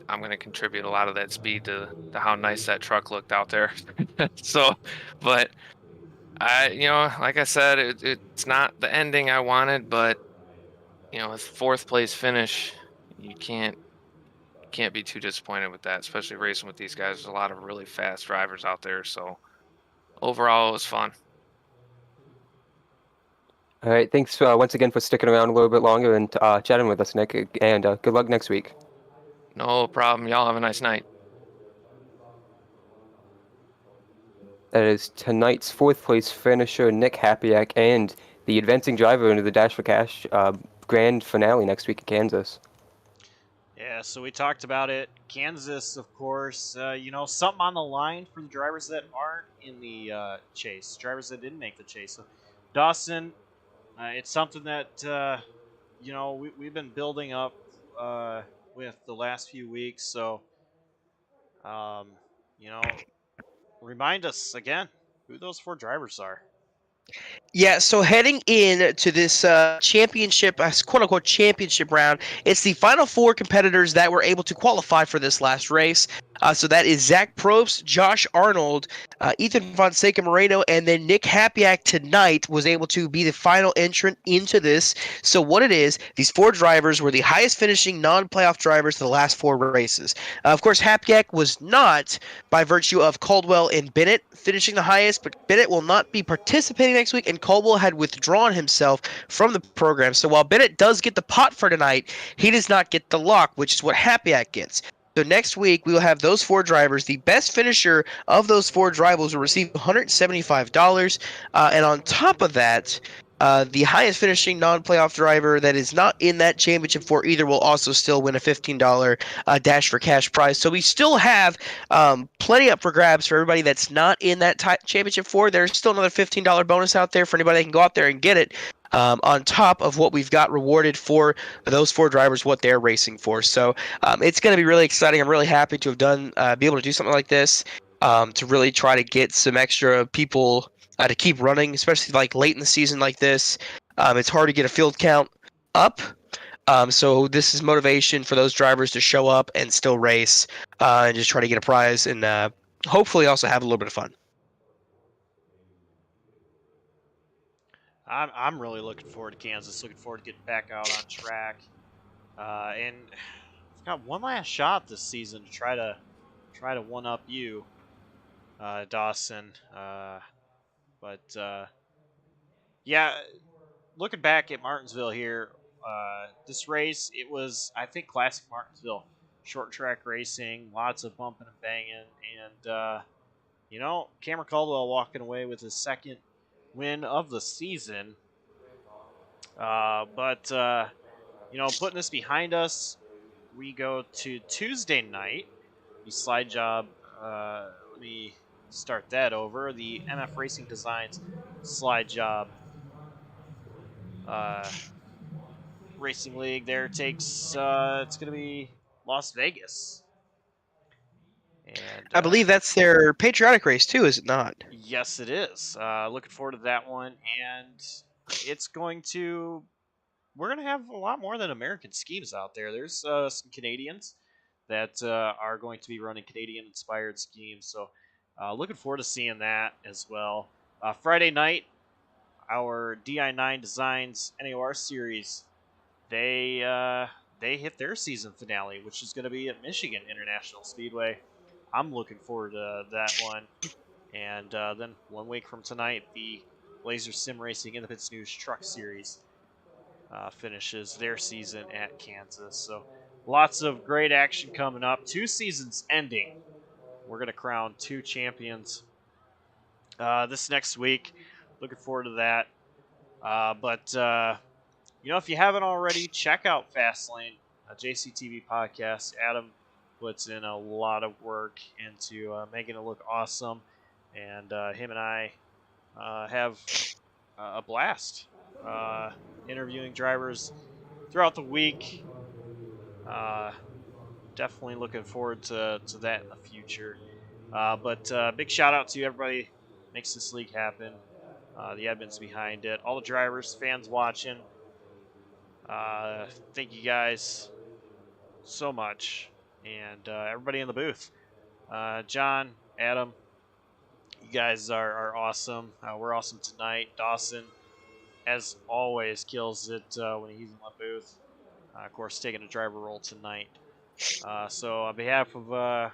I'm going to contribute a lot of that speed to how nice that truck looked out there. So, but like I said, it's not the ending I wanted, but with 4th place finish, you can't can't be too disappointed with that, especially racing with these guys. There's a lot of really fast drivers out there. So overall, it was fun. All right, thanks once again for sticking around a little bit longer and chatting with us, Nick. And good luck next week. No problem. Y'all have a nice night. That is tonight's fourth place finisher, Nick Hapiak, and the advancing driver into the Dash for Cash grand finale next week in Kansas. Yeah, so we talked about it. Kansas, of course, you know, something on the line for the drivers that aren't in the chase, drivers that didn't make the chase. So, Dawson, it's something that, you know, we've been building up with the last few weeks. So, you know, remind us again who those 4 drivers are. Yeah, so heading in to this championship, quote-unquote championship round, it's the final 4 competitors that were able to qualify for this last race. So that is Zach Probst, Josh Arnold, Ethan Fonseca Moreno, and then Nick Hapiak tonight was able to be the final entrant into this. So what it is, these 4 drivers were the highest finishing non-playoff drivers to the last 4 races. Of course, Hapiak was not, by virtue of Caldwell and Bennett finishing the highest, but Bennett will not be participating next week, and Caldwell had withdrawn himself from the program. So while Bennett does get the pot for tonight, he does not get the lock, which is what Hapiak gets. So next week, we will have those 4 drivers. The best finisher of those 4 drivers will receive $175. And on top of that, the highest finishing non-playoff driver that is not in that championship 4 either will also still win a $15 Dash for Cash prize. So we still have plenty up for grabs for everybody that's not in that championship 4. There's still another $15 bonus out there for anybody that can go out there and get it. On top of what we've got rewarded for those 4 drivers, what they're racing for. So it's going to be really exciting. I'm really happy to have be able to do something like this, to really try to get some extra people to keep running, especially like late in the season like this. It's hard to get a field count up. So this is motivation for those drivers to show up and still race and just try to get a prize and hopefully also have a little bit of fun. I'm really looking forward to Kansas. Looking forward to getting back out on track, and I've got one last shot this season to try to one up you, Dawson. But yeah, looking back at Martinsville here, this race it was I think classic Martinsville, short track racing, lots of bumping and banging, and you know Cameron Caldwell walking away with his 2nd win of the season. But you know, putting this behind us, we go to Tuesday night. The slide job. Let me start that over. The MF Racing Designs slide job racing league. There takes. It's going to be Las Vegas. And I believe that's their patriotic race too, is it not? Yes, it is. Looking forward to that one, and it's going to. We're going to have a lot more than American schemes out there. There's some Canadians that are going to be running Canadian-inspired schemes, so looking forward to seeing that as well. Friday night, our DI9 Designs NAR series, they hit their season finale, which is going to be at Michigan International Speedway. I'm looking forward to that one. And then 1 week from tonight, the Blazer Sim Racing InThePitsNews Truck Series finishes their season at Kansas. So lots of great action coming up. 2 seasons ending. We're going to crown 2 champions this next week. Looking forward to that. But you know, if you haven't already, check out Fastlane, a JCTV podcast. Adam puts in a lot of work into making it look awesome. And him and I have a blast interviewing drivers throughout the week. Definitely looking forward to that in the future. But big shout out to everybody makes this league happen. The admins behind it, all the drivers, fans watching. Thank you guys so much, and everybody in the booth. John, Adam, you guys are awesome. We're awesome tonight. Dawson, as always, kills it when he's in the booth. Of course, taking a driver role tonight. So on behalf of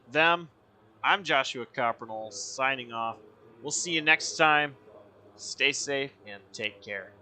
them, I'm Joshua Coppernell signing off. We'll see you next time. Stay safe and take care.